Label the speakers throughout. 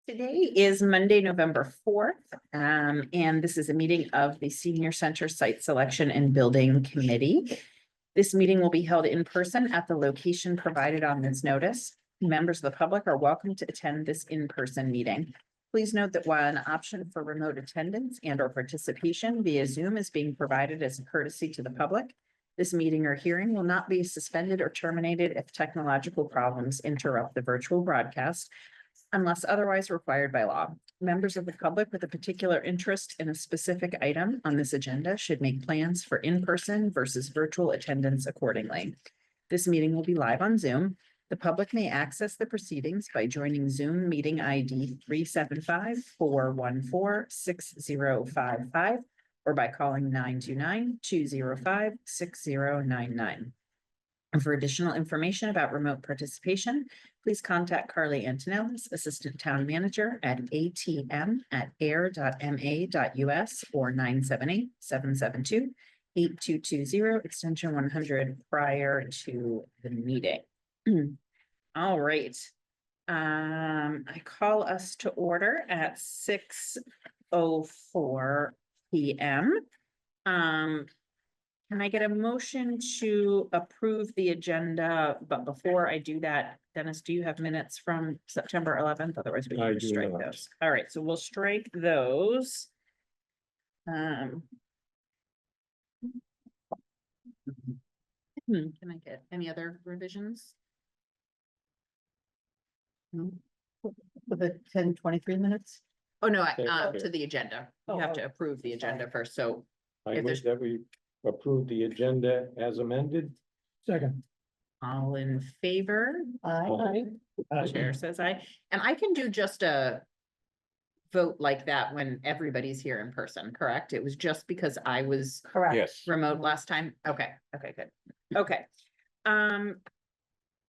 Speaker 1: Today is Monday, November 4th, and this is a meeting of the Senior Center Site Selection and Building Committee. This meeting will be held in person at the location provided on this notice. Members of the public are welcome to attend this in-person meeting. Please note that while an option for remote attendance and/or participation via Zoom is being provided as a courtesy to the public, this meeting or hearing will not be suspended or terminated if technological problems interrupt the virtual broadcast, unless otherwise required by law. Members of the public with a particular interest in a specific item on this agenda should make plans for in-person versus virtual attendance accordingly. This meeting will be live on Zoom. The public may access the proceedings by joining Zoom meeting ID 375-414-6055 or by calling 929-205-6099. For additional information about remote participation, please contact Carly Antonellis, Assistant Town Manager at atm@ayer.ma.us or 978-772-8220, extension 100 prior to the meeting. All right. I call us to order at 6:04 p.m. Can I get a motion to approve the agenda? But before I do that, Dennis, do you have minutes from September 11th? Otherwise, we
Speaker 2: I
Speaker 1: can
Speaker 2: do
Speaker 1: strike
Speaker 2: not.
Speaker 1: those. All right, so we'll strike those. Can I get any other revisions?
Speaker 3: For the 10:23 minutes?
Speaker 1: Oh, no,
Speaker 2: Okay.
Speaker 1: to the agenda. You
Speaker 3: Oh,
Speaker 1: have to
Speaker 3: oh,
Speaker 1: approve the agenda first, so
Speaker 2: I
Speaker 1: If there's-
Speaker 2: move that we approve the agenda as amended. Second.
Speaker 1: all in favor?
Speaker 3: Aye.
Speaker 1: Chair says aye, and I can do just a vote like that when everybody's here in person, correct? It was just because I was
Speaker 3: Correct.
Speaker 2: Yes.
Speaker 1: remote last time? Okay, good. Okay.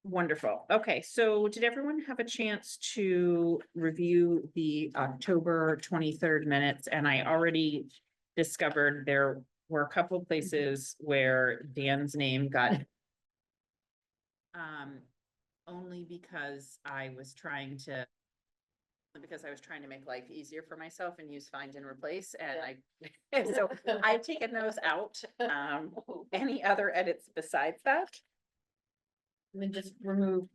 Speaker 1: Wonderful. Okay, so did everyone have a chance to review the October 23rd minutes? And I already discovered there were a couple of places where Dan's name got only because I was trying to make life easier for myself and use find and replace, and so I've taken those out. Any other edits besides that?
Speaker 3: And then just remove,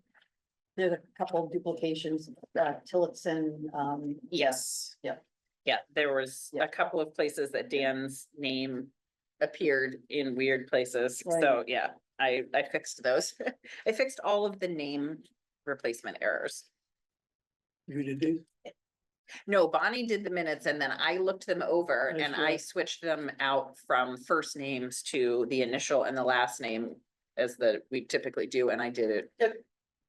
Speaker 3: there's a couple of duplications, Tillotson,
Speaker 1: Yes.
Speaker 3: Yep.
Speaker 1: Yeah, there was a
Speaker 3: Yep.
Speaker 1: couple of places that Dan's name appeared in weird places, so
Speaker 3: Right.
Speaker 1: yeah, I fixed those. I fixed all of the name replacement errors.
Speaker 2: You did this?
Speaker 1: No, Bonnie did the minutes and then I looked them over
Speaker 2: I
Speaker 1: and
Speaker 2: see.
Speaker 1: I switched them out from first names to the initial and the last name as we typically do, and I did it
Speaker 3: Yep.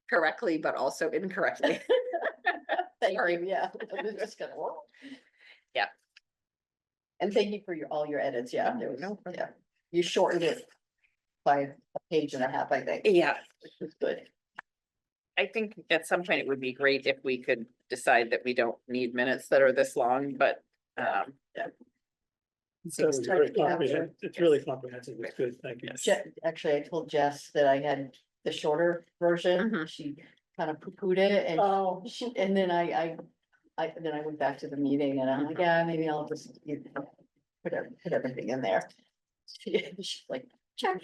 Speaker 1: correctly, but also incorrectly.
Speaker 3: Thank
Speaker 1: Sorry.
Speaker 3: you, yeah. I'm just gonna-
Speaker 1: Yeah.
Speaker 3: And thank you for all your edits, yeah, there was,
Speaker 1: No problem.
Speaker 3: yeah, you shortened it by a page and a half, I think,
Speaker 1: Yeah,
Speaker 3: which was good.
Speaker 1: I think at some point it would be great if we could decide that we don't need minutes that are this long, but
Speaker 3: Yeah.
Speaker 1: seems to-
Speaker 3: very comprehensive.
Speaker 4: It's really comprehensive. It's good. Thank you.
Speaker 3: Actually, I told Jess that I had the shorter version,
Speaker 1: Mhm.
Speaker 3: she kind of poo-pooed it and
Speaker 1: Oh.
Speaker 3: and then I went back to the meeting and I'm like, yeah, maybe I'll just put everything in there. She's like, check.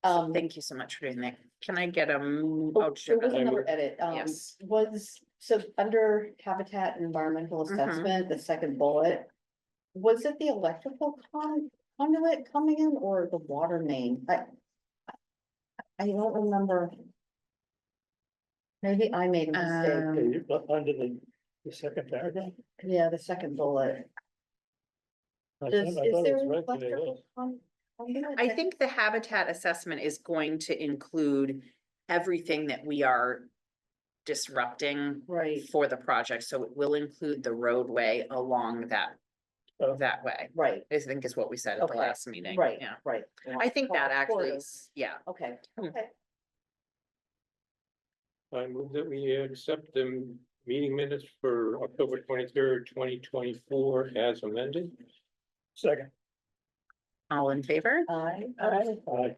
Speaker 1: Thank you so much for doing that. Can I get a?
Speaker 3: There was another edit,
Speaker 1: Yes.
Speaker 3: so under habitat and environmental
Speaker 1: Mhm.
Speaker 3: assessment, the second bullet. Was it the electrical conduit coming in or the water main? I don't remember. Maybe I made a mistake,
Speaker 4: Under the second paragraph.
Speaker 3: yeah, the second bullet.
Speaker 4: I
Speaker 3: Is
Speaker 4: thought
Speaker 3: there
Speaker 4: it was right today.
Speaker 3: electrical conduit?
Speaker 1: I think the habitat assessment is going to include everything that we are disrupting
Speaker 3: Right,
Speaker 1: for the project, so it will include the roadway along that
Speaker 4: Oh.
Speaker 1: way.
Speaker 3: right,
Speaker 1: I think is what we said at the
Speaker 3: Okay.
Speaker 1: last meeting.
Speaker 3: right,
Speaker 1: Yeah,
Speaker 3: right.
Speaker 1: I think that actually
Speaker 3: Corridor.
Speaker 1: is, yeah.
Speaker 3: Okay,
Speaker 1: Hmm.
Speaker 3: okay.
Speaker 2: I move that we accept the meeting minutes for October 23rd, 2024 as amended.
Speaker 4: Second.
Speaker 1: All in favor?
Speaker 3: I.
Speaker 4: Aye.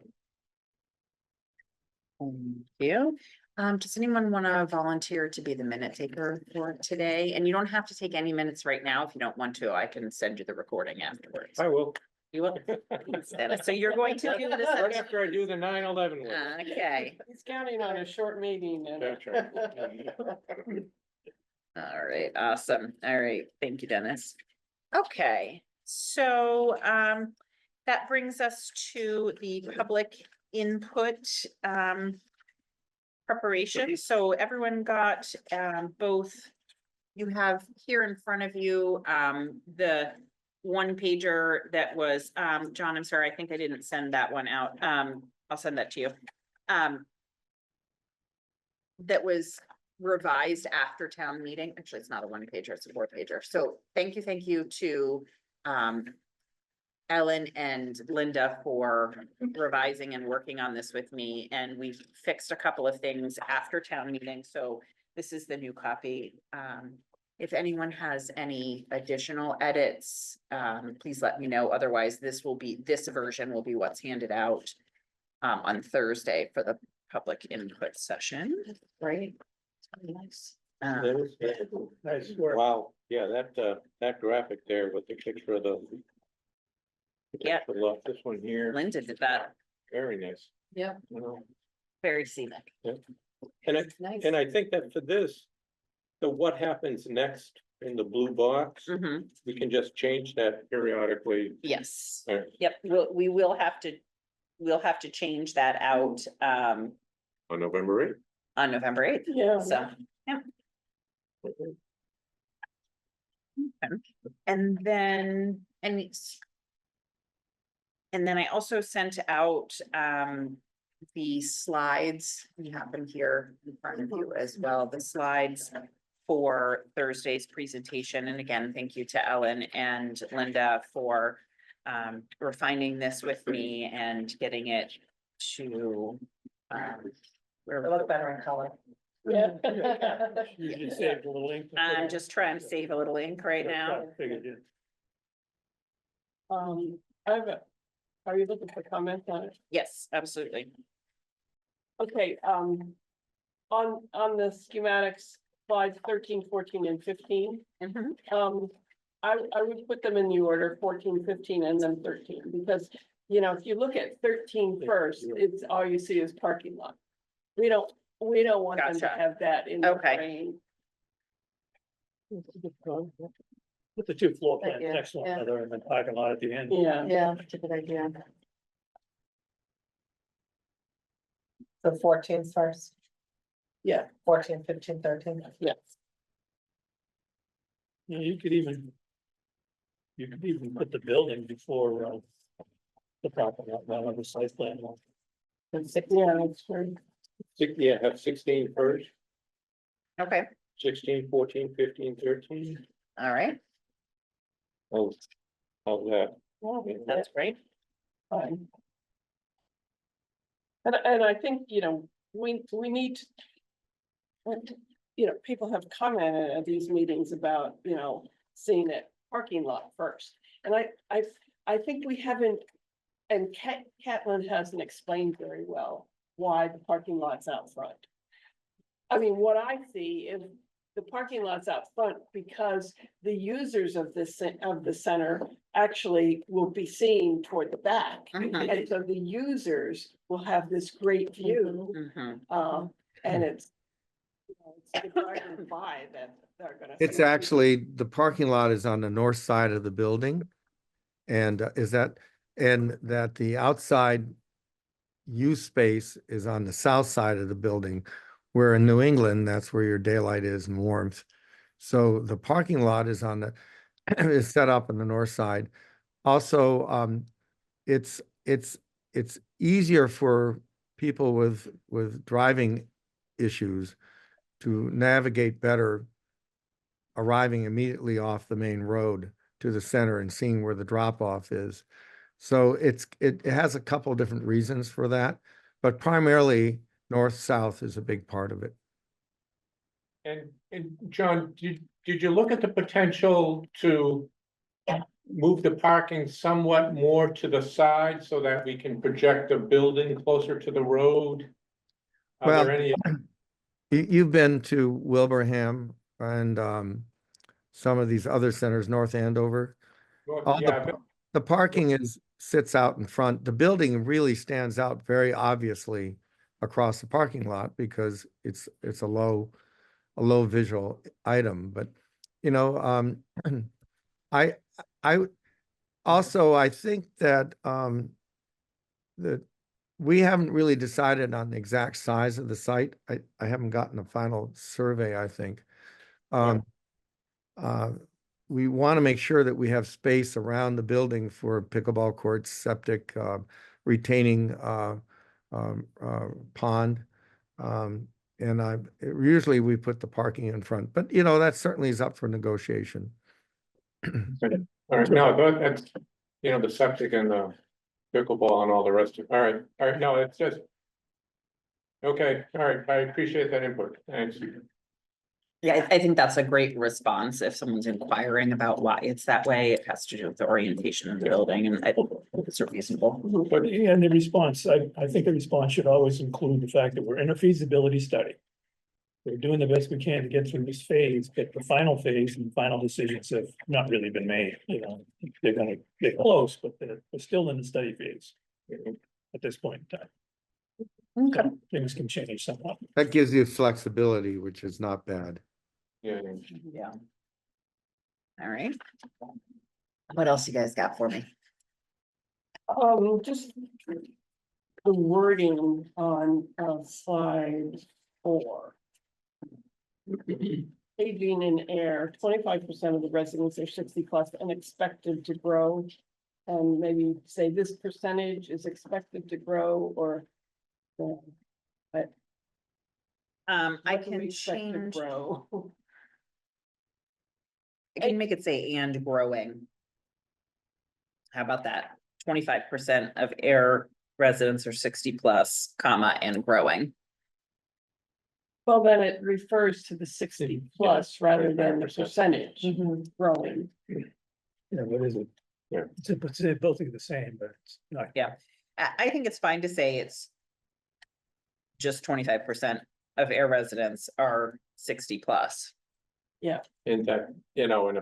Speaker 1: Thank you. Does anyone want to volunteer to be the minute taker for today? And you don't have to take any minutes right now if you don't want to. I can send you the recording afterwards.
Speaker 2: I will.
Speaker 1: You will? Thanks, Dennis. So you're going to do this?
Speaker 2: Right after I do the 9/11 one.
Speaker 1: Okay,
Speaker 5: He's counting on a short meeting and.
Speaker 2: That's right.
Speaker 1: all right, awesome. All right, thank you, Dennis. Okay, so that brings us to the public input preparation. So everyone got both. You have here in front of you the one pager that was John, I'm sorry, I think I didn't send that one out. I'll send that to you. That was revised after town meeting. Actually, it's not a one pager, it's a 4-pager. So thank you to Ellen and Linda for revising and working on this with me. And we've fixed a couple of things after town meeting. So this is the new copy. If anyone has any additional edits, please let me know. Otherwise, this version will be what's handed out on Thursday for the public input session.
Speaker 3: Right. Nice.
Speaker 4: Nice work.
Speaker 2: Wow, yeah, that graphic there with the picture of the.
Speaker 1: Yeah.
Speaker 2: Look, this one here,
Speaker 1: Linda did that
Speaker 2: very nice.
Speaker 3: Yeah.
Speaker 2: You know,
Speaker 1: very scenic.
Speaker 2: and
Speaker 3: Nice.
Speaker 2: I think that for this, the what happens next in the blue box,
Speaker 1: Mhm.
Speaker 2: we can just change that periodically.
Speaker 1: Yes.
Speaker 2: All right.
Speaker 1: Yep, we'll have to change that out
Speaker 2: On November 8th.
Speaker 1: on November 8th.
Speaker 5: Yeah.
Speaker 1: So, yeah. Okay. And then I also sent out the slides. You have them here in front of you as well, the slides for Thursday's presentation. And again, thank you to Ellen and Linda for refining this with me and getting it to
Speaker 3: Look better in color.
Speaker 5: Yeah.
Speaker 4: You just saved a little ink.
Speaker 1: I'm just trying to save a little ink right now.
Speaker 4: Figured you-
Speaker 5: Are you looking for comments on it?
Speaker 1: Yes, absolutely.
Speaker 5: Okay, on the schematics, slides 13, 14, and 15.
Speaker 1: Mhm.
Speaker 5: I would put them in the order 14, 15, and then 13, because, if you look at 13 first, it's all you see is parking lot. We don't want them to
Speaker 1: Gotcha.
Speaker 5: have that in the
Speaker 1: Okay.
Speaker 5: brain.
Speaker 4: Put the two floor
Speaker 3: Thank
Speaker 4: plans
Speaker 3: you.
Speaker 4: next to one
Speaker 3: Yeah.
Speaker 4: another and then parking lot at the end.
Speaker 5: Yeah,
Speaker 3: Yeah, that's a good idea. So 14 first,
Speaker 5: yeah,
Speaker 3: 14, 15, 13.
Speaker 5: yeah.
Speaker 4: Yeah, you could even put the building before the parking lot, rather than the site plan.
Speaker 3: And 6.
Speaker 5: Yeah, that's true.
Speaker 2: Yeah, have 16 first,
Speaker 1: Okay,
Speaker 2: 16, 14, 15, 13.
Speaker 1: all right,
Speaker 2: Oh, how's that?
Speaker 1: that's great.
Speaker 5: Fine. And I think, we need. People have commented at these meetings about, seeing it parking lot first. And I think we haven't, and Catlin hasn't explained very well why the parking lot's out front. I mean, what I see is the parking lot's out front because the users of the center actually will be seen toward the back.
Speaker 1: Mhm.
Speaker 5: And so the users will have this great view,
Speaker 1: Mhm.
Speaker 5: and it's the drivers by that are gonna.
Speaker 6: It's
Speaker 5: see it.
Speaker 6: actually, the parking lot is on the north side of the building. And that the outside use space is on the south side of the building, where in New England, that's where your daylight is and warmth. So the parking lot is is set up on the north side. Also, it's easier for people with driving issues to navigate better, arriving immediately off the main road to the center and seeing where the drop off is. So it has a couple of different reasons for that, but primarily north-south is a big part of it.
Speaker 2: And John, did you look at the potential to move the parking somewhat more to the side so that we can project the building closer to the road? Are there
Speaker 6: Well,
Speaker 2: any
Speaker 6: You've been to Wilbraham and some of these other centers, North Andover.
Speaker 2: Well,
Speaker 6: All
Speaker 2: yeah,
Speaker 6: the parking sits out in front. The building really stands out very obviously across the parking lot because it's a low visual item. But you know, I I also I think that that we haven't really decided on the exact size of the site. I haven't gotten a final survey, I think. Uh, we want to make sure that we have space around the building for pickleball courts, septic, retaining pond. And usually we put the parking in front, but you know, that certainly is up for negotiation.
Speaker 2: all right, no, that's, you know, the septic and the pickleball and all the rest of, all right, no, it's just. Okay, all right, I appreciate that input, thanks.
Speaker 1: Yeah, I think that's a great response. If someone's inquiring about why it's that way, it has to do with the orientation of the building, and I think it's reasonable.
Speaker 4: But in the response, I think the response should always include the fact that we're in a feasibility study. We're doing the best we can to get through this phase, but the final phase and final decisions have not really been made, you know, they're gonna get close, but we're still in the study phase. At this point in time,
Speaker 1: Okay.
Speaker 4: so things can change somewhat.
Speaker 6: That gives you flexibility, which is not bad.
Speaker 2: Yeah,
Speaker 1: Yeah. All right. What else you guys got for me?
Speaker 5: Just the wording on slide 4. Aging in air, 25% of the residents are 60+ and expected to grow. And maybe say this percentage is expected to grow, or.
Speaker 1: I
Speaker 5: what do we
Speaker 1: can
Speaker 5: expect to
Speaker 1: change,
Speaker 5: grow?
Speaker 1: I can make it say and growing. How about that? 25% of air residents are 60+, comma, and growing.
Speaker 5: Well, then it refers to the 60+ rather than the percentage growing.
Speaker 4: Yeah, what is it?
Speaker 2: Yeah.
Speaker 4: It's both are the same, but it's not.
Speaker 1: Yeah. I think it's fine to say it's just 25% of air residents are 60+.
Speaker 2: and that, you know, and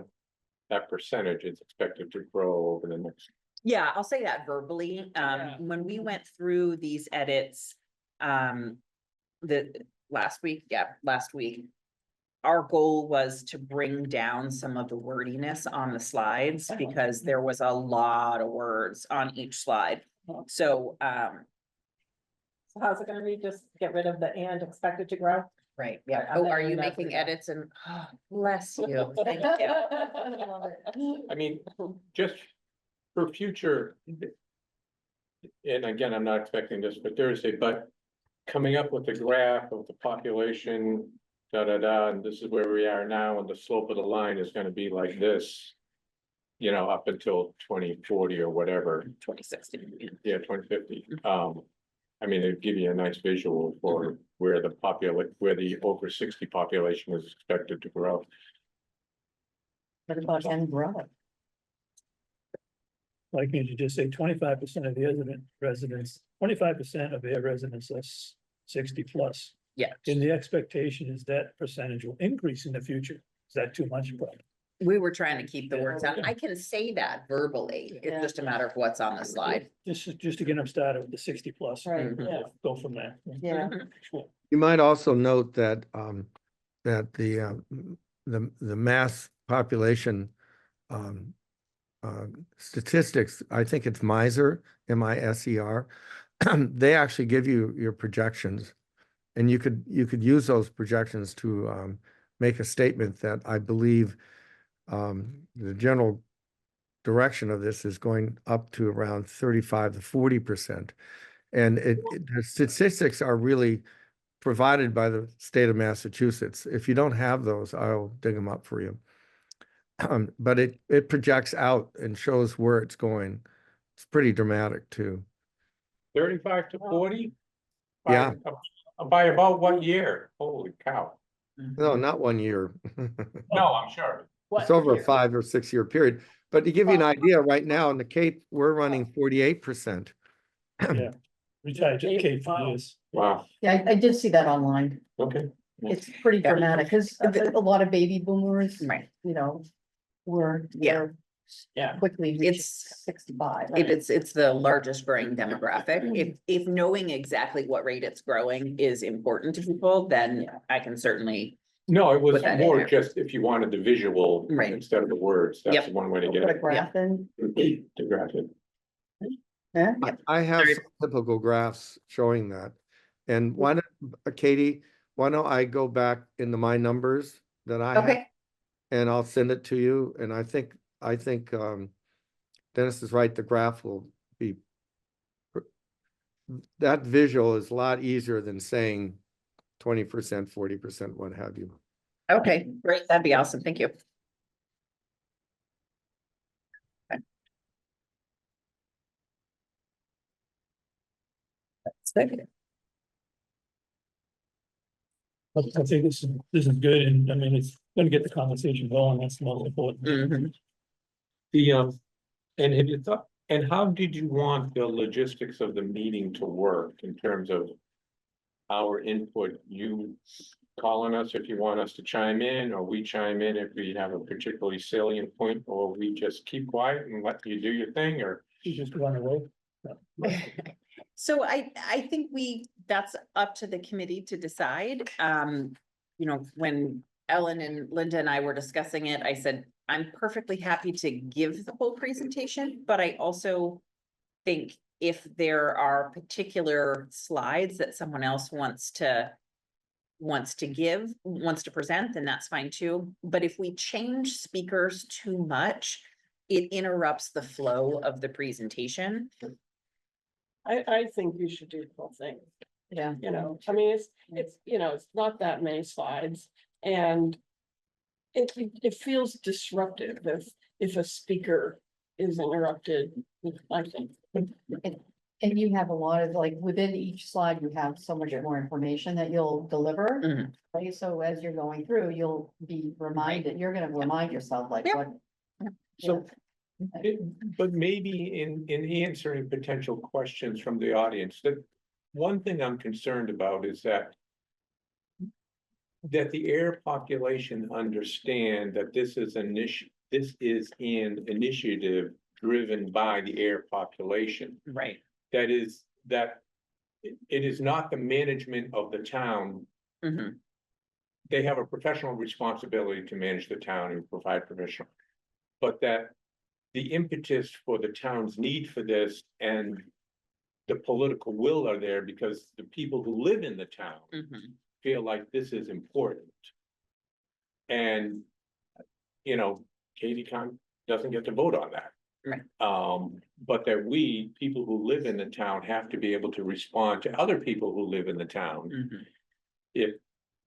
Speaker 2: that percentage is expected to grow over the next.
Speaker 1: Yeah, I'll say that verbally.
Speaker 5: Yeah.
Speaker 1: When we went through these edits, last week, our goal was to bring down some of the wordiness on the slides because there was a lot of words on each slide. So,
Speaker 7: So how's it gonna be? Just get rid of the and expected to grow?
Speaker 1: right, yeah.
Speaker 7: I'm
Speaker 1: Oh,
Speaker 7: not
Speaker 1: are
Speaker 7: doing
Speaker 1: you
Speaker 7: that for
Speaker 1: making
Speaker 7: you.
Speaker 1: edits and, oh, bless you. Thank you.
Speaker 7: Love it.
Speaker 2: I mean, just for future. And again, I'm not expecting this for Thursday, but coming up with a graph of the population, and this is where we are now, and the slope of the line is gonna be like this. You know, up until 2040 or whatever,
Speaker 1: 2060.
Speaker 2: yeah, 2050. I mean, it'd give you a nice visual for where the over 60 population is expected to grow.
Speaker 3: What about and growing?
Speaker 4: Why can't you just say 25% of the residents, 25% of their residents are 60+?
Speaker 1: Yeah,
Speaker 4: And the expectation is that percentage will increase in the future. Is that too much?
Speaker 1: we were trying to keep the words out. I can say that verbally. It's
Speaker 3: Yeah.
Speaker 1: just a matter of what's on the slide.
Speaker 4: Just to get them started with the 60+.
Speaker 3: Right,
Speaker 1: Mhm.
Speaker 5: yeah.
Speaker 4: Go from there.
Speaker 3: Yeah.
Speaker 4: Sure.
Speaker 6: You might also note that that the mass population statistics, I think it's MISER, MISER, they actually give you your projections. And you could use those projections to make a statement that I believe the general direction of this is going up to around 35 to 40%. And the statistics are really provided by the state of Massachusetts. If you don't have those, I'll dig them up for you. But it projects out and shows where it's going. It's pretty dramatic too.
Speaker 2: 35 to 40?
Speaker 6: Yeah.
Speaker 2: By about what year? Holy cow.
Speaker 6: No, not 1 year.
Speaker 2: No, I'm sure.
Speaker 6: It's over a 5 or 6 year period. But to give you an idea, right now in the Cape, we're running 48%.
Speaker 4: Yeah. Retired Kate for this.
Speaker 2: Wow,
Speaker 3: Yeah, I did see that online.
Speaker 2: okay.
Speaker 3: It's pretty
Speaker 1: Yeah.
Speaker 3: dramatic, cause a lot of baby boomers,
Speaker 1: Right.
Speaker 3: you know, were.
Speaker 1: Yeah.
Speaker 3: were
Speaker 5: Yeah.
Speaker 3: Quickly reaching
Speaker 1: It's-
Speaker 3: 65.
Speaker 1: It's the largest growing demographic. If knowing exactly what rate it's growing is important to people, then I can certainly.
Speaker 2: No, it was
Speaker 1: Put that in
Speaker 2: more
Speaker 1: there.
Speaker 2: just if you wanted the visual
Speaker 1: Right.
Speaker 2: instead of the words, that's
Speaker 1: Yep.
Speaker 2: one way to
Speaker 3: Put
Speaker 2: get
Speaker 3: a graph in.
Speaker 2: it. To graph it.
Speaker 3: Yeah.
Speaker 6: I have
Speaker 1: Sorry.
Speaker 6: some typical graphs showing that. And why don't, Katie, why don't I go back into my numbers that I have?
Speaker 1: Okay,
Speaker 6: And I'll send it to you, and I think, Dennis is right, the graph will be. That visual is a lot easier than saying 20%, 40%, what have you.
Speaker 1: okay, great. That'd be awesome. Thank you. That's good.
Speaker 4: I think this is good, and I mean, it's gonna get the conversation going, that's the most important.
Speaker 1: Mhm.
Speaker 2: The, and have you thought, and how did you want the logistics of the meeting to work in terms of our input, you calling us if you want us to chime in, or we chime in if we have a particularly salient point, or we just keep quiet and let you do your thing, or?
Speaker 4: You just run away.
Speaker 1: So I think that's up to the committee to decide. You know, when Ellen and Linda and I were discussing it, I said, I'm perfectly happy to give the whole presentation, but I also think if there are particular slides that someone else wants to present, then that's fine too. But if we change speakers too much, it interrupts the flow of the presentation.
Speaker 5: I think you should do the whole thing,
Speaker 3: Yeah.
Speaker 5: you know, I mean, it's, you know, it's not that many slides and. It feels disruptive if a speaker is interrupted, I think.
Speaker 3: And you have a lot of, like, within each slide, you have so much more information that you'll deliver.
Speaker 1: Mhm.
Speaker 3: Right, so as you're going through, you'll be reminded, you're gonna remind yourself like
Speaker 1: Yep.
Speaker 3: what.
Speaker 2: So, but maybe in answering potential questions from the audience, that one thing I'm concerned about is that the Ayer population understand that this is an initiative driven by the Ayer population.
Speaker 1: Right.
Speaker 2: That it is not the management of the town.
Speaker 1: Mhm.
Speaker 2: They have a professional responsibility to manage the town and provide professional. But that the impetus for the town's need for this and the political will are there because the people who live in the town
Speaker 1: Mhm.
Speaker 2: feel like this is important. And, you know, Katie doesn't get to vote on that.
Speaker 1: Right.
Speaker 2: But that we, people who live in the town, have to be able to respond to other people who live in the town.
Speaker 1: Mhm.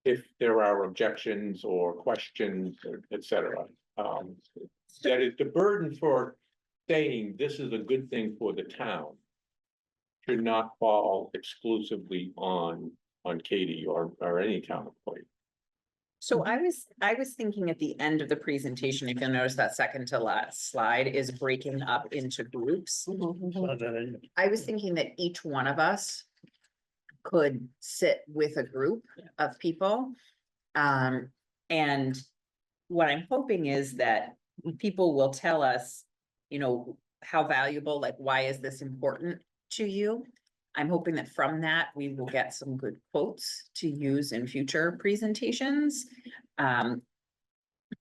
Speaker 2: If there are objections or questions, et cetera. That is the burden for saying this is a good thing for the town. Should not fall exclusively on Katie or any town employee.
Speaker 1: So I was thinking at the end of the presentation, if you'll notice that second to last slide is breaking up into groups. I was thinking that each one of us could sit with a group of people. And what I'm hoping is that people will tell us, you know, how valuable, like, why is this important to you? I'm hoping that from that, we will get some good quotes to use in future presentations.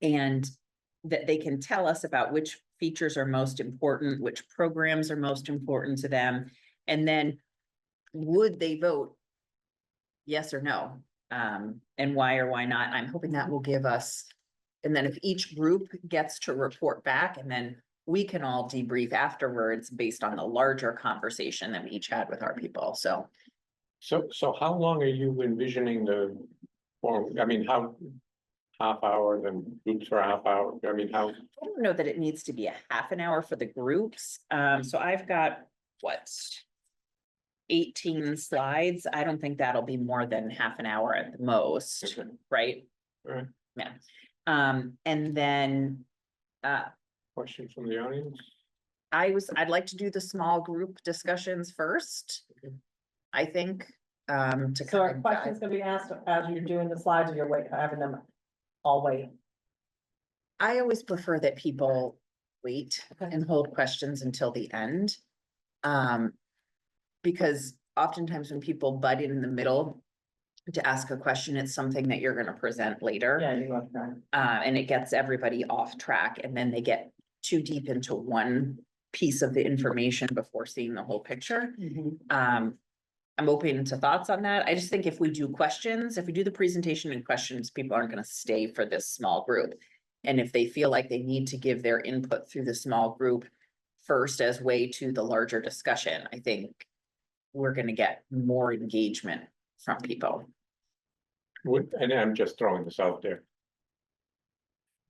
Speaker 1: And that they can tell us about which features are most important, which programs are most important to them. And then would they vote yes or no? And why or why not? I'm hoping that will give us, and then if each group gets to report back, and then we can all debrief afterwards based on the larger conversation that we each had with our people, so.
Speaker 2: So how long are you envisioning the form? I mean, how half hour, then groups for a half hour? I mean, how?
Speaker 1: I don't know that it needs to be a half an hour for the groups, so I've got, what? 18 slides, I don't think that'll be more than half an hour at the most,
Speaker 2: Okay.
Speaker 1: right?
Speaker 2: Right.
Speaker 1: Yeah, and then,
Speaker 2: Questions from the audience?
Speaker 1: I'd like to do the small group discussions first.
Speaker 2: Okay.
Speaker 1: I think, to
Speaker 7: So are
Speaker 1: kind of
Speaker 7: questions
Speaker 1: dive.
Speaker 7: gonna be asked as you're doing the slides, or you're waiting, having them all wait?
Speaker 1: I always prefer that people wait
Speaker 7: Okay.
Speaker 1: and hold questions until the end. Because oftentimes when people butt in the middle to ask a question, it's something that you're gonna present later.
Speaker 7: Yeah, you love that.
Speaker 1: And it gets everybody off track, and then they get too deep into one piece of the information before seeing the whole picture. I'm open to thoughts on that. I just think if we do questions, if we do the presentation and questions, people aren't gonna stay for this small group. And if they feel like they need to give their input through the small group first as way to the larger discussion, I think we're gonna get more engagement from people.
Speaker 2: And I'm just throwing this out there.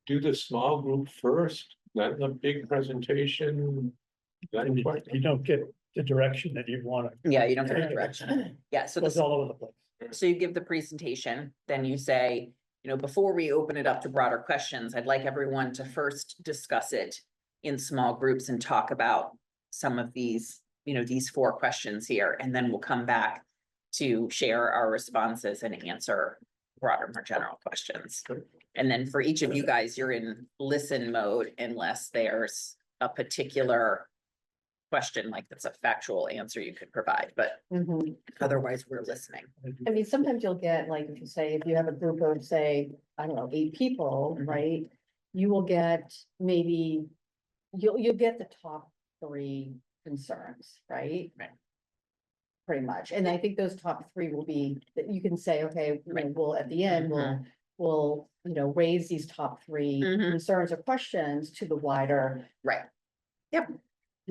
Speaker 2: Do the small group first, then the big presentation. Then
Speaker 4: And
Speaker 2: question.
Speaker 4: you don't get the direction that you want to.
Speaker 1: Yeah, you don't get a direction. Yeah, so
Speaker 4: Goes
Speaker 1: this,
Speaker 4: all over the place.
Speaker 1: so you give the presentation, then you say, you know, before we open it up to broader questions, I'd like everyone to first discuss it in small groups and talk about some of these, you know, these 4 questions here, and then we'll come back to share our responses and answer broader, more general questions. And then for each of you guys, you're in listen mode unless there's a particular question, like that's a factual answer you could provide, but
Speaker 3: Mhm.
Speaker 1: otherwise we're listening.
Speaker 3: I mean, sometimes you'll get, like, if you say, if you have a group of, say, I don't know, 8 people,
Speaker 1: Mhm.
Speaker 3: right? You will get maybe, you'll get the top 3 concerns, right?
Speaker 1: Right.
Speaker 3: Pretty much, and I think those top 3 will be, that you can say, okay, you know, we'll, at the end, we'll, you know, raise these top 3
Speaker 1: Mhm.
Speaker 3: concerns or questions to the wider,
Speaker 1: Right.
Speaker 3: you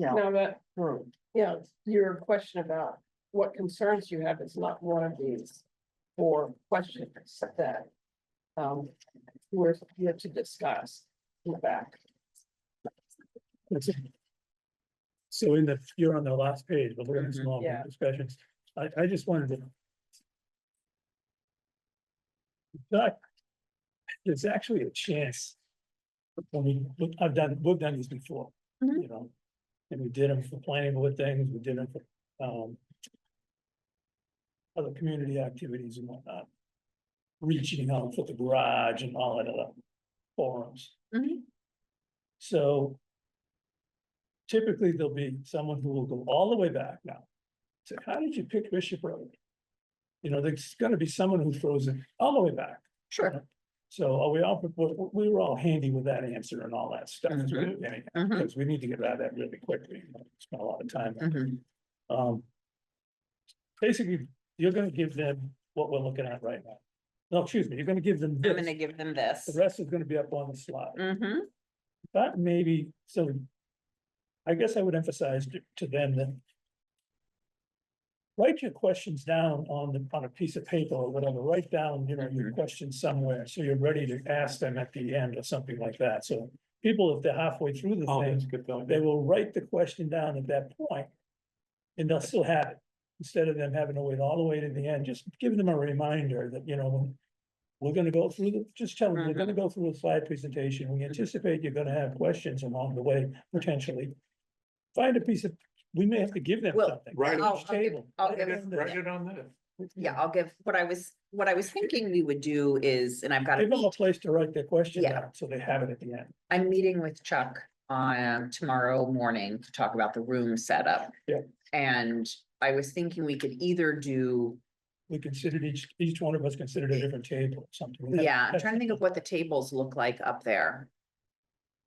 Speaker 3: know,
Speaker 5: Now that,
Speaker 3: group.
Speaker 5: your question about what concerns you have is not one of these 4 questions that. We're here to discuss in the back.
Speaker 4: That's it. So in the, you're on the last page, but we're in
Speaker 1: Mhm.
Speaker 4: small
Speaker 5: Yeah.
Speaker 4: group discussions. I just wanted to. But there's actually a chance. When we've done these before,
Speaker 1: Mhm.
Speaker 4: you know, and we did them for planning board things, we did them for, other community activities and whatnot. Reaching out for the garage and all that other forums.
Speaker 1: Mhm.
Speaker 4: So typically there'll be someone who will go all the way back now. Say, how did you pick Bishop Road? You know, there's gonna be someone who throws it all the way back.
Speaker 1: Sure.
Speaker 4: So are we were all handy with that answer and all that stuff.
Speaker 1: Mhm.
Speaker 4: anyhow,
Speaker 1: Mhm.
Speaker 4: Because we need to get out of that really quickly. Spend a lot of time. on it.
Speaker 1: Mhm.
Speaker 4: Basically, you're gonna give them what we're looking at right now. No, excuse me, you're gonna give them
Speaker 1: I'm
Speaker 4: this.
Speaker 1: gonna give them this.
Speaker 4: The rest is gonna be up on the slide.
Speaker 1: Mm-hmm.
Speaker 4: That maybe, so. I guess I would emphasize to them that. Write your questions down on a piece of paper or whatever, write down, you know, your
Speaker 1: Mhm.
Speaker 4: questions somewhere, so you're ready to ask them at the end or something like that, so. People, if they're halfway through the
Speaker 2: Oh, that's
Speaker 4: thing,
Speaker 2: good though.
Speaker 4: they will write the question down at that point. And they'll still have it, instead of them having to wait all the way to the end, just give them a reminder that, you know. We're gonna go through just tell them, we're gonna go through a slide presentation, we anticipate you're gonna have questions along the way, potentially. Find a piece of, we may have to give them
Speaker 1: Well,
Speaker 4: something.
Speaker 2: Right.
Speaker 1: I'll
Speaker 4: Each
Speaker 1: give-
Speaker 4: table.
Speaker 1: I'll
Speaker 4: Write
Speaker 1: give-
Speaker 4: it on there.
Speaker 2: Write it on this.
Speaker 1: Yeah, I'll give, what I was thinking we would do is, and I've got
Speaker 4: Give them a
Speaker 1: to,
Speaker 4: place to write their question
Speaker 1: Yeah.
Speaker 4: down, so they have it at the end.
Speaker 1: I'm meeting with Chuck tomorrow morning to talk about the room setup.
Speaker 4: Yeah.
Speaker 1: And I was thinking we could either do,
Speaker 4: We considered each one of us considered a different table or something. We had-
Speaker 1: yeah, I'm trying to think of what the tables look like up there.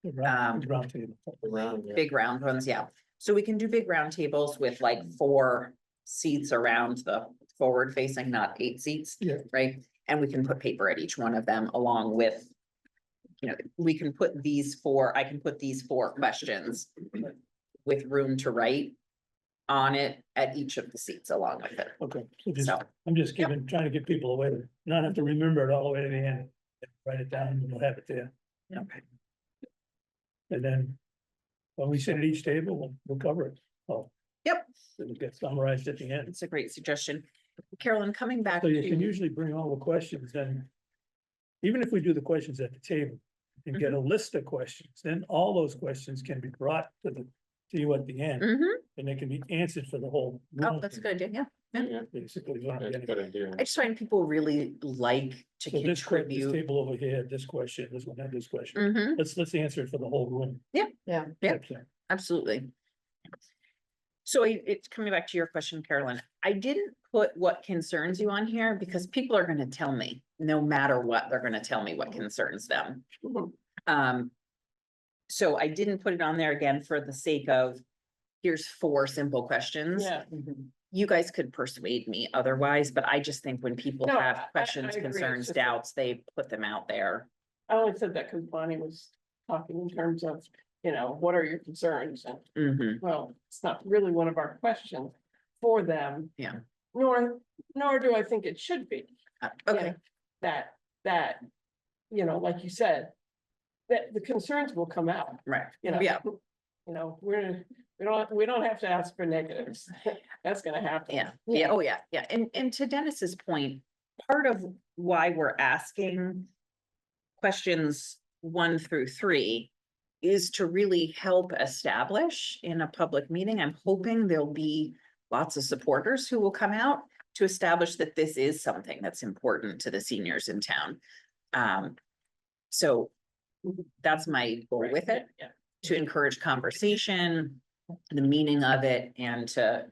Speaker 4: Round table.
Speaker 2: Around, yeah.
Speaker 1: Big round ones, yeah. So we can do big round tables with like 4 seats around the forward facing, not 8 seats.
Speaker 4: Yeah.
Speaker 1: Right? And we can put paper at each one of them along with. You know, we can put these 4, I can put these 4 questions with room to write on it at each of the seats along with it.
Speaker 4: Okay, so just,
Speaker 1: So,
Speaker 4: I'm just trying to get people away, to not have to remember it all the way to the end. Write it down and we'll have it there.
Speaker 1: okay.
Speaker 4: And then when we sit at each table, we'll cover it. Oh.
Speaker 1: Yep.
Speaker 4: It'll get summarized at the end.
Speaker 1: It's a great suggestion. Carolyn, coming back
Speaker 4: So you can
Speaker 1: to,
Speaker 4: usually bring all the questions then. Even if we do the questions at the table, and get a list of questions, then all those questions can be brought to you at the end.
Speaker 1: Mhm.
Speaker 4: and they can be answered for the whole.
Speaker 1: Oh,
Speaker 4: room,
Speaker 1: that's a good idea, yeah.
Speaker 2: Yeah,
Speaker 4: Basically. what I'm
Speaker 2: that's a
Speaker 4: getting
Speaker 2: good
Speaker 4: at.
Speaker 2: idea.
Speaker 1: I just find people really like to
Speaker 4: So this
Speaker 1: contribute.
Speaker 4: table over here, this question, this one had this question.
Speaker 1: Mhm,
Speaker 4: Let's answer it for the whole room.
Speaker 3: Yeah.
Speaker 1: Yeah.
Speaker 4: Type thing.
Speaker 1: absolutely. So it's coming back to your question, Carolyn. I didn't put what concerns you on here because people are gonna tell me, no matter what, they're gonna tell me what concerns them.
Speaker 5: Mhm.
Speaker 1: So I didn't put it on there again for the sake of, here's 4 simple questions.
Speaker 5: Yeah.
Speaker 1: You guys could persuade me otherwise, but I just think when people
Speaker 5: No,
Speaker 1: have
Speaker 5: I
Speaker 1: questions,
Speaker 5: agree. It's
Speaker 1: concerns,
Speaker 5: just-
Speaker 1: doubts, they put them out there.
Speaker 5: I only said that because Bonnie was talking in terms of, you know, what are your concerns? And,
Speaker 1: Mhm,
Speaker 5: well, it's not really one of our questions for them.
Speaker 1: Yeah.
Speaker 5: Nor do I think it should be.
Speaker 1: okay,
Speaker 5: That, you know, like you said, that the concerns will come out,
Speaker 1: right,
Speaker 5: you know.
Speaker 1: yeah,
Speaker 5: You know, we don't have to ask for negatives. That's gonna happen.
Speaker 1: yeah, oh, yeah, and to Dennis's point, part of why we're asking questions 1 through 3 is to really help establish in a public meeting. I'm hoping there'll be lots of supporters who will come out to establish that this is something that's important to the seniors in town. So that's my goal with it,
Speaker 5: Yeah.
Speaker 1: to encourage conversation, the meaning of it, and to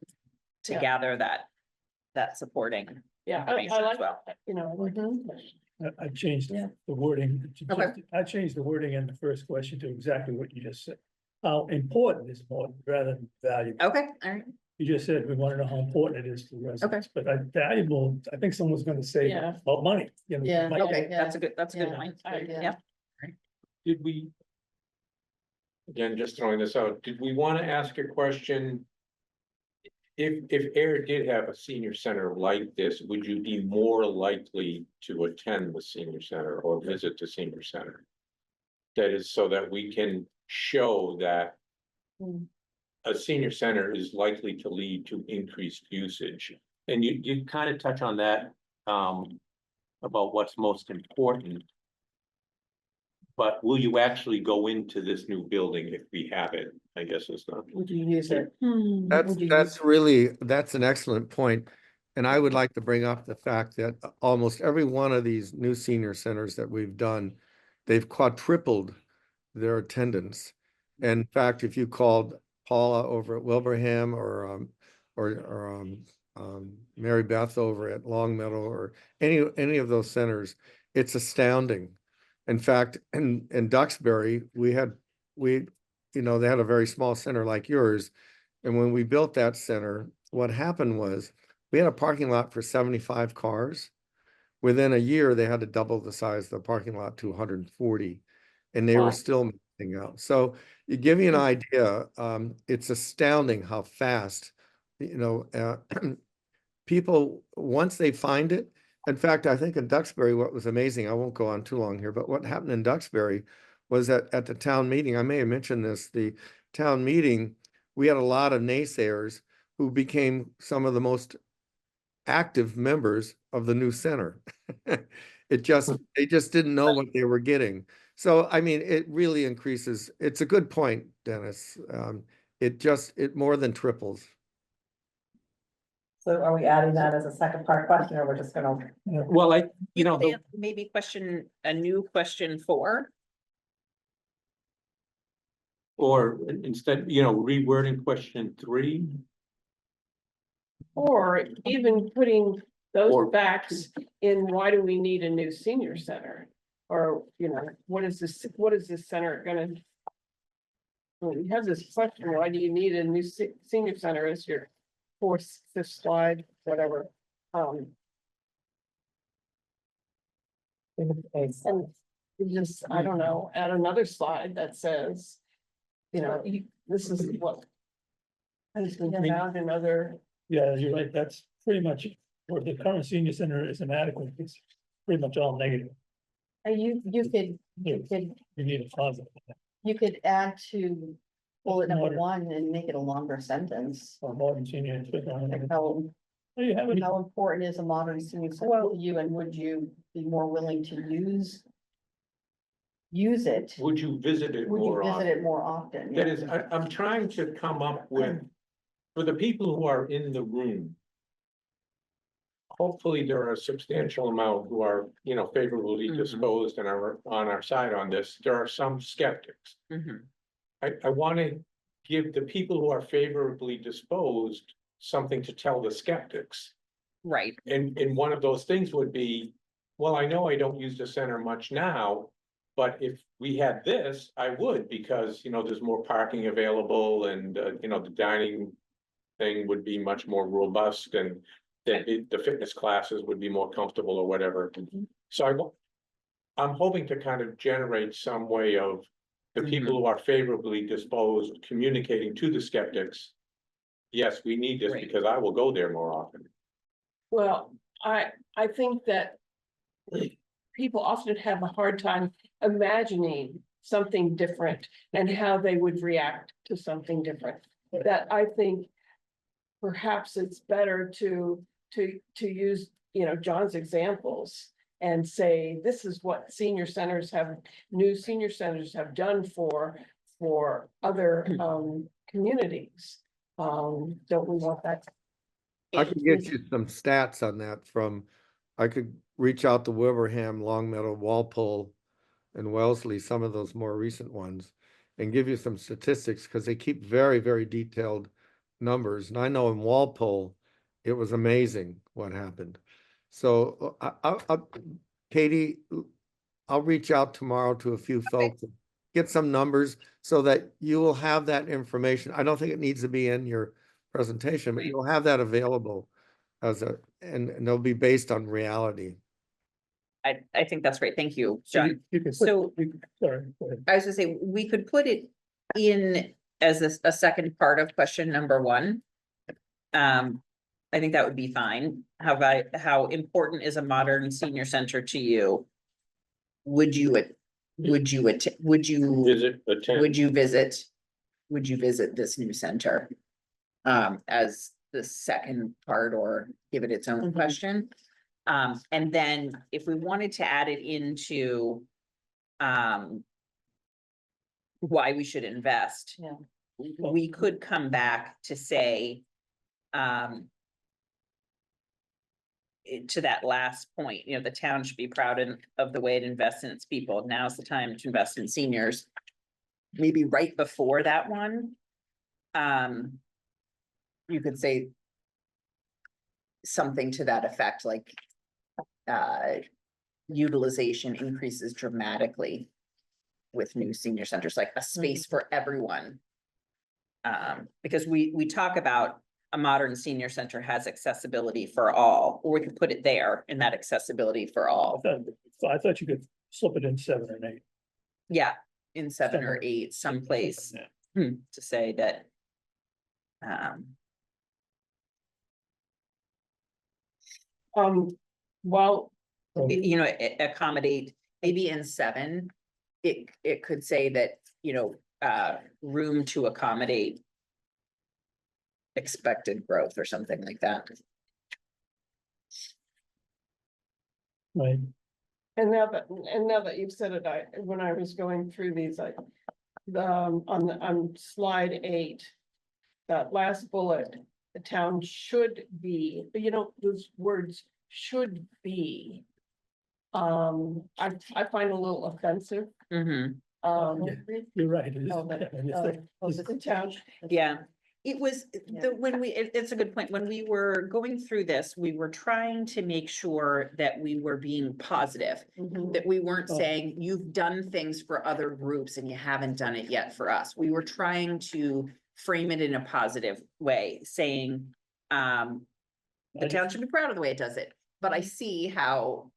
Speaker 5: Yeah.
Speaker 1: gather that supporting.
Speaker 5: Yeah,
Speaker 1: information
Speaker 5: I
Speaker 1: as
Speaker 5: like,
Speaker 1: well.
Speaker 5: you know, I like the question.
Speaker 4: I changed
Speaker 5: Yeah.
Speaker 4: the wording.
Speaker 1: Okay.
Speaker 4: I changed the wording in the first question to exactly what you just said. How important is more rather than valuable.
Speaker 1: Okay, all right,
Speaker 4: You just said we want to know how important it is to residents, but valuable, I think someone's gonna say
Speaker 5: Yeah.
Speaker 4: about money. You know,
Speaker 3: Yeah.
Speaker 4: money.
Speaker 1: okay,
Speaker 3: Yeah.
Speaker 1: that's a good
Speaker 3: Yeah.
Speaker 1: point.
Speaker 5: I agree.
Speaker 1: Yeah,
Speaker 2: Did we? Again, just throwing this out, did we want to ask a question? If Ayer did have a senior center like this, would you be more likely to attend the senior center or visit the senior center? That is so that we can show that. A senior center is likely to lead to increased usage. And you kind of touch on that, about what's most important. But will you actually go into this new building if we have it? I guess is not.
Speaker 3: Would you use it?
Speaker 6: That's an excellent point. And I would like to bring up the fact that almost every one of these new senior centers that we've done, they've quadrupled their attendance. In fact, if you called Paula over at Wilbraham or Mary Beth over at Long Meadow or any of those centers, it's astounding. In fact, in Duxbury, they had a very small center like yours. And when we built that center, what happened was we had a parking lot for 75 cars. Within a year, they had to double the size of the parking lot to 140, and they
Speaker 2: Wow.
Speaker 6: were still missing out. So you give you an idea, it's astounding how fast, people, once they find it. In fact, I think in Duxbury, what was amazing, I won't go on too long here, but what happened in Duxbury was that at the town meeting, I may have mentioned this, the town meeting, we had a lot of naysayers who became some of the most active members of the new center. They just didn't know what they were getting. So, I mean, it really increases. It's a good point, Dennis. It more than triples.
Speaker 7: So are we adding that as a second part question, or we're just gonna?
Speaker 2: Well,
Speaker 1: maybe a new question 4.
Speaker 2: or instead, rewording question 3.
Speaker 5: Or even putting those
Speaker 2: Or-
Speaker 5: facts in, why do we need a new senior center? Or, you know, what is this center gonna? Well, you have this question, why do you need a new senior center as your 4th, 5th slide, whatever, and you just, I don't know, add another slide that says, you know, this is what has been found in other.
Speaker 4: Yeah, you're right. That's pretty much where the current senior center is inadequate. It's pretty much all negative.
Speaker 3: You could,
Speaker 4: You need a positive.
Speaker 3: you could add to bullet number
Speaker 4: Modern.
Speaker 3: 1 and make it a longer sentence.
Speaker 4: Or modern senior.
Speaker 3: Like
Speaker 4: Do you have any?
Speaker 3: how important is a modern senior center to you, and would you be more willing to use it?
Speaker 2: Would you visit it
Speaker 3: Would you
Speaker 2: more
Speaker 3: visit
Speaker 2: often?
Speaker 3: it more often?
Speaker 2: That
Speaker 3: Yeah.
Speaker 2: is, I'm trying to come up with for the people who are in the room. Hopefully, there are a substantial amount who are, favorably
Speaker 1: Mhm.
Speaker 2: disposed and are on our side on this. There are some skeptics.
Speaker 1: Mhm.
Speaker 2: I want to give the people who are favorably disposed something to tell the skeptics.
Speaker 1: Right,
Speaker 2: And one of those things would be, well, I know I don't use the center much now. But if we had this, I would, because, there's more parking available and, the dining thing would be much more robust and the fitness classes would be more comfortable or whatever. So I'm hoping to kind of generate some way of the people who are favorably disposed communicating to the skeptics. Yes, we need this
Speaker 1: Right.
Speaker 2: because I will go there more often.
Speaker 5: Well, I think that people often have a hard time imagining something different and how they would react to something different. That I think perhaps it's better to use, John's examples and say, this is what new senior centers have done for other communities. Don't we want that?
Speaker 6: I could get you some stats on that I could reach out to Wilbraham, Longmeadow, Walpole, and Wellesley, some of those more recent ones, and give you some statistics, because they keep very, very detailed numbers. And I know in Walpole, it was amazing what happened. So Katie, I'll reach out tomorrow to a few folks, get some numbers so that you will have that information. I don't think it needs to be in your presentation, but you'll have that available and they'll be based on reality.
Speaker 1: I think that's great, thank you, John.
Speaker 4: You can
Speaker 1: So-
Speaker 4: sorry, go ahead.
Speaker 1: I was gonna say, we could put it in as a second part of question number 1. I think that would be fine. How important is a modern senior center to you? Would you visit this new center? As the second part, or give it its own
Speaker 3: Mhm.
Speaker 1: question. And then if we wanted to add it into, why we should invest.
Speaker 3: Yeah.
Speaker 1: We could come back to say, to that last point, the town should be proud of the way it invests in its people. Now's the time to invest in seniors. Maybe right before that one. You could say something to that effect, like, utilization increases dramatically with new senior centers, like a space for everyone. Because we talk about a modern senior center has accessibility for all, or we could put it there in that accessibility for all.
Speaker 4: I thought you could slip it in 7 and 8.
Speaker 1: Yeah, in 7 or
Speaker 4: Somewhere.
Speaker 1: 8, someplace
Speaker 4: Yeah.
Speaker 1: to say that.
Speaker 5: Well,
Speaker 1: Accommodate, maybe in 7, it could say that, room to accommodate expected growth or something like that.
Speaker 4: Right.
Speaker 5: and now that you've said it, when I was going through these, on slide 8. That last bullet, the town should be, those words should be. I find a little offensive.
Speaker 1: Mhm.
Speaker 4: You're right. It is.
Speaker 5: Oh, but-
Speaker 4: It's-
Speaker 5: The town,
Speaker 1: Yeah, it was, it's a good point. When we were going through this, we were trying to make sure that we were being positive. That we weren't
Speaker 4: Oh.
Speaker 1: saying, you've done things for other groups and you haven't done it yet for us. We were trying to frame it in a positive way, saying, the town should be proud of the way it does it. But I see how,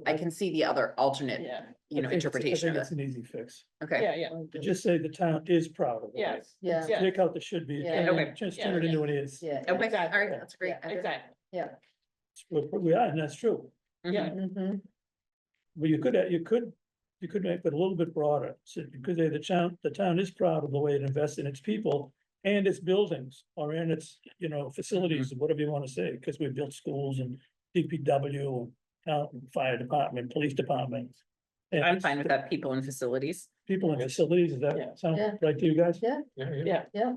Speaker 1: I can see the other alternate,
Speaker 5: yeah,
Speaker 4: I think
Speaker 1: interpretation
Speaker 4: it's
Speaker 1: of
Speaker 4: an
Speaker 1: it.
Speaker 4: easy fix.
Speaker 1: Okay,
Speaker 5: yeah.
Speaker 4: To just say the town is proud of it.
Speaker 5: Yes.
Speaker 3: Yeah.
Speaker 5: Yeah.
Speaker 4: Take out the should be,
Speaker 3: Yeah.
Speaker 1: Okay.
Speaker 4: just
Speaker 5: Yeah.
Speaker 4: turn it into an is.
Speaker 3: Yeah.
Speaker 1: okay, all
Speaker 5: Exactly.
Speaker 1: right, that's great.
Speaker 5: Exactly,
Speaker 3: Yeah.
Speaker 4: We are, and that's true.
Speaker 5: yeah.
Speaker 1: Mhm.
Speaker 3: Mhm.
Speaker 4: But you could make it a little bit broader. So you could say the town is proud of the way it invests in its people and its buildings, or in its, facilities, whatever you want to say, because we built schools and DPW and town, fire department, police department. And
Speaker 1: I'm fine with that, people and facilities.
Speaker 4: People and facilities, does
Speaker 5: Yeah.
Speaker 4: that sound
Speaker 3: Yeah.
Speaker 4: right to you guys?
Speaker 3: Yeah.
Speaker 2: Yeah,
Speaker 5: Yeah.
Speaker 3: Yeah.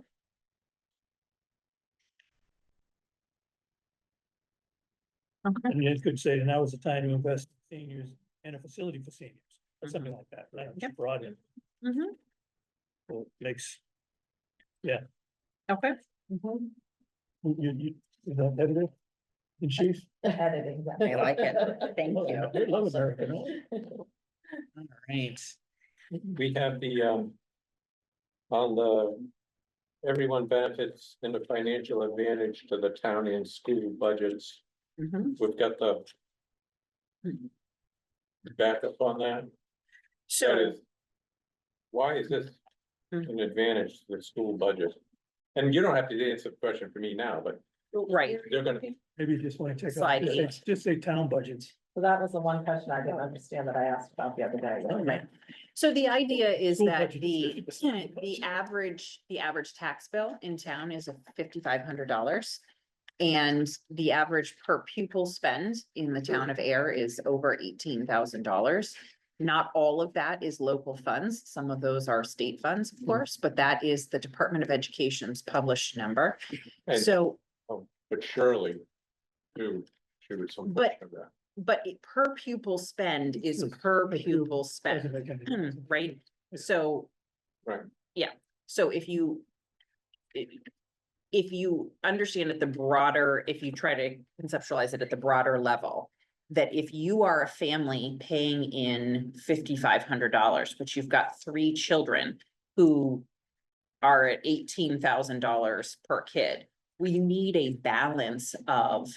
Speaker 1: Okay.
Speaker 4: And you could say, now is the time to invest in seniors and a facility for seniors, or something like that, right?
Speaker 1: Yep.
Speaker 4: Broad in,
Speaker 1: Mhm.
Speaker 4: so it makes,
Speaker 1: Okay,
Speaker 4: you, is that editor? In chief?
Speaker 7: Editing.
Speaker 1: I like it. Thank you.
Speaker 4: I love America, no?
Speaker 1: All right.
Speaker 2: We have the, on the, everyone benefits in the financial advantage to the town and school budgets.
Speaker 1: Mhm.
Speaker 2: We've got the backup on that. That
Speaker 1: So,
Speaker 2: is, why is this an advantage to the school budget? And you don't have to answer the question for me now, but
Speaker 1: right,
Speaker 2: they're gonna,
Speaker 4: Maybe you just want to check out,
Speaker 1: Slide
Speaker 4: just say town budgets.
Speaker 7: So that was the one question I didn't understand that I asked about the other day.
Speaker 1: right. So the idea is
Speaker 4: School
Speaker 1: that
Speaker 4: budget
Speaker 1: the,
Speaker 4: is 50% of the
Speaker 1: the
Speaker 4: budget.
Speaker 1: average tax bill in town is $5,500. And the average per pupil spend in the town of Ayer is over $18,000. Not all of that is local funds. Some of those are state funds, of course, but that is the Department of Education's published number.
Speaker 2: and,
Speaker 1: So,
Speaker 2: but surely, do, should be some
Speaker 1: But-
Speaker 2: portion of that.
Speaker 1: but per pupil spend is per pupil spend,
Speaker 4: Doesn't make any difference.
Speaker 1: right? So,
Speaker 2: Right,
Speaker 1: so if you understand at the broader, if you try to conceptualize it at the broader level, that if you are a family paying in $5,500, but you've got 3 children who are at $18,000 per kid, we need a balance of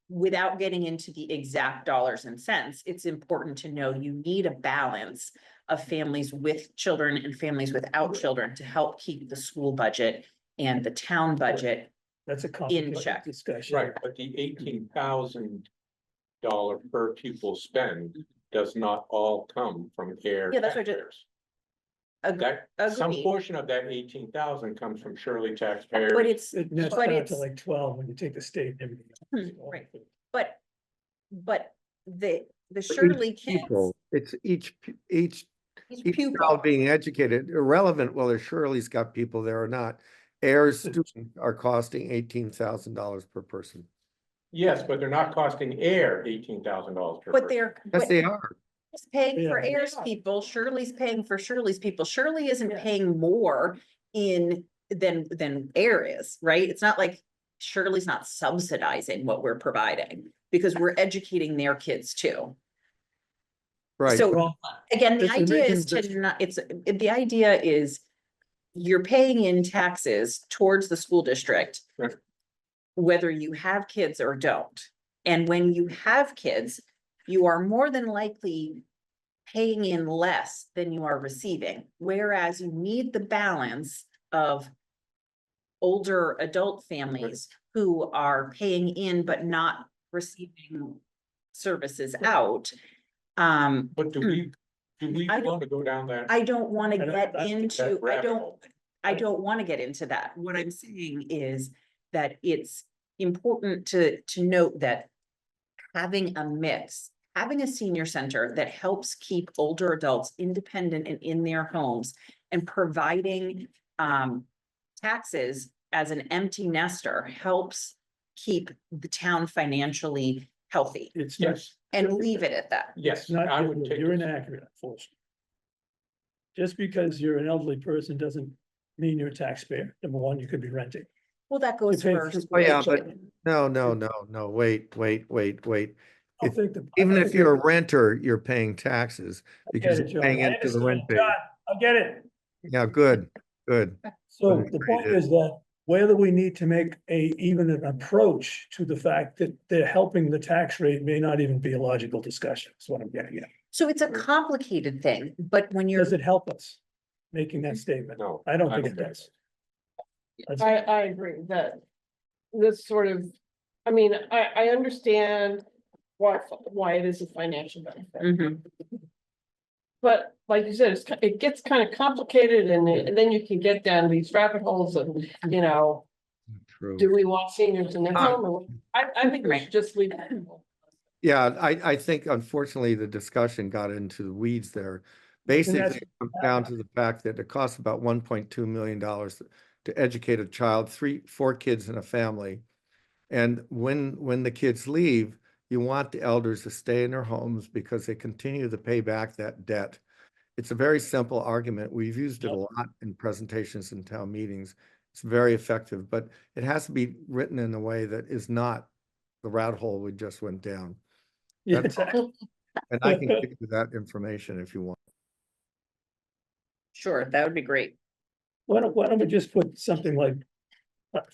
Speaker 1: without getting into the exact dollars and cents, it's important to know you need a balance of families with children and families without children to help keep the school budget and the town budget.
Speaker 4: That's a complicated
Speaker 1: check.
Speaker 4: discussion.
Speaker 2: right, but the $18,000 per pupil spend does not all come from Air
Speaker 1: Yeah, that's what I just-
Speaker 2: taxpayers.
Speaker 1: Ag-
Speaker 2: That, some
Speaker 1: Agreed,
Speaker 2: portion of that 18,000 comes from Shirley taxpayers.
Speaker 1: but it's,
Speaker 4: It nets
Speaker 1: But
Speaker 4: out
Speaker 1: it's-
Speaker 4: to like 12 when you take the state and everything. else.
Speaker 1: right. but the Shirley kids,
Speaker 6: People, it's each
Speaker 1: each
Speaker 6: child
Speaker 1: pupil,
Speaker 6: being educated, irrelevant whether Shirley's got people there or not. Air's students are costing $18,000 per person.
Speaker 2: Yes, but they're not costing Air $18,000 per
Speaker 1: but
Speaker 2: person.
Speaker 1: they're.
Speaker 6: Yes,
Speaker 1: but
Speaker 6: they are.
Speaker 1: Shirley's paying for
Speaker 4: Yeah.
Speaker 1: Air's people, Shirley's paying for Shirley's people. Shirley isn't
Speaker 5: Yeah.
Speaker 1: paying more than Air is, right? It's not like Shirley's not subsidizing what we're providing because we're educating their kids too.
Speaker 6: Right.
Speaker 1: So
Speaker 4: Well,
Speaker 1: again, the
Speaker 4: If they're
Speaker 1: idea
Speaker 4: making
Speaker 1: is to
Speaker 4: this-
Speaker 1: not, the idea is you're paying in taxes towards the school district.
Speaker 2: Right.
Speaker 1: Whether you have kids or don't. And when you have kids, you are more than likely paying in less than you are receiving, whereas you need the balance of older adult families who are paying in but not receiving services out.
Speaker 2: But do we
Speaker 1: I don't-
Speaker 2: want to go down that?
Speaker 1: I don't want to
Speaker 4: I don't-
Speaker 1: get
Speaker 4: that-
Speaker 1: into,
Speaker 2: that rabbit hole?
Speaker 1: I don't want to get into that. What I'm saying is that it's important to note that having a mix, having a senior center that helps keep older adults independent and in their homes and providing taxes as an empty nester helps keep the town financially healthy
Speaker 4: It's not,
Speaker 2: Yes,
Speaker 1: and leave it at that.
Speaker 2: yes,
Speaker 4: it's not,
Speaker 2: I would take.
Speaker 4: you're
Speaker 2: this.
Speaker 4: inaccurate, unfortunately. Just because you're an elderly person doesn't mean you're a taxpayer. Number one, you could be renting.
Speaker 1: Well, that goes
Speaker 4: pay
Speaker 1: first.
Speaker 6: Oh, yeah, but no, wait.
Speaker 4: I
Speaker 6: If-
Speaker 4: think the-
Speaker 6: Even
Speaker 4: I
Speaker 6: if
Speaker 4: think
Speaker 6: you're a renter, you're paying taxes
Speaker 4: I
Speaker 6: because
Speaker 4: get it,
Speaker 6: you're
Speaker 4: John.
Speaker 6: paying
Speaker 4: I
Speaker 6: into the rent
Speaker 4: understand,
Speaker 6: pay.
Speaker 4: John, I get it.
Speaker 6: Yeah, good.
Speaker 4: So
Speaker 6: Wouldn't
Speaker 4: the
Speaker 6: trade
Speaker 4: point
Speaker 6: it.
Speaker 4: is that whether we need to make even an approach to the fact that they're helping the tax rate may not even be a logical discussion, is what I'm getting at.
Speaker 1: So it's a complicated thing, but when you're,
Speaker 4: Does it help us making that statement?
Speaker 2: No.
Speaker 4: I don't think it does. That's-
Speaker 5: I agree that this sort of, I mean, I understand why it is a financial benefit.
Speaker 1: Mhm.
Speaker 5: But like you said, it gets kind of complicated and then you can get down these rabbit holes and, you know,
Speaker 6: True.
Speaker 5: do we want seniors in their
Speaker 6: Ah.
Speaker 5: home? Or- I think we
Speaker 1: Right.
Speaker 5: should just leave it.
Speaker 6: Yeah, I think unfortunately the discussion got into the weeds there. Basically,
Speaker 4: that's-
Speaker 6: it comes down to the fact that it costs about $1.2 million to educate a child, 4 kids in a family. And when the kids leave, you want the elders to stay in their homes because they continue to pay back that debt. It's a very simple argument. We've used it a lot in presentations and town meetings. It's very effective, but it has to be written in a way that is not the rat hole we just went down.
Speaker 4: Yeah,
Speaker 6: That's-
Speaker 4: exactly.
Speaker 6: And I can give you that information if you want.
Speaker 1: Sure, that would be great.
Speaker 4: Why don't we just put something like,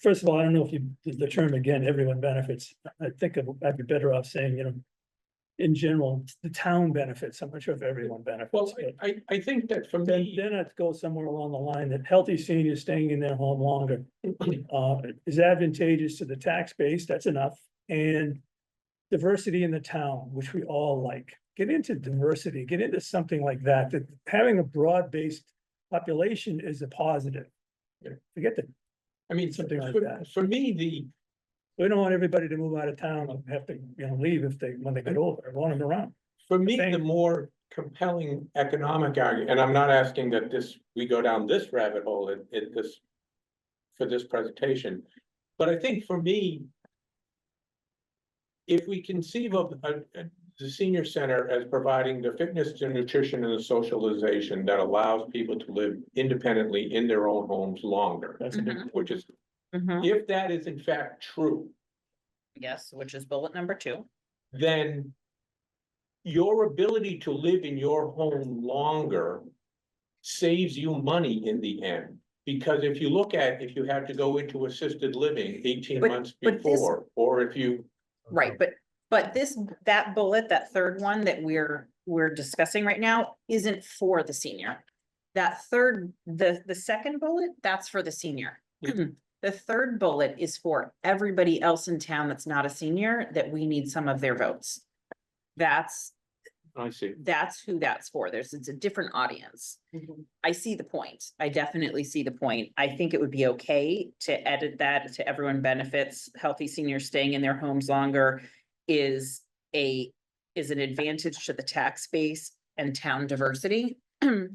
Speaker 4: first of all, I don't know if you, the term again, everyone benefits. I think I'd be better off saying, in general, the town benefits. I'm not sure if everyone benefits.
Speaker 2: Well,
Speaker 4: but
Speaker 2: I think that for
Speaker 4: Then,
Speaker 2: me,
Speaker 4: then I'd go somewhere along the line that healthy seniors staying in their home longer is advantageous to the tax base. That's enough. And diversity in the town, which we all like. Get into diversity, get into something like that, that having a broad-based population is a positive. Forget that,
Speaker 2: I mean,
Speaker 4: something like
Speaker 2: for-
Speaker 4: that.
Speaker 2: For me,
Speaker 4: we don't want everybody to move out of town and have to, leave if they, when they get older, we want them around.
Speaker 2: for me, the
Speaker 4: Thank-
Speaker 2: more compelling economic argument, and I'm not asking that we go down this rabbit hole at this. For this presentation, but I think for me. If we conceive of the senior center as providing the fitness and nutrition and the socialization that allows people to live independently in their own homes longer.
Speaker 4: That's a big,
Speaker 2: Which is,
Speaker 1: Mhm.
Speaker 2: if that is in fact true,
Speaker 1: Yes, which is bullet number 2.
Speaker 2: then. Your ability to live in your home longer. Saves you money in the end, because if you had to go into assisted living 18
Speaker 1: But-
Speaker 2: months
Speaker 1: but this-
Speaker 2: before, or if you.
Speaker 1: Right, but that bullet, that third one that we're discussing right now isn't for the senior. That third, the second bullet, that's for the senior. The third bullet is for everybody else in town that's not a senior, that we need some of their votes. That's
Speaker 2: I see.
Speaker 1: who that's for. It's a different audience.
Speaker 3: Mhm.
Speaker 1: I see the point. I definitely see the point. I think it would be okay to edit that to everyone benefits. Healthy seniors staying in their homes longer is an advantage to the tax base and town diversity. To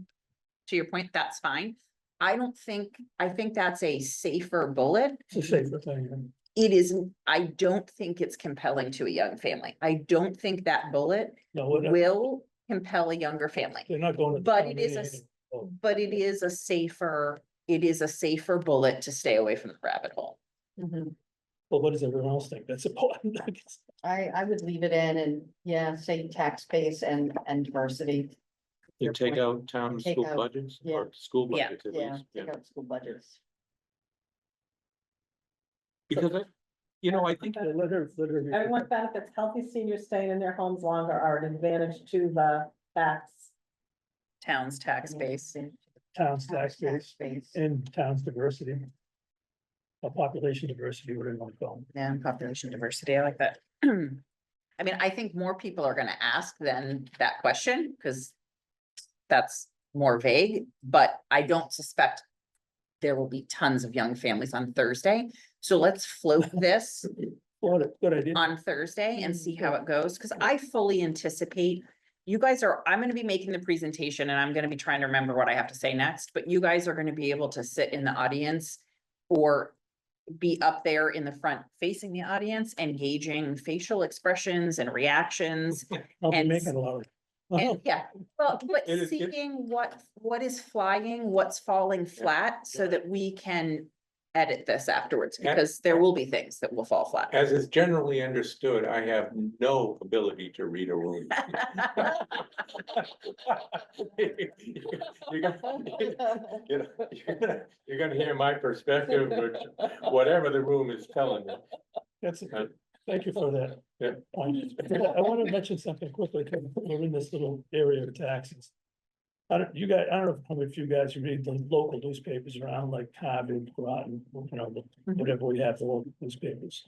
Speaker 1: your point, that's fine. I think that's a safer bullet.
Speaker 4: it's a safer thing.
Speaker 1: It isn't, I don't think it's compelling to a young family. I don't think that bullet
Speaker 4: No, we're not-
Speaker 1: will compel a younger family.
Speaker 4: they're not going to.
Speaker 1: But
Speaker 4: town
Speaker 1: it is a
Speaker 4: meeting anyway.
Speaker 1: But it is a safer bullet to stay away from the rabbit hole.
Speaker 3: Mhm.
Speaker 4: Well, what does everyone else think? That's important.
Speaker 3: I would leave it in and, yeah, say tax base and diversity.
Speaker 2: You
Speaker 3: Your
Speaker 2: take
Speaker 3: point.
Speaker 2: out town
Speaker 3: Take
Speaker 2: school
Speaker 3: out,
Speaker 2: budgets
Speaker 3: yeah.
Speaker 2: or school
Speaker 1: Yeah.
Speaker 2: budgets at
Speaker 3: Yeah,
Speaker 2: least,
Speaker 3: take out school budgets.
Speaker 2: because I think.
Speaker 4: Let her.
Speaker 7: Everyone benefits, healthy seniors staying in their homes longer are an advantage to the tax.
Speaker 1: Town's tax base.
Speaker 4: Town's tax base
Speaker 3: base.
Speaker 4: and town's diversity. A population diversity, whatever you want to call them.
Speaker 1: And population diversity, I like that. I mean, I think more people are gonna ask than that question, because that's more vague, but I don't suspect there will be tons of young families on Thursday. So let's float this
Speaker 4: Good idea.
Speaker 1: on Thursday and see how it goes, because I fully anticipate. I'm gonna be making the presentation and I'm gonna be trying to remember what I have to say next, but you guys are gonna be able to sit in the audience. Or be up there in the front facing the audience, engaging facial expressions and reactions.
Speaker 4: I'll be
Speaker 1: and-
Speaker 4: making a lot of.
Speaker 1: And yeah, well, but
Speaker 2: It is-
Speaker 1: seeing what is flying, what's falling flat, so that we can edit this afterwards,
Speaker 2: Yeah.
Speaker 1: because there will be things that will fall flat.
Speaker 2: As is generally understood, I have no ability to read a room. You're gonna hear my perspective, which, whatever the room is telling me.
Speaker 4: That's, thank you for that.
Speaker 2: Yeah.
Speaker 4: I want to mention something quickly, because we're in this little area of taxes. I don't know how many of you guys read the local newspapers around, like Harvard, Groton, whatever we have, the local newspapers.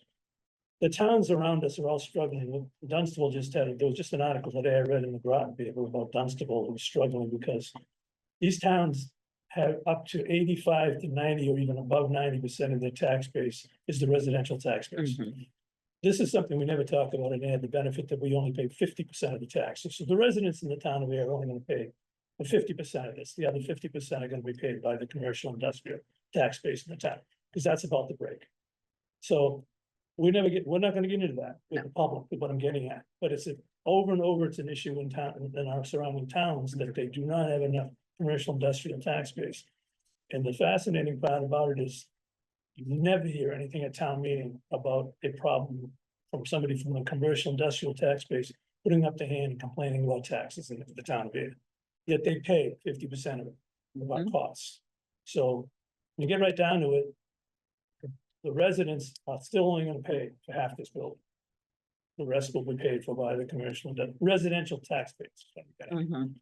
Speaker 4: The towns around us are all struggling. Dunstable there was just an article today I read in the Groton paper about Dunstable, who's struggling because these towns have up to 85 to 90 or even above 90% of their tax base is the residential tax base.
Speaker 1: Mhm.
Speaker 4: This is something we never talked about, and they had the benefit that we only pay 50% of the taxes. So the residents in the town of Ayer are only gonna pay 50% of this. The other 50% are gonna be paid by the commercial industrial tax base in the town, because that's about the break. So we're not gonna get into that with the public, is what I'm getting at, but over and over, it's an issue in town, in our surrounding towns, that they do not have enough commercial industrial tax base. And the fascinating part about it is, you never hear anything at town meeting about a problem from somebody from a commercial industrial tax base putting up their hand and complaining about taxes in the town of Ayer. Yet they pay 50% of it, of our
Speaker 1: Mhm.
Speaker 4: costs. So when you get right down to it, the residents are still only gonna pay for half this building. The rest will be paid for by the commercial, residential tax base.
Speaker 1: Mhm.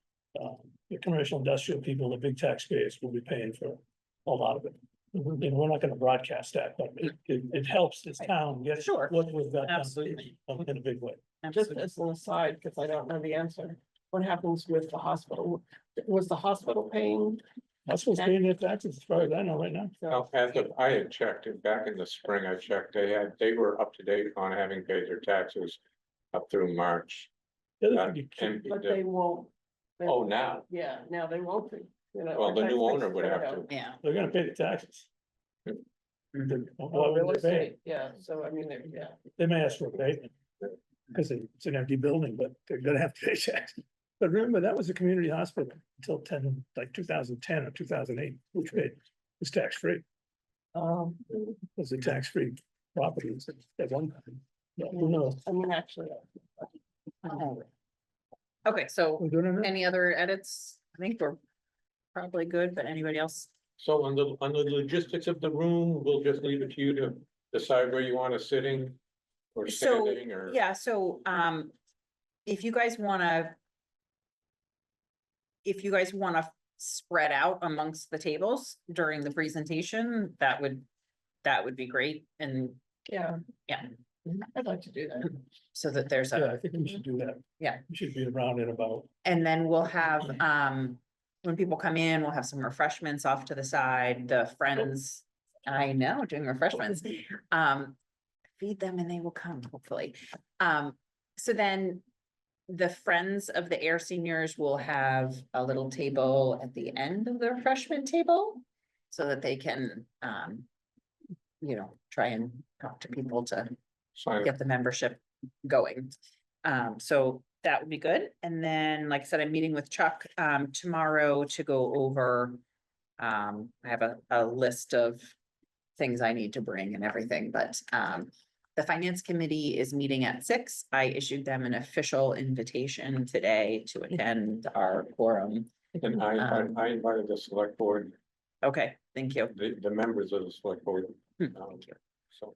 Speaker 4: The commercial industrial people, the big taxpayers will be paying for a lot of it. And we're not gonna broadcast that, but it helps this town get
Speaker 1: Sure.
Speaker 4: what we've got done
Speaker 1: Absolutely.
Speaker 4: in a big way.
Speaker 5: Just
Speaker 1: Absolutely.
Speaker 5: as an aside, because I don't know the answer, what happens with the hospital? Was the hospital paying?
Speaker 4: That's what's paying their taxes, as far as I know right now.
Speaker 2: Now, I had checked it back in the spring, I checked, they were up to date on having paid their taxes up through March.
Speaker 4: The other
Speaker 2: That
Speaker 4: thing you
Speaker 2: can be
Speaker 5: But
Speaker 2: done.
Speaker 5: they won't.
Speaker 2: Oh, now,
Speaker 5: Yeah, now they won't be, you know.
Speaker 2: well, the
Speaker 5: our
Speaker 2: new
Speaker 5: tax
Speaker 2: owner
Speaker 5: rates
Speaker 2: would
Speaker 5: are
Speaker 2: have
Speaker 5: going
Speaker 2: to.
Speaker 1: Yeah.
Speaker 4: They're gonna pay the taxes.
Speaker 1: Mhm.
Speaker 4: Why
Speaker 5: Oh, real
Speaker 4: wouldn't they pay?
Speaker 5: estate, yeah, so I mean, yeah.
Speaker 4: They may ask for a abatement. Because it's an empty building, but they're gonna have to pay taxes. But remember, that was a community hospital until 2010 or 2008, which was tax-free. It was a tax-free property at one time. Yeah, who knows?
Speaker 5: I mean, actually.
Speaker 1: Okay, so
Speaker 4: We're good on that?
Speaker 1: any other edits? I think we're probably good, but anybody else?
Speaker 2: So on the logistics of the room, we'll just leave it to you to decide where you want it sitting. Or
Speaker 1: So,
Speaker 2: standing, or.
Speaker 1: yeah, so, if you guys wanna. If you guys wanna spread out amongst the tables during the presentation, that would be great, and
Speaker 5: Yeah.
Speaker 1: Yeah.
Speaker 5: I'd like to do that.
Speaker 1: so that there's
Speaker 4: Yeah,
Speaker 1: a,
Speaker 4: I think we should do that.
Speaker 1: Yeah.
Speaker 4: We should be around in about,
Speaker 1: and then we'll have, when people come in, we'll have some refreshments off to the side, the friends. I know, doing refreshments, feed them and they will come, hopefully. So then the Friends of the Air Seniors will have a little table at the end of the refreshment table so that they can, try and talk to people to
Speaker 2: Sign
Speaker 1: get the membership going. So that would be good. And then, like I said, I'm meeting with Chuck, tomorrow to go over, I have a list of things I need to bring and everything, but, the finance committee is meeting at 6. I issued them an official invitation today to attend our quorum.
Speaker 2: And I invited the select board,
Speaker 1: Okay, thank you.
Speaker 2: the members of the select board.
Speaker 1: Hmm,
Speaker 2: Thank you. So.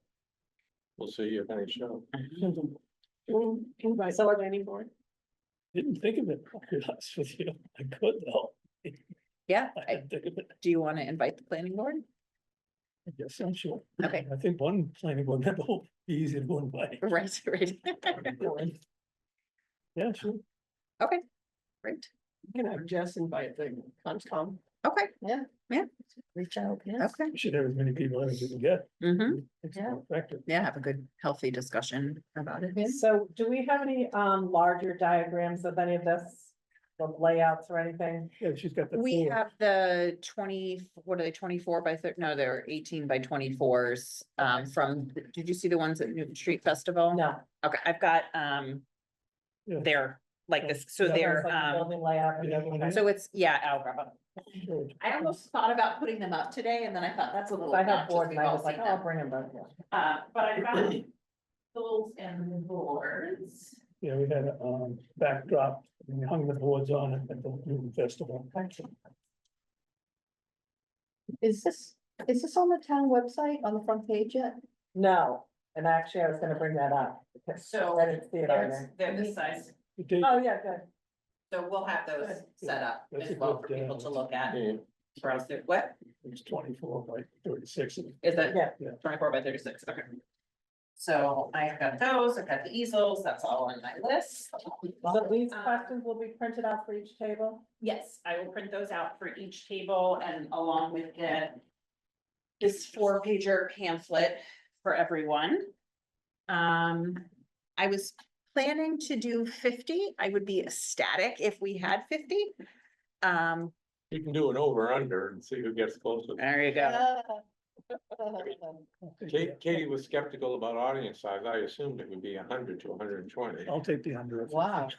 Speaker 2: We'll see if any show.
Speaker 5: Invite the planning board.
Speaker 4: didn't think of it, I'll be honest with you. I could though.
Speaker 1: Yeah,
Speaker 4: I didn't think of it.
Speaker 1: do you want to invite the planning board?
Speaker 4: I guess I'm sure.
Speaker 1: Okay.
Speaker 4: I think one planning board member will be easy to go and buy.
Speaker 1: Right, right.
Speaker 4: Yeah, sure.
Speaker 1: Great,
Speaker 5: You can have Jess invite the Conscom.
Speaker 1: okay,
Speaker 3: Reach out, yes.
Speaker 1: okay.
Speaker 4: We should have as many people as we can get.
Speaker 1: Mm-hmm.
Speaker 4: It's more effective.
Speaker 1: Yeah, have a good, healthy discussion about it.
Speaker 7: So do we have any larger diagrams of any of this? The layouts or anything?
Speaker 4: Yeah, she's got the.
Speaker 1: We
Speaker 4: four.
Speaker 1: have the 20, what are they, 24 by 30? No, they're 18 by 24s, from, did you see the ones at Newton Street Festival?
Speaker 7: No.
Speaker 1: Okay, I've got,
Speaker 4: Yeah.
Speaker 1: they're like this, so
Speaker 4: Yeah.
Speaker 1: they're,
Speaker 7: It's like the building layout and
Speaker 4: Yeah,
Speaker 7: everything.
Speaker 1: so it's, yeah, I'll grab them.
Speaker 4: Sure.
Speaker 1: I almost thought about putting them up today, and then I thought that's a little.
Speaker 7: I had
Speaker 1: obnoxious,
Speaker 7: board
Speaker 1: we've
Speaker 7: and I
Speaker 1: all
Speaker 7: was like,
Speaker 1: seen
Speaker 7: oh, I'll
Speaker 1: them.
Speaker 7: bring them back.
Speaker 1: But I found tools and boards.
Speaker 4: Yeah, we had a backdrop, and we hung the boards on it at the Newton Festival.
Speaker 3: Is this on the town website on the front page yet?
Speaker 7: No, and actually I was gonna bring that up. because
Speaker 1: So
Speaker 7: I didn't see it on there.
Speaker 1: They're this size,
Speaker 4: We did-
Speaker 7: Oh, yeah, good.
Speaker 1: so we'll have those set up
Speaker 4: That's
Speaker 1: as
Speaker 4: a
Speaker 1: well for
Speaker 4: good,
Speaker 1: people to look at.
Speaker 2: Yeah.
Speaker 1: Browse through, what
Speaker 4: It's 24 by 36.
Speaker 1: is it?
Speaker 7: Yeah.
Speaker 1: 24 by 36, okay. So I've got those, I've got the easels, that's all on my list.
Speaker 7: So these questions will be printed out for each table?
Speaker 1: Yes, I will print those out for each table and along with this 4-pager pamphlet for everyone. I was planning to do 50. I would be ecstatic if we had 50.
Speaker 2: You can do an over under and see who gets closer.
Speaker 1: There you go.
Speaker 2: Katie was skeptical about audience size. I assumed it would be 100 to 120.
Speaker 4: I'll take the under.
Speaker 3: Wow,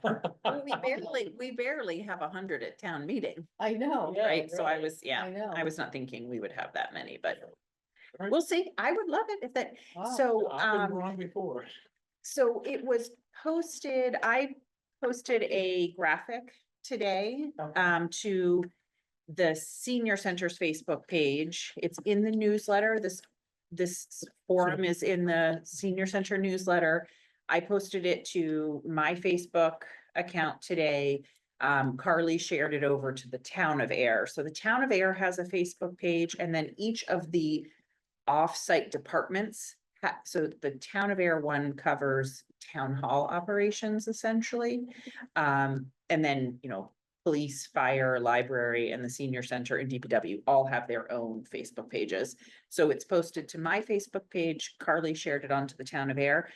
Speaker 1: We barely have 100 at town meeting,
Speaker 3: I know.
Speaker 5: Yeah,
Speaker 1: right? So I
Speaker 5: really.
Speaker 1: was, yeah,
Speaker 3: I know.
Speaker 1: I was not thinking we would have that many, but
Speaker 2: Right.
Speaker 1: we'll see. I would love it if that,
Speaker 3: Wow.
Speaker 1: so,
Speaker 2: I've been wrong before.
Speaker 1: so it was posted, I posted a graphic today,
Speaker 7: Okay.
Speaker 1: to the senior center's Facebook page. It's in the newsletter. This forum is in the senior center newsletter. I posted it to my Facebook account today. Carly shared it over to the town of Ayer. So the town of Ayer has a Facebook page, and then each of the off-site departments. So the town of Ayer one covers town hall operations essentially. And then, police, fire, library, and the senior center and DPW all have their own Facebook pages. So it's posted to my Facebook page. Carly shared it onto the town of Ayer.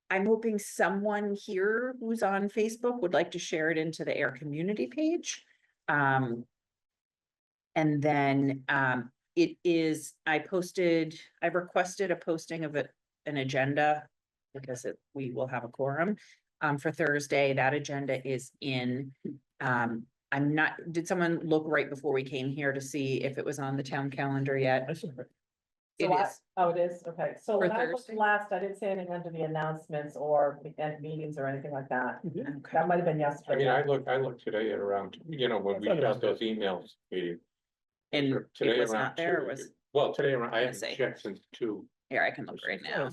Speaker 1: I'm hoping someone here who's on Facebook would like to share it into the Air community page. And then it is, I requested a posting of an agenda because we will have a quorum for Thursday. That agenda is in. Did someone look right before we came here to see if it was on the town calendar yet?
Speaker 4: I saw it.
Speaker 1: It
Speaker 7: So I-
Speaker 1: is.
Speaker 7: Oh, it is, okay, so
Speaker 1: For
Speaker 7: when I looked
Speaker 1: Thursday?
Speaker 7: last, I didn't see anything under the announcements or the end meetings or anything like that.
Speaker 1: Okay.
Speaker 7: That might have been
Speaker 2: I
Speaker 7: yesterday.
Speaker 2: mean, I looked today at around, when we
Speaker 4: I thought it
Speaker 2: got
Speaker 4: was
Speaker 2: those emails, Katie.
Speaker 1: And
Speaker 2: Today
Speaker 1: it was
Speaker 2: around
Speaker 1: not there,
Speaker 2: 2.
Speaker 1: was,
Speaker 2: Well, today around, I
Speaker 1: Let's
Speaker 2: haven't
Speaker 1: see.
Speaker 2: checked since 2.
Speaker 1: here, I can look right now.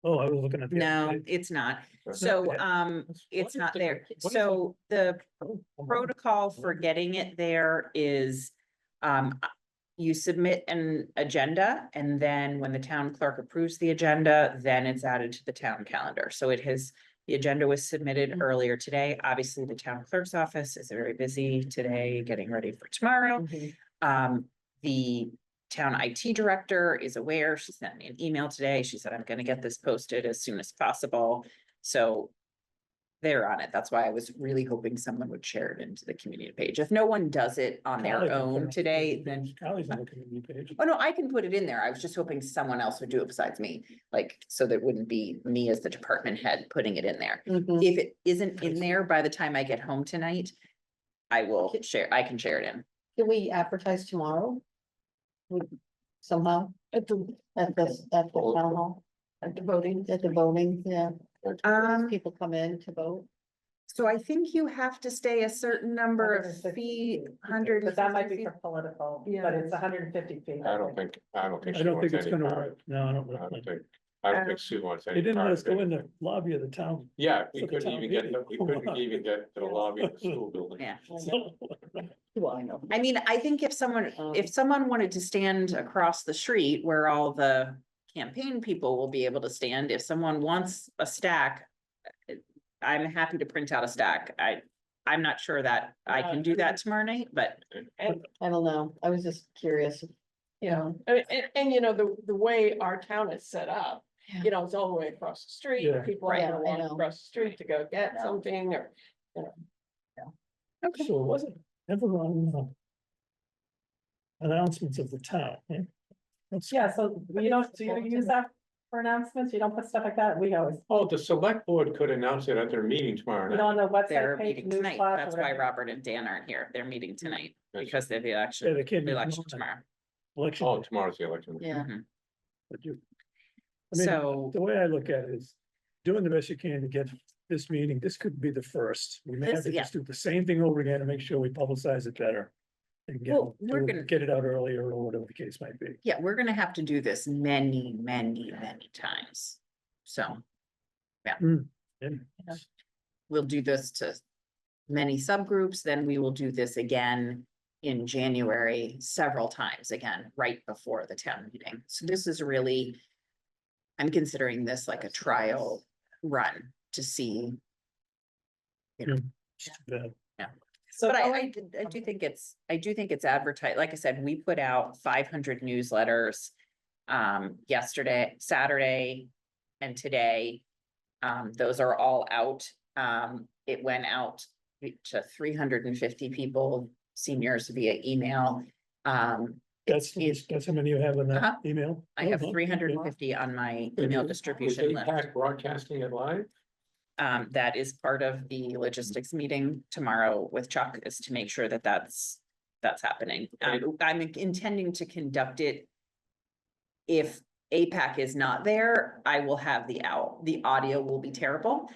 Speaker 4: Oh, I was looking at. the other
Speaker 1: No,
Speaker 4: page.
Speaker 1: it's not.
Speaker 2: It's
Speaker 1: So,
Speaker 4: not
Speaker 1: it's
Speaker 2: What
Speaker 1: not
Speaker 2: is
Speaker 1: there.
Speaker 2: what is
Speaker 1: So the
Speaker 4: Oh, hold on.
Speaker 1: protocol for getting it there is, you submit an agenda, and then when the town clerk approves the agenda, then it's added to the town calendar. So the agenda was submitted earlier today. Obviously, the town clerk's office is very busy today, getting ready for tomorrow. The town IT director is aware. She sent me an email today. She said, I'm gonna get this posted as soon as possible. So they're on it. That's why I was really hoping someone would share it into the community page. If no one does it on
Speaker 4: Collie
Speaker 1: their
Speaker 4: can put it on
Speaker 1: own
Speaker 4: the
Speaker 1: today,
Speaker 4: community
Speaker 1: then,
Speaker 4: page. Collie's on the community page.
Speaker 1: oh no, I can put it in there. I was just hoping someone else would do it besides me. Like, so that wouldn't be me as the department head putting it in there.
Speaker 3: Mhm.
Speaker 1: If it isn't in there by the time I get home tonight, I can share it in.
Speaker 3: Can we advertise tomorrow? Somehow, at the town hall,
Speaker 5: At the voting.
Speaker 3: at the voting, yeah. People come in to vote.
Speaker 1: So I think you have to stay a certain number of
Speaker 7: 150
Speaker 1: feet,
Speaker 7: feet.
Speaker 1: 100.
Speaker 7: But that might be for political,
Speaker 5: Yeah.
Speaker 7: but it's 150 feet.
Speaker 2: I don't think
Speaker 4: I
Speaker 2: she
Speaker 4: don't
Speaker 2: wants
Speaker 4: think it's
Speaker 2: any
Speaker 4: gonna
Speaker 2: part.
Speaker 4: work. No, I don't.
Speaker 2: I don't
Speaker 4: really.
Speaker 2: think, I don't think Sue wants any.
Speaker 4: They didn't let
Speaker 2: part
Speaker 4: us
Speaker 2: of
Speaker 4: go in the
Speaker 2: anything.
Speaker 4: lobby of the town.
Speaker 2: Yeah, we
Speaker 4: for the
Speaker 2: couldn't
Speaker 4: town
Speaker 2: even get,
Speaker 4: meeting.
Speaker 2: we couldn't even get to the lobby of the school building.
Speaker 1: Yeah.
Speaker 3: Well, I know.
Speaker 1: I mean, I think if someone wanted to stand across the street where all the campaign people will be able to stand, if someone wants a stack, I'm happy to print out a stack. I'm not sure that I can do that tomorrow night, but
Speaker 5: And,
Speaker 3: I don't know. I was just curious.
Speaker 5: yeah, and the way our town is set up, it's all the way across the street.
Speaker 4: Yeah.
Speaker 5: People are
Speaker 3: Right,
Speaker 5: gonna
Speaker 3: I
Speaker 5: walk
Speaker 3: know.
Speaker 5: across the street to go get something or.
Speaker 1: okay.
Speaker 4: So it wasn't ever on announcements of the town. Yeah. That's-
Speaker 7: Yeah, so you don't, do you use that for announcements? You don't put stuff like that? We always,
Speaker 2: Oh, the select board could announce it at their meeting tomorrow
Speaker 7: you
Speaker 2: night.
Speaker 7: know, on the
Speaker 1: They're
Speaker 7: website page,
Speaker 1: meeting tonight.
Speaker 7: newsflash or
Speaker 1: That's why
Speaker 7: whatever.
Speaker 1: Robert and Dan aren't here. They're meeting tonight
Speaker 2: That's-
Speaker 1: because they have the
Speaker 4: Yeah,
Speaker 1: election,
Speaker 4: they can't
Speaker 1: the
Speaker 4: be
Speaker 1: election
Speaker 4: tomorrow.
Speaker 1: tomorrow.
Speaker 4: Election.
Speaker 2: Oh, tomorrow's the election.
Speaker 3: Yeah.
Speaker 1: Mhm.
Speaker 4: But you- I mean,
Speaker 1: So,
Speaker 4: the way I look at it is doing the best you can to get this meeting. This could be the first. We may have to
Speaker 1: Yeah.
Speaker 4: just do the same thing over again to make sure we publicize it better. And
Speaker 1: Well, we're gonna-
Speaker 4: get it out earlier or whatever the case might be.
Speaker 1: yeah, we're gonna have to do this many, many, many times. So
Speaker 4: And
Speaker 1: we'll do this to many subgroups, then we will do this again in January several times again, right before the town meeting. So this is really, I'm considering this like a trial run to see.
Speaker 7: So
Speaker 1: But
Speaker 7: going-
Speaker 1: I do think it's advertised, like I said, we put out 500 newsletters. Yesterday, Saturday and today. Those are all out. It went out to 350 people, seniors via email.
Speaker 4: That's,
Speaker 1: it's-
Speaker 4: that's how many you have in
Speaker 1: Uh-huh.
Speaker 4: that email?
Speaker 1: I have
Speaker 4: Oh,
Speaker 1: 350 on my email distribution
Speaker 2: Is
Speaker 1: list.
Speaker 2: APAC broadcasting it live?
Speaker 1: That is part of the logistics meeting tomorrow with Chuck, is to make sure that that's happening. I'm intending to conduct it. If APAC is not there, I will have the audio will be terrible.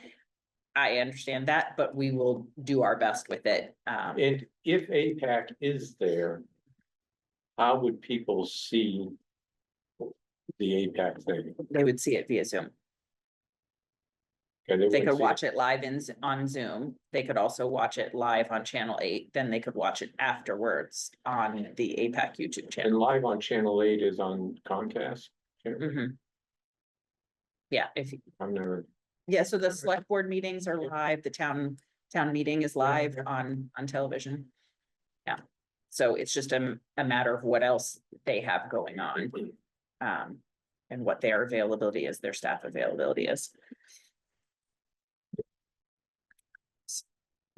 Speaker 1: I understand that, but we will do our best with it.
Speaker 2: And if APAC is there, how would people see the APAC thing?
Speaker 1: They would see it via Zoom.
Speaker 2: Okay,
Speaker 1: They
Speaker 2: would
Speaker 1: could
Speaker 2: see
Speaker 1: watch it live on Zoom. They could also watch it live on Channel 8. Then they could watch it afterwards on the APAC YouTube
Speaker 2: And
Speaker 1: channel.
Speaker 2: live on Channel 8 is on Comcast.
Speaker 1: Mhm. Yeah,
Speaker 2: I'm never,
Speaker 1: yeah, so the select board meetings are live, the town meeting is live on television. Yeah, so it's just a matter of what else they have going on. And what their availability is, their staff availability is.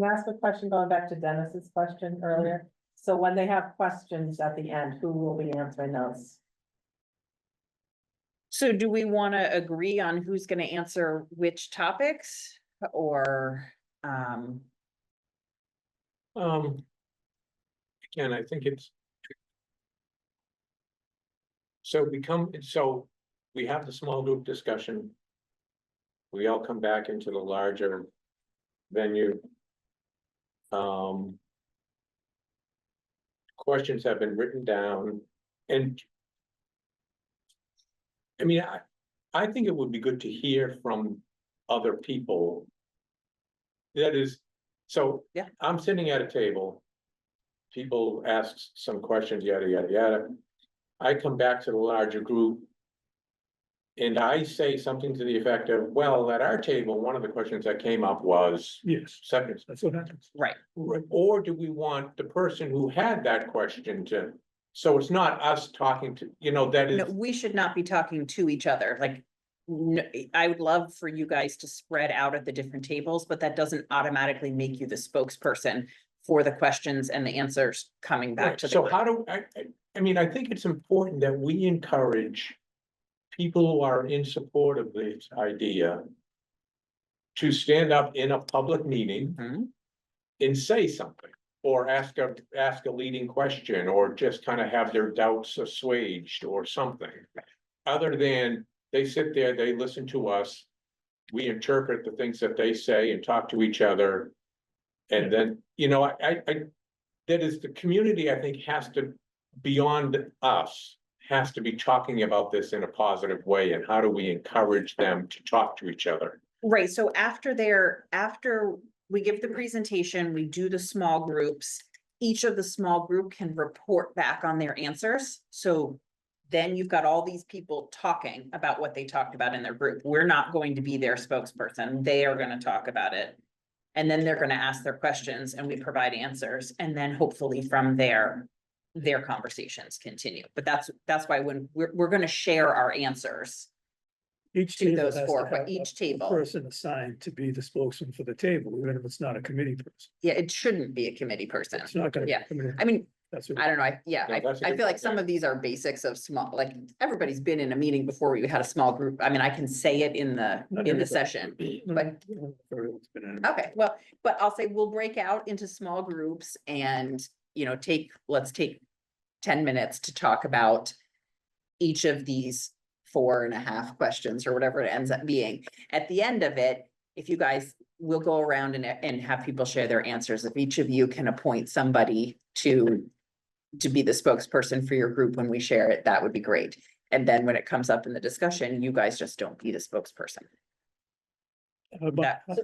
Speaker 7: Can I ask a question going back to Dennis's question earlier? So when they have questions at the end, who will be answering those?
Speaker 1: So do we want to agree on who's going to answer which topics or,
Speaker 2: again, I think it's. So we have the small group discussion. We all come back into the larger venue. Questions have been written down and. I mean, I think it would be good to hear from other people. That is, so.
Speaker 1: Yeah.
Speaker 2: I'm sitting at a table. People ask some questions, yada, yada, yada. I come back to the larger group. And I say something to the effect of, well, at our table, one of the questions that came up was
Speaker 4: Yes,
Speaker 2: seconds.
Speaker 4: that's what happens.
Speaker 1: right,
Speaker 2: Or do we want the person who had that question to, so it's not us talking to, that
Speaker 1: no,
Speaker 2: is,
Speaker 1: we should not be talking to each other, like. No, I would love for you guys to spread out at the different tables, but that doesn't automatically make you the spokesperson for the questions and the answers coming back to the.
Speaker 2: so
Speaker 1: group.
Speaker 2: how do, I mean, I think it's important that we encourage people who are in support of this idea to stand up in a public meeting
Speaker 1: Mhm.
Speaker 2: and say something, or ask a leading question, or just kind of have their doubts assuaged or something. Other than they sit there, they listen to us, we interpret the things that they say and talk to each other. And then, I that is the community, I think, has to, beyond us, has to be talking about this in a positive way, and how do we encourage them to talk to each other?
Speaker 1: Right, so after we give the presentation, we do the small groups. Each of the small group can report back on their answers, so then you've got all these people talking about what they talked about in their group. We're not going to be their spokesperson, they are gonna talk about it. And then they're gonna ask their questions and we provide answers, and then hopefully from there, their conversations continue. But that's why when we're gonna share our answers.
Speaker 4: Each
Speaker 1: To
Speaker 4: table
Speaker 1: those
Speaker 4: has
Speaker 1: four
Speaker 4: to have
Speaker 1: each
Speaker 4: a
Speaker 1: table.
Speaker 4: person assigned to be the spokesman for the table, even if it's not a committee person.
Speaker 1: Yeah, it shouldn't be a committee person.
Speaker 4: It's not gonna. be a
Speaker 1: Yeah.
Speaker 4: committee.
Speaker 1: I mean,
Speaker 4: That's what.
Speaker 1: I don't know,
Speaker 2: No, that's a
Speaker 1: I
Speaker 2: good
Speaker 1: feel like
Speaker 2: point,
Speaker 1: some
Speaker 2: yeah.
Speaker 1: of these are basics of small, like, everybody's been in a meeting before we had a small group. I mean, I can say it in
Speaker 4: Not
Speaker 1: the
Speaker 4: everybody.
Speaker 1: session.
Speaker 4: No,
Speaker 1: but-
Speaker 4: everyone's been in it.
Speaker 1: Okay, well, but I'll say we'll break out into small groups and, let's take 10 minutes to talk about each of these 4.5 questions or whatever it ends up being. At the end of it, if you guys will go around and have people share their answers, if each of you can appoint somebody to be the spokesperson for your group when we share it, that would be great. And then when it comes up in the discussion, you guys just don't be the spokesperson.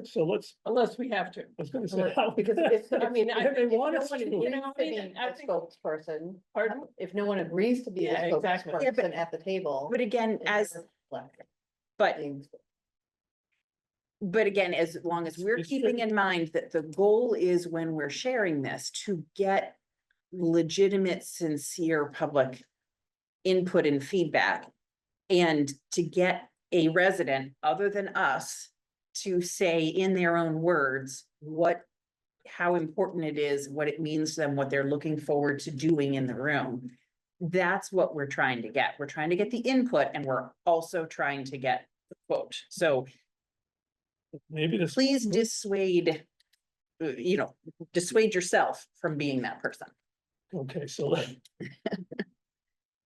Speaker 4: So let's,
Speaker 5: Unless we have to.
Speaker 4: I was gonna say, how?
Speaker 3: Because if,
Speaker 5: I mean,
Speaker 4: If they
Speaker 3: if
Speaker 4: want
Speaker 3: no
Speaker 4: us
Speaker 3: one
Speaker 4: to.
Speaker 3: agrees
Speaker 5: You know,
Speaker 3: to
Speaker 5: I mean,
Speaker 3: be
Speaker 5: I
Speaker 3: a
Speaker 5: think-
Speaker 3: spokesperson,
Speaker 5: Pardon?
Speaker 3: if no one agrees to be a
Speaker 5: Yeah, exactly.
Speaker 1: Yeah, but-
Speaker 3: spokesperson at the table.
Speaker 1: But again,
Speaker 3: then
Speaker 1: as,
Speaker 3: they're left
Speaker 1: but
Speaker 3: being-
Speaker 1: But again, as long as we're
Speaker 4: It's
Speaker 1: keeping
Speaker 4: true.
Speaker 1: in mind that the goal is when we're sharing this to get legitimate, sincere public input and feedback. And to get a resident other than us to say in their own words, how important it is, what it means to them, what they're looking forward to doing in the room. That's what we're trying to get. We're trying to get the input and we're also trying to get the quote. So
Speaker 4: Maybe this,
Speaker 1: please dissuade, dissuade yourself from being that person.
Speaker 4: okay, so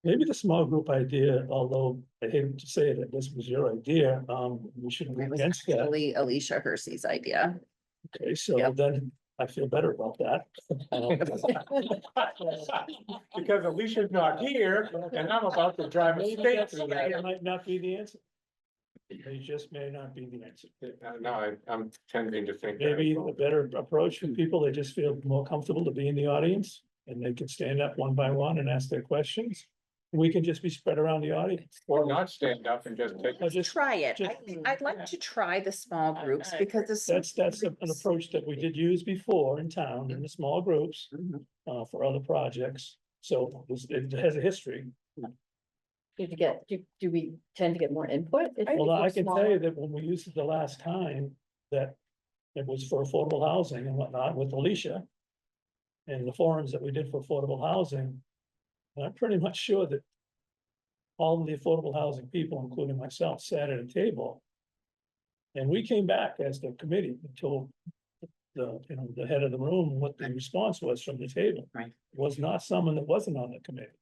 Speaker 4: maybe the small group idea, although I hate to say that this was your idea, we shouldn't be
Speaker 1: It was
Speaker 4: against that.
Speaker 1: actually Alicia Hersey's idea.
Speaker 4: Okay, so
Speaker 1: Yep.
Speaker 4: then I feel better about that.
Speaker 2: Because Alicia's not here, and I'm about to drive a
Speaker 4: Maybe
Speaker 2: stake
Speaker 4: that's-
Speaker 2: through that.
Speaker 4: that might not be the answer. They just may not be the answer.
Speaker 2: No, I'm tending to think. that as
Speaker 4: Maybe
Speaker 2: well.
Speaker 4: a better approach for people, they just feel more comfortable to be in the audience and they can stand up one by one and ask their questions. We can just be spread around the audience.
Speaker 2: Or not stand up and just take.
Speaker 4: Or just,
Speaker 1: Try it.
Speaker 4: just-
Speaker 1: I'd like to try the small groups because it's.
Speaker 4: that's an approach that we did use before in town in the small groups,
Speaker 1: Mhm.
Speaker 4: for other projects. So it has a history.
Speaker 3: Did you get, do we tend to get more input?
Speaker 4: Well, I can tell you that when we used it the last time, that it was for affordable housing and whatnot with Alicia. And the forums that we did for affordable housing. And I'm pretty much sure that all of the affordable housing people, including myself, sat at a table. And we came back as the committee and told the head of the room what the response was from the table.
Speaker 1: Right.
Speaker 4: It was not someone that wasn't on the committee.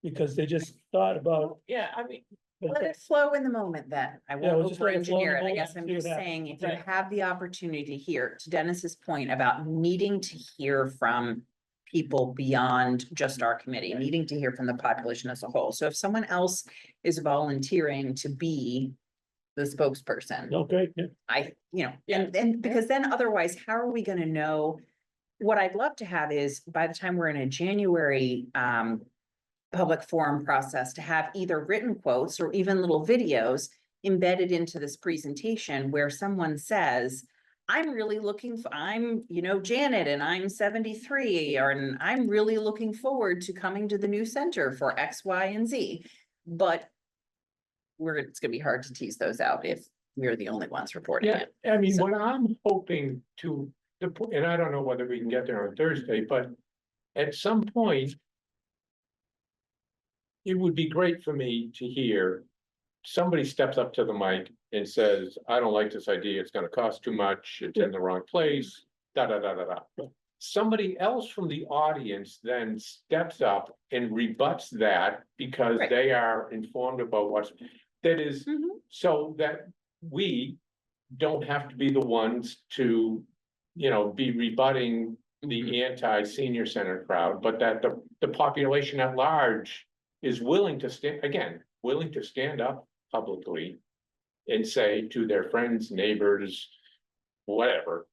Speaker 4: Because they just thought about.
Speaker 5: Yeah, I mean,
Speaker 1: Let it flow in the moment then. I
Speaker 4: Yeah, we'll
Speaker 1: won't
Speaker 4: just
Speaker 1: over
Speaker 4: let it flow in the
Speaker 1: engineer it. I
Speaker 4: moment
Speaker 1: guess
Speaker 4: and
Speaker 1: I'm
Speaker 4: see what
Speaker 1: just
Speaker 4: happens.
Speaker 1: saying, if you
Speaker 5: Right.
Speaker 1: have the opportunity to hear, to Dennis's point about needing to hear from people beyond just our committee, needing to hear from the population as a whole. So if someone else is volunteering to be the spokesperson,
Speaker 4: Okay, yeah.
Speaker 1: and because then otherwise, how are we gonna know? What I'd love to have is, by the time we're in a January, public forum process, to have either written quotes or even little videos embedded into this presentation where someone says, I'm really looking for, I'm, Janet and I'm 73, and I'm really looking forward to coming to the new center for X, Y, and Z. But it's gonna be hard to tease those out if we're the only ones reporting
Speaker 2: Yeah,
Speaker 1: it.
Speaker 2: I mean,
Speaker 1: So-
Speaker 2: what I'm hoping to, and I don't know whether we can get there on Thursday, but at some point. It would be great for me to hear. Somebody steps up to the mic and says, I don't like this idea, it's gonna cost too much, it's in the wrong place, da, da, da, da, da. Somebody else from the audience then steps up and rebuts that because
Speaker 1: Right.
Speaker 2: they are informed about that is,
Speaker 1: Mhm.
Speaker 2: so that we don't have to be the ones to, be rebutting the anti-senior center crowd, but that the population at large is willing to stand up publicly and say to their friends, neighbors, whatever,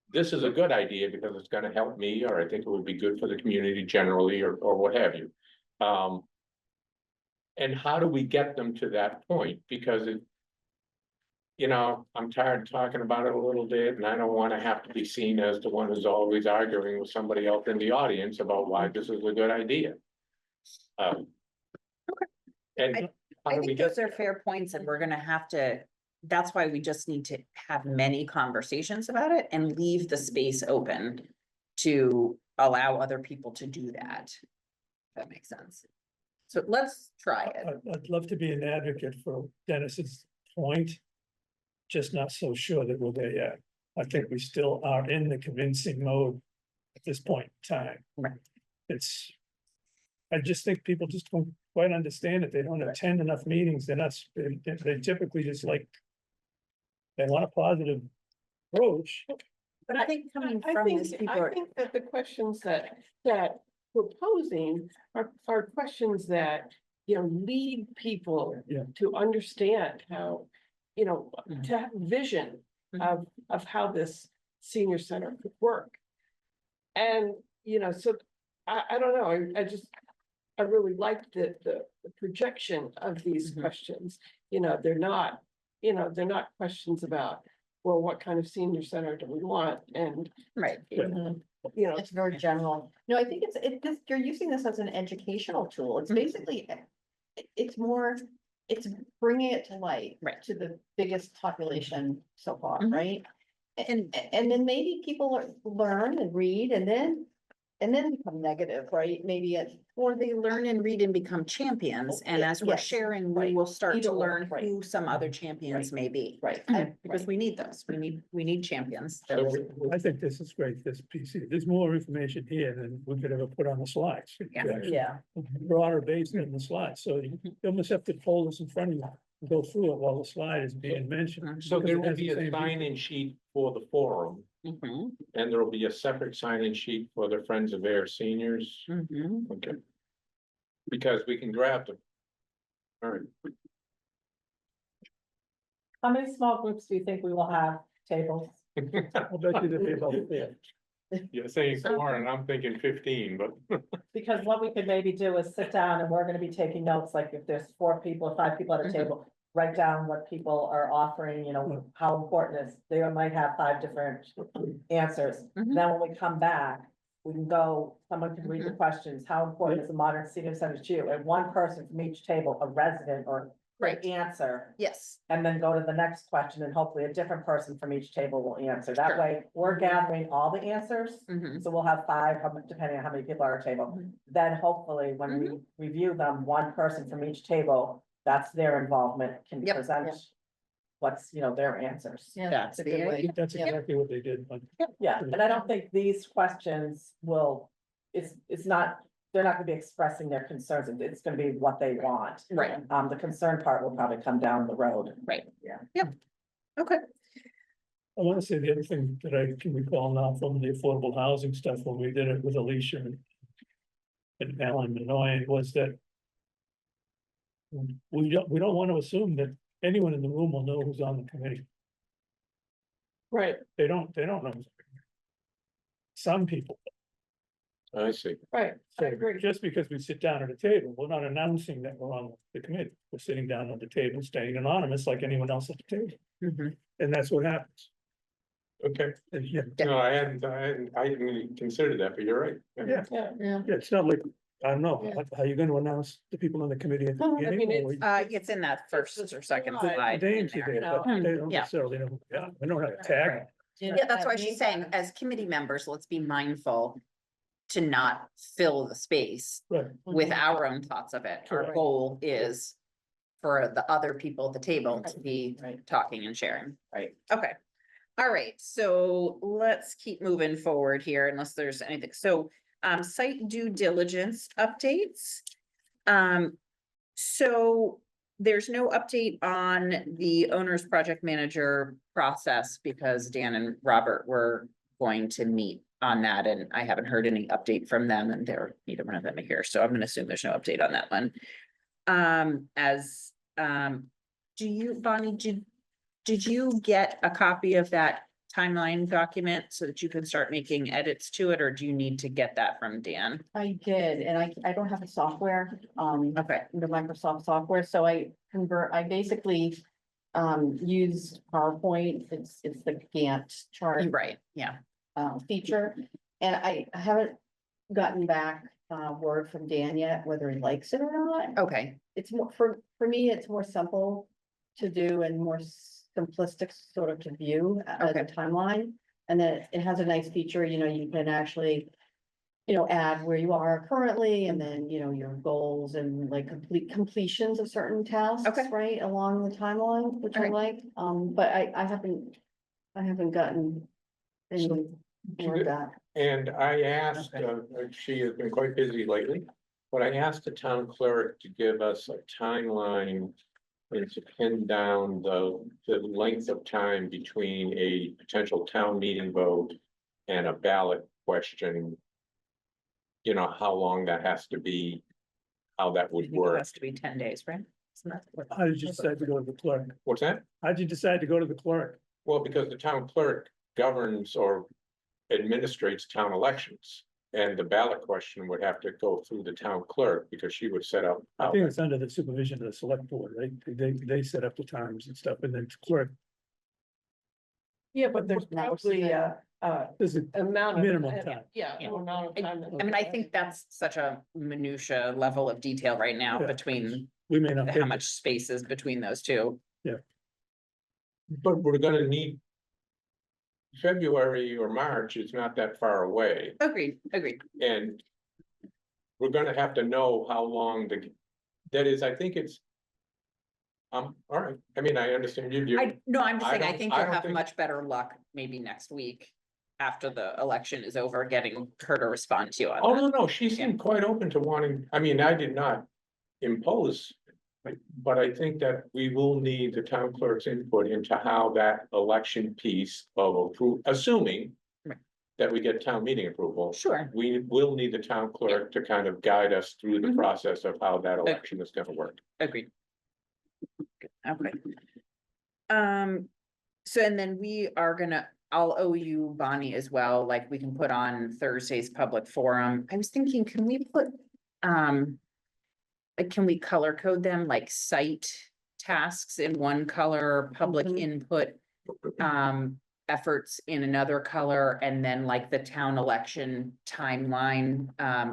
Speaker 2: this is a good idea because it's gonna help me, or I think it would be good for the community generally, or what have you. And how do we get them to that point? Because I'm tired of talking about it a little bit, and I don't wanna have to be seen as the one who's always arguing with somebody else in the audience about why this is a good idea. And how
Speaker 1: I
Speaker 2: do we
Speaker 1: think
Speaker 2: get
Speaker 1: those are fair points, and we're gonna have to, that's why we just need to have many conversations about it and leave the space open to allow other people to do that. If that makes sense. So let's try it.
Speaker 4: I'd love to be an advocate for Dennis's point. Just not so sure that we're there yet. I think we still are in the convincing mode at this point in time.
Speaker 1: Right.
Speaker 4: I just think people just don't quite understand it. They don't attend enough meetings. They typically just like. They want a positive approach.
Speaker 1: But I think coming
Speaker 5: I
Speaker 1: from
Speaker 5: think,
Speaker 1: this, people
Speaker 5: I
Speaker 1: are,
Speaker 5: think that the questions that we're posing are questions that, lead people
Speaker 4: Yeah.
Speaker 5: to understand how,
Speaker 1: Mhm.
Speaker 5: to have vision of how this senior center could work. And, so I don't know, I really like the projection of these
Speaker 1: Mhm.
Speaker 5: questions. They're not, they're not questions about, well, what kind of senior center do we want? And,
Speaker 1: right,
Speaker 3: It's very general. No, I think you're using this as an educational tool. It's
Speaker 1: Mhm.
Speaker 3: basically, it's bringing it to light.
Speaker 1: Right.
Speaker 3: To the biggest population so far,
Speaker 1: Mhm.
Speaker 3: right? And then maybe people learn and read and then become negative, right? Maybe
Speaker 1: Or they learn and read and become champions, and as we're
Speaker 3: Yes,
Speaker 1: sharing, we
Speaker 3: right.
Speaker 1: will start
Speaker 3: Either
Speaker 1: to
Speaker 3: or,
Speaker 1: learn
Speaker 3: right.
Speaker 1: who some other champions may be.
Speaker 3: right.
Speaker 1: Because we need those, we need champions.
Speaker 2: So
Speaker 4: I think this is great, this PC. There's more information here than we could ever put on the slides.
Speaker 7: Yeah.
Speaker 4: Broader base than the slides, so you almost have to hold this in front of you, and go through it while the slide is being mentioned.
Speaker 2: So
Speaker 4: because
Speaker 2: there
Speaker 4: it
Speaker 2: will
Speaker 4: has the
Speaker 2: be a
Speaker 4: same
Speaker 2: sign-in sheet for the forum,
Speaker 1: Mhm,
Speaker 2: and there will be a separate sign-in sheet for the Friends of Air seniors.
Speaker 1: mhm.
Speaker 2: Okay. Because we can draft them. All right,
Speaker 7: How many small groups do you think we will have tables?
Speaker 4: I'll bet you there'll be about there.
Speaker 2: you're saying 4, and I'm thinking 15, but.
Speaker 7: Because what we could maybe do is sit down and we're gonna be taking notes, like if there's 4 people, 5 people at a
Speaker 1: Mhm.
Speaker 7: table. Write down what people are offering, you know, how important it is, they might have 5 different answers.
Speaker 1: Mhm.
Speaker 7: Then when we come back, we can go, someone can read the
Speaker 1: Mhm.
Speaker 7: questions, how important is the modern senior center to you? And one person from each table, a resident or
Speaker 1: Right.
Speaker 7: answer.
Speaker 1: Yes,
Speaker 7: And then go to the next question and hopefully a different person from each table will answer. That
Speaker 1: Sure.
Speaker 7: way, we're gathering all the answers.
Speaker 1: mhm,
Speaker 7: So we'll have 5, depending on how many people are at a table.
Speaker 1: Mhm.
Speaker 7: Then hopefully, when we review them, one person from each table, that's their involvement, can
Speaker 1: Yep.
Speaker 7: present what's, you know, their answers.
Speaker 3: Yeah,
Speaker 1: that's
Speaker 3: a
Speaker 1: the
Speaker 3: good way.
Speaker 1: idea.
Speaker 4: That's
Speaker 3: Yeah.
Speaker 4: exactly what they did, but
Speaker 7: Yeah, and I don't think these questions will, it's not, they're not gonna be expressing their concerns, it's gonna be what they want.
Speaker 1: Right.
Speaker 7: The concern part will probably come down the road.
Speaker 1: Right.
Speaker 7: Yeah.
Speaker 1: Okay.
Speaker 4: I want to say the other thing that I can recall now from the affordable housing stuff, when we did it with Alicia and Alan Manoy, was that we don't want to assume that anyone in the room will know who's on the committee.
Speaker 5: Right,
Speaker 4: They don't know. Some people,
Speaker 2: I see.
Speaker 5: right, I
Speaker 4: so
Speaker 5: agree.
Speaker 4: just because we sit down at a table, we're not announcing that we're on the committee. We're sitting down at the table, staying anonymous like anyone else at the table,
Speaker 1: Mhm.
Speaker 4: and that's what happens.
Speaker 2: Okay,
Speaker 4: And yeah,
Speaker 2: no, I hadn't really considered that, but you're right.
Speaker 4: yeah,
Speaker 5: Yeah,
Speaker 3: Yeah.
Speaker 4: yeah, it's not like, I don't know,
Speaker 5: Yeah.
Speaker 4: how you gonna announce the people on the committee at the
Speaker 5: No, I
Speaker 4: beginning?
Speaker 5: mean,
Speaker 4: or
Speaker 5: it's-
Speaker 4: we-
Speaker 1: It's in that first or second
Speaker 5: slide.
Speaker 1: slide.
Speaker 4: The
Speaker 1: in
Speaker 4: names are
Speaker 1: there.
Speaker 4: there, but
Speaker 5: No.
Speaker 4: they don't
Speaker 1: Yeah.
Speaker 4: necessarily know, yeah, I don't have a tag.
Speaker 1: Yeah, that's why she's saying, as committee members, let's be mindful to not fill the space
Speaker 4: Right,
Speaker 1: with our own thoughts of it. Our
Speaker 4: Correct.
Speaker 1: goal is for the other people at the table to be
Speaker 3: Right.
Speaker 1: talking and sharing.
Speaker 3: Right.
Speaker 1: Okay. All right, so let's keep moving forward here unless there's anything. So, site due diligence updates. So there's no update on the owner's project manager process because Dan and Robert were going to meet on that, and I haven't heard any update from them, and neither one of them are here, so I'm gonna assume there's no update on that one. Do you, Bonnie, did you get a copy of that timeline document so that you can start making edits to it, or do you need to get that from Dan?
Speaker 3: I did, and I don't have the software,
Speaker 1: Okay,
Speaker 3: the Microsoft software, so I basically used PowerPoint, it's the Gantt chart
Speaker 1: right, yeah,
Speaker 3: feature. And I haven't gotten back word from Dan yet, whether he likes it or not.
Speaker 1: okay,
Speaker 3: It's more, for me, it's more simple to do and more simplistic sort of to view as a
Speaker 1: Okay.
Speaker 3: timeline. And then it has a nice feature, you know, you can actually, you know, add where you are currently and then, you know, your goals and like completions of certain tasks,
Speaker 1: Okay.
Speaker 3: right, along the timeline, which I
Speaker 1: Alright.
Speaker 3: like. But I haven't gotten any more of that.
Speaker 2: And I asked, she has been quite busy lately, but I asked the town clerk to give us a timeline and to pin down the length of time between a potential town meeting vote and a ballot question. You know, how long that has to be, how that
Speaker 1: I
Speaker 2: would
Speaker 1: think it
Speaker 2: work.
Speaker 1: has to be 10 days, right? Isn't that what-
Speaker 4: How did you decide to go to the clerk?
Speaker 2: What's that?
Speaker 4: How'd you decide to go to the clerk?
Speaker 2: Well, because the town clerk governs or administrates town elections. And the ballot question would have to go through the town clerk because she would set up.
Speaker 4: I think it's under the supervision of the select board, right? They set up the times and stuff, and then clerk,
Speaker 5: Yeah, but there's probably
Speaker 4: this is
Speaker 5: amount of.
Speaker 4: minimum time.
Speaker 5: Yeah,
Speaker 1: Yeah.
Speaker 5: amount of time. that-
Speaker 1: I mean, I think that's such a minutia level of detail right now
Speaker 4: Yeah.
Speaker 1: between
Speaker 4: We may not.
Speaker 1: how much space is between those two.
Speaker 2: But we're gonna need. February or March is not that far away,
Speaker 1: Agreed, agreed.
Speaker 2: and we're gonna have to know how long that is, I think it's. All right, I mean, I understand you.
Speaker 1: No, I'm just
Speaker 2: I
Speaker 1: saying, I
Speaker 2: don't-
Speaker 1: think
Speaker 2: I
Speaker 1: you'll
Speaker 2: don't
Speaker 1: have
Speaker 2: think-
Speaker 1: much better luck maybe next week. After the election is over, getting her to respond to you on
Speaker 2: Oh,
Speaker 1: that.
Speaker 2: no, she seemed quite open to wanting, I mean, I did not impose. But I think that we will need the town clerk's input into how that election piece of assuming.
Speaker 1: Right.
Speaker 2: That we get town meeting approval.
Speaker 1: Sure,
Speaker 2: We will need the town clerk to kind of guide us through the
Speaker 1: Mhm.
Speaker 2: process of how that election is gonna work.
Speaker 1: agreed. Okay. So and then we are gonna, I'll owe you Bonnie as well, like we can put on Thursday's public forum. I was thinking, can we put, like, can we color code them like site tasks in one color, public
Speaker 3: Mhm.
Speaker 1: input? Efforts in another color, and then like the town election timeline,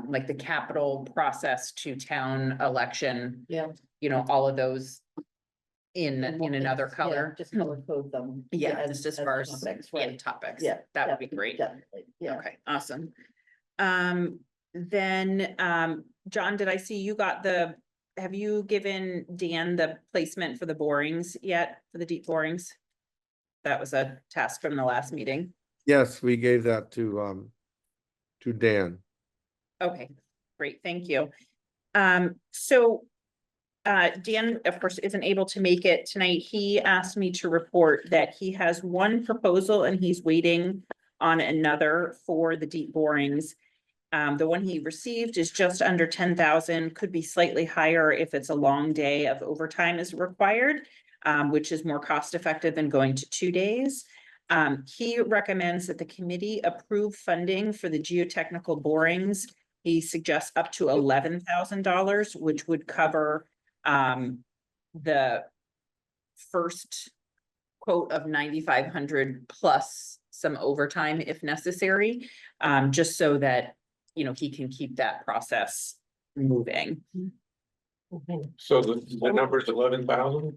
Speaker 1: like the capital process to town election,
Speaker 3: Yeah.
Speaker 1: you know, all of those. In
Speaker 3: And
Speaker 1: another
Speaker 3: yeah,
Speaker 1: color.
Speaker 3: just color code them.
Speaker 1: Yeah, just as far as,
Speaker 3: topics,
Speaker 1: yeah,
Speaker 3: right,
Speaker 1: topics.
Speaker 3: yeah.
Speaker 1: That would be great.
Speaker 3: Definitely, yeah.
Speaker 1: Okay, awesome. Then, John, did I see you got have you given Dan the placement for the borings yet, for the deep borings? That was a task from the last meeting.
Speaker 6: Yes, we gave that to Dan.
Speaker 1: Okay, great, thank you. Dan, of course, isn't able to make it tonight. He asked me to report that he has one proposal and he's waiting on another for the deep borings. The one he received is just under 10,000, could be slightly higher if it's a long day of overtime is required, which is more cost effective than going to 2 days. He recommends that the committee approve funding for the geotechnical borings. He suggests up to $11,000, which would cover the first quote of 9,500 plus some overtime if necessary, just so that, you know, he can keep that process moving.
Speaker 2: So the number is 11,000?
Speaker 4: It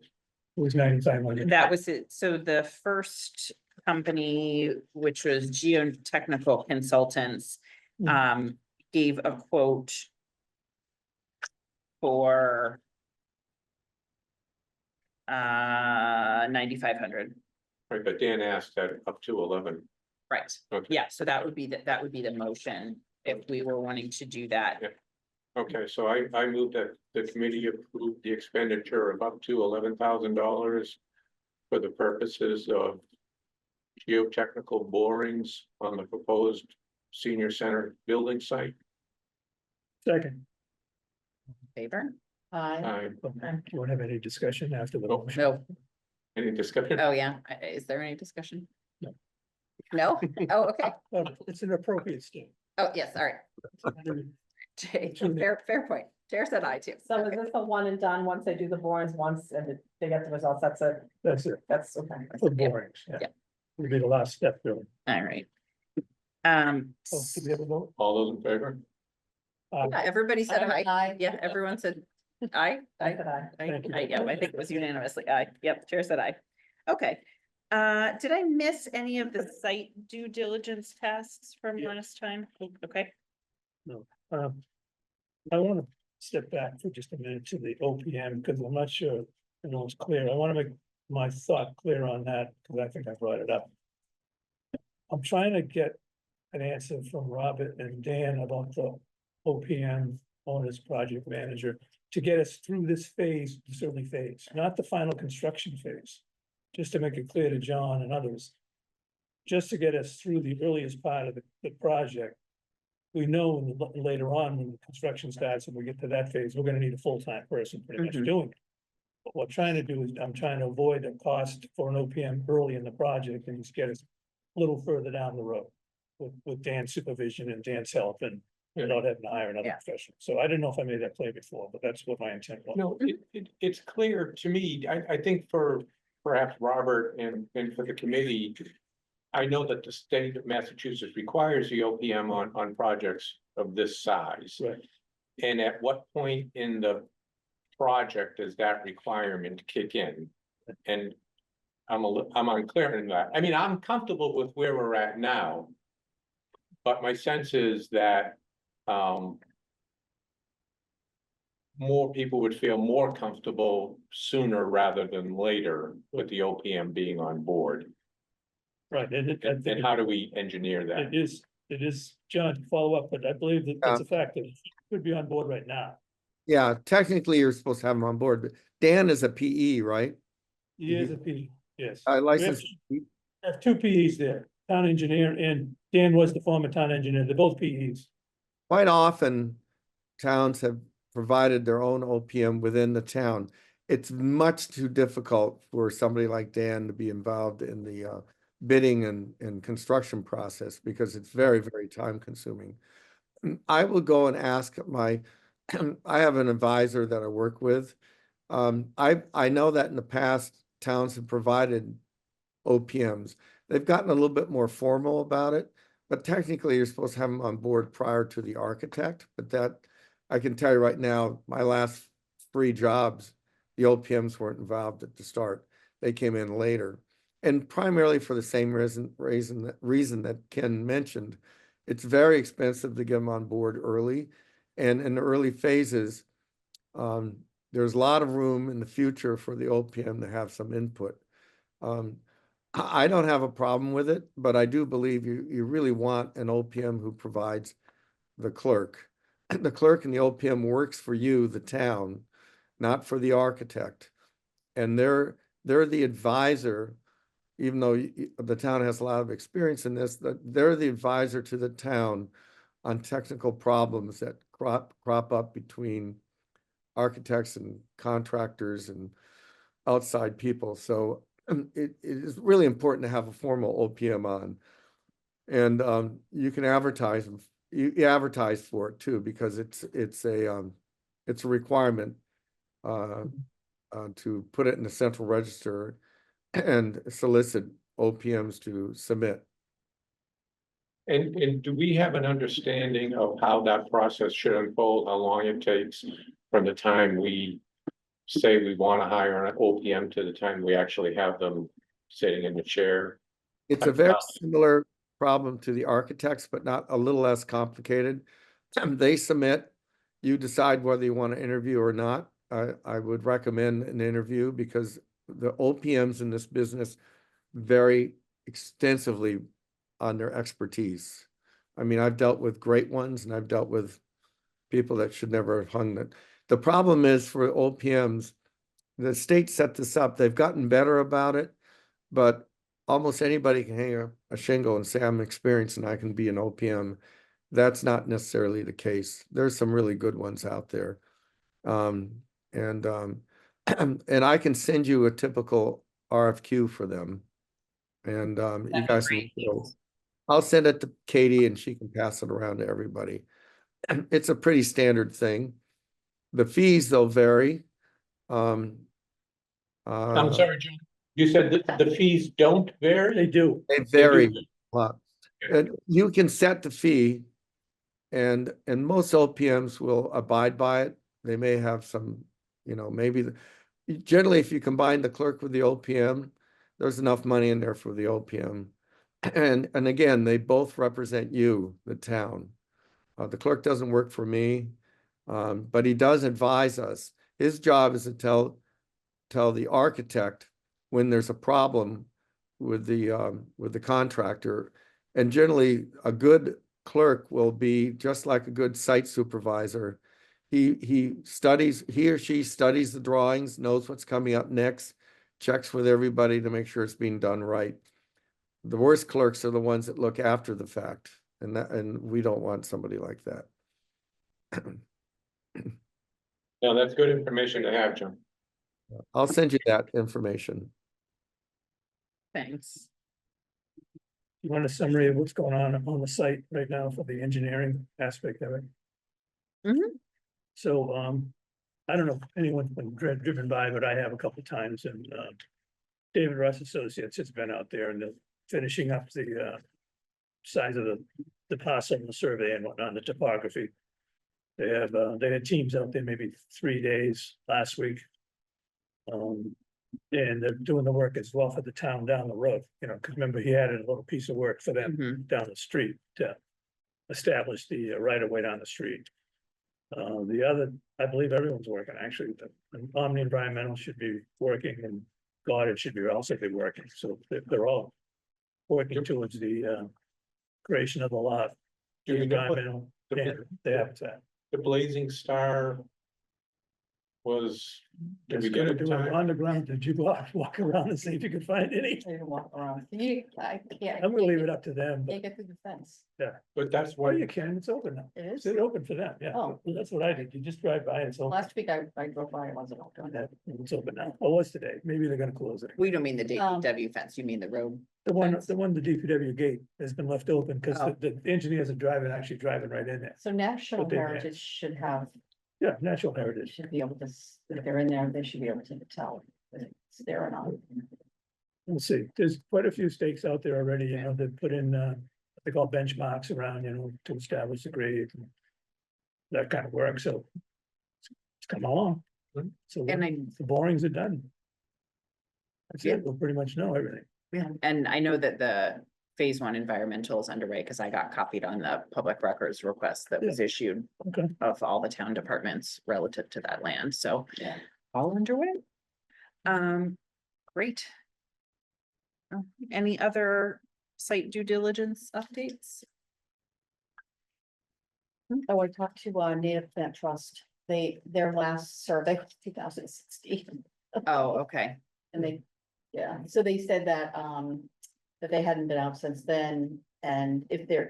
Speaker 4: was 9,500.
Speaker 1: That was it. So the first company, which was Geotechnical Consultants, gave a quote for 9,500.
Speaker 2: Right, but Dan asked that up to 11.
Speaker 1: Right.
Speaker 2: Okay.
Speaker 1: Yeah, so that would be the motion if we were wanting to do that.
Speaker 2: Yeah. Okay, so I move that the committee approve the expenditure of up to $11,000 for the purposes of geotechnical borings on the proposed senior center building site.
Speaker 4: Second,
Speaker 1: Favor?
Speaker 3: Hi.
Speaker 4: you won't have any discussion after the motion.
Speaker 1: No.
Speaker 2: Any discussion?
Speaker 1: Oh, yeah. Is there any discussion?
Speaker 4: No.
Speaker 1: No? Oh, okay.
Speaker 4: It's an appropriate step.
Speaker 1: Oh, yes, all right. Jay, fair point. Chair said aye too.
Speaker 7: So is
Speaker 1: Okay.
Speaker 7: this a one and done, once they do the borings once and they get the results, that's it,
Speaker 4: That's it,
Speaker 7: that's okay.
Speaker 4: for borings, yeah.
Speaker 1: Yeah.
Speaker 4: Will be the last step, Bill.
Speaker 1: All right.
Speaker 4: Oh, did we have a vote?
Speaker 2: All those in favor?
Speaker 1: Yeah, everybody said aye.
Speaker 3: Aye.
Speaker 1: Yeah, everyone said aye.
Speaker 7: I said aye.
Speaker 4: Thank you.
Speaker 1: Yeah, I think it was unanimously aye. Yep, chair said aye. Okay. Did I miss any of the site due diligence tasks from
Speaker 4: Yeah.
Speaker 1: last time? Okay.
Speaker 4: I want to step back for just a minute to the OPM, because I'm not sure, I know it's clear. I want to make my thought clear on that, because I think I brought it up. I'm trying to get an answer from Robert and Dan about the OPM owner's project manager to get us through this phase, this early phase, not the final construction phase. Just to make it clear to John and others. Just to get us through the earliest part of the project. We know later on when the construction starts and we get to that phase, we're gonna need a full-time person pretty much
Speaker 1: Mhm.
Speaker 4: doing it. But what I'm trying to do is, I'm trying to avoid a cost for an OPM early in the project and just get us a little further down the road. With Dan's supervision and Dan's help and without having to hire another
Speaker 1: Yeah.
Speaker 4: professional. So I didn't know if I made that clear before, but that's what my intent was.
Speaker 2: No, it's clear to me, I think for perhaps Robert and for the committee. I know that the state of Massachusetts requires the OPM on projects of this size.
Speaker 4: Right.
Speaker 2: And at what point in the project does that requirement kick in? And I'm unclear in that. I mean, I'm comfortable with where we're at now. But my sense is that, more people would feel more comfortable sooner rather than later with the OPM being on board.
Speaker 4: Right,
Speaker 2: And how do we engineer that?
Speaker 4: it is, John, to follow up, but I believe that it's a fact that he could be on board right now.
Speaker 6: Yeah, technically you're supposed to have him on board, but Dan is a PE, right?
Speaker 4: He is a P, yes.
Speaker 6: I
Speaker 4: We have
Speaker 6: licensed.
Speaker 4: have two PEs there, town engineer, and Dan was the former town engineer, they're both PEs.
Speaker 6: Quite often, towns have provided their own OPM within the town. It's much too difficult for somebody like Dan to be involved in the bidding and construction process because it's very, very time consuming. I will go and ask my, I have an advisor that I work with. I know that in the past, towns have provided OPMs. They've gotten a little bit more formal about it, but technically you're supposed to have them on board prior to the architect. But that, I can tell you right now, my last 3 jobs, the OPMs weren't involved at the start. They came in later. And primarily for the same reason that Ken mentioned. It's very expensive to get them on board early. And in the early phases, there's a lot of room in the future for the OPM to have some input. I don't have a problem with it, but I do believe you really want an OPM who provides the clerk. The clerk and the OPM works for you, the town, not for the architect. And they're the advisor, even though the town has a lot of experience in this, that they're the advisor to the town on technical problems that crop up between architects and contractors and outside people. So it is really important to have a formal OPM on. And you can advertise, you advertise for it too, because it's a requirement to put it in the central register and solicit OPMs to submit.
Speaker 2: And do we have an understanding of how that process should unfold, how long it takes from the time we say we want to hire an OPM to the time we actually have them sitting in the chair?
Speaker 6: It's a very similar problem to the architects, but not a little less complicated. They submit, you decide whether you want to interview or not. I would recommend an interview because the OPMs in this business vary extensively on their expertise. I mean, I've dealt with great ones and I've dealt with people that should never have hung that. The problem is for OPMs, the state set this up. They've gotten better about it, but almost anybody can hang a shingle and say, I'm experienced and I can be an OPM. That's not necessarily the case. There's some really good ones out there. And I can send you a typical RFQ for them. And you guys, I'll send it to Katie and she can pass it around to everybody. It's a pretty standard thing. The fees, they'll vary.
Speaker 2: I'm sorry, John. You said that the fees don't vary?
Speaker 4: They do.
Speaker 6: They vary a lot. And you can set the fee and most OPMs will abide by it. They may have some, maybe generally if you combine the clerk with the OPM, there's enough money in there for the OPM. And again, they both represent you, the town. The clerk doesn't work for me, but he does advise us. His job is to tell the architect when there's a problem with the contractor. And generally, a good clerk will be just like a good site supervisor. He or she studies the drawings, knows what's coming up next, checks with everybody to make sure it's being done right. The worst clerks are the ones that look after the fact, and we don't want somebody like that.
Speaker 2: No, that's good information to have, John.
Speaker 6: I'll send you that information.
Speaker 1: Thanks.
Speaker 4: You want a summary of what's going on the site right now for the engineering aspect of it?
Speaker 1: Mhm.
Speaker 4: So, I don't know if anyone's been driven by, but I have a couple times and, David Russ Associates has been out there and they're finishing up the, size of the parcel and the survey and whatnot, the topography. They had teams out there maybe 3 days last week. And they're doing the work as well for the town down the road, you know, because remember, he added a little piece of work for them
Speaker 1: Mhm.
Speaker 4: down the street to establish the right of way down the street. The other, I believe everyone's working, actually, the Omni Environmental should be working and Goddard should be also be working, so they're all working towards the creation of the lot.
Speaker 2: Do
Speaker 4: The
Speaker 2: we know what
Speaker 4: environmental,
Speaker 2: the-
Speaker 4: and the habitat.
Speaker 2: the Blazing Star was, did we
Speaker 4: Just
Speaker 2: get
Speaker 4: gonna
Speaker 2: it
Speaker 4: do
Speaker 2: in
Speaker 4: it
Speaker 2: time?
Speaker 4: on the ground, did you walk around and see if you could find any?
Speaker 3: I didn't walk around. I can't.
Speaker 4: I'm gonna leave it up to them, but
Speaker 3: Can't get through the fence.
Speaker 2: But that's
Speaker 4: well,
Speaker 2: why,
Speaker 4: you can, it's open now.
Speaker 3: It is.
Speaker 4: It's open for them, yeah.
Speaker 3: Oh.
Speaker 4: That's what I did. You just drive by and it's open.
Speaker 3: Last week I drove by, it wasn't open.
Speaker 4: Yeah, it's open now. Oh, it was today. Maybe they're gonna close it.
Speaker 1: We don't mean the
Speaker 3: Um,
Speaker 1: DPW fence, you mean the road.
Speaker 4: The
Speaker 1: fence.
Speaker 4: the DPW gate has been left open because
Speaker 1: Oh.
Speaker 4: the engineers are actually driving right in there.
Speaker 3: So National
Speaker 4: But they-
Speaker 3: Heritage should have,
Speaker 4: Yeah, natural heritage.
Speaker 3: should be able to, if they're in there, they should be able to tell if it's there or not.
Speaker 4: We'll see. There's quite a few stakes out there already, you know, they put in, what they call benchmarks around, you know, to establish the grade. And that kind of work, so. It's come along. So
Speaker 1: And I,
Speaker 4: the borings are done. That's
Speaker 1: Yeah.
Speaker 4: it. We'll pretty much know everything.
Speaker 1: yeah, and I know that the phase one environmental is underway because I got copied on the public records request that was issued
Speaker 4: Okay.
Speaker 1: of all the town departments relative to that land, so.
Speaker 3: Yeah.
Speaker 1: All underway. Great. Oh, any other site due diligence updates?
Speaker 3: Oh, I talked to Native Plant Trust. Their last survey was 2016.
Speaker 1: Oh, okay.
Speaker 3: And they, yeah, so they said that, that they hadn't been out since then. And if there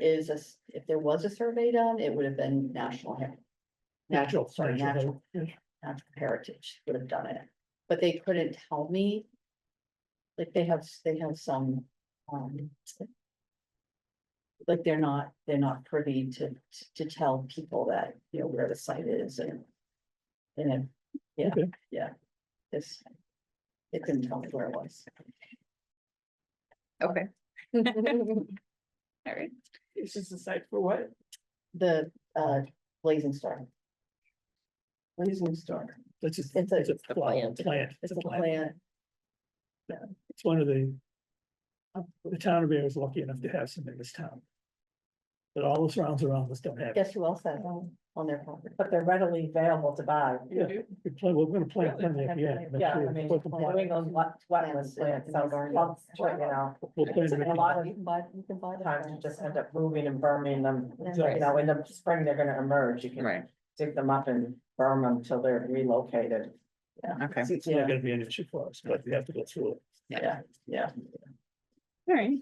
Speaker 3: was a survey done, it would have been natural heritage would have done it. But they couldn't tell me. Like they have some, like they're not privy to tell people that, you know, where the site is and. And, yeah,
Speaker 4: Okay.
Speaker 3: yeah, this, they couldn't tell me where it was.
Speaker 1: Okay. All right.
Speaker 5: This is the site for what?
Speaker 3: The, Blazing Star. Blazing Star,
Speaker 4: That's just,
Speaker 3: It's a-
Speaker 4: it's a
Speaker 1: the
Speaker 4: plant.
Speaker 1: plant.
Speaker 3: it's a plant,
Speaker 4: It's one of the town of Ayer is lucky enough to have some in this town. But all the surrounds around us don't have. it.
Speaker 3: guess who else has on their property?
Speaker 7: But they're readily available to buy.
Speaker 4: Yeah, we're gonna plant plenty at the end.
Speaker 3: Really?
Speaker 7: Yeah, I mean, New England wetlands plants, so, you know,
Speaker 4: We'll plant them
Speaker 7: a
Speaker 4: at
Speaker 7: lot
Speaker 4: the-
Speaker 7: of
Speaker 3: You can buy the
Speaker 7: times you
Speaker 3: plants.
Speaker 7: just end up moving and burning them.
Speaker 3: Yeah.
Speaker 7: You know, in the spring, they're gonna emerge. You can
Speaker 1: Right,
Speaker 7: dig them up and burn them till they're relocated.
Speaker 1: okay.
Speaker 4: It's not gonna be an issue for us, but we have to go through it.
Speaker 3: Yeah, yeah.
Speaker 1: All right,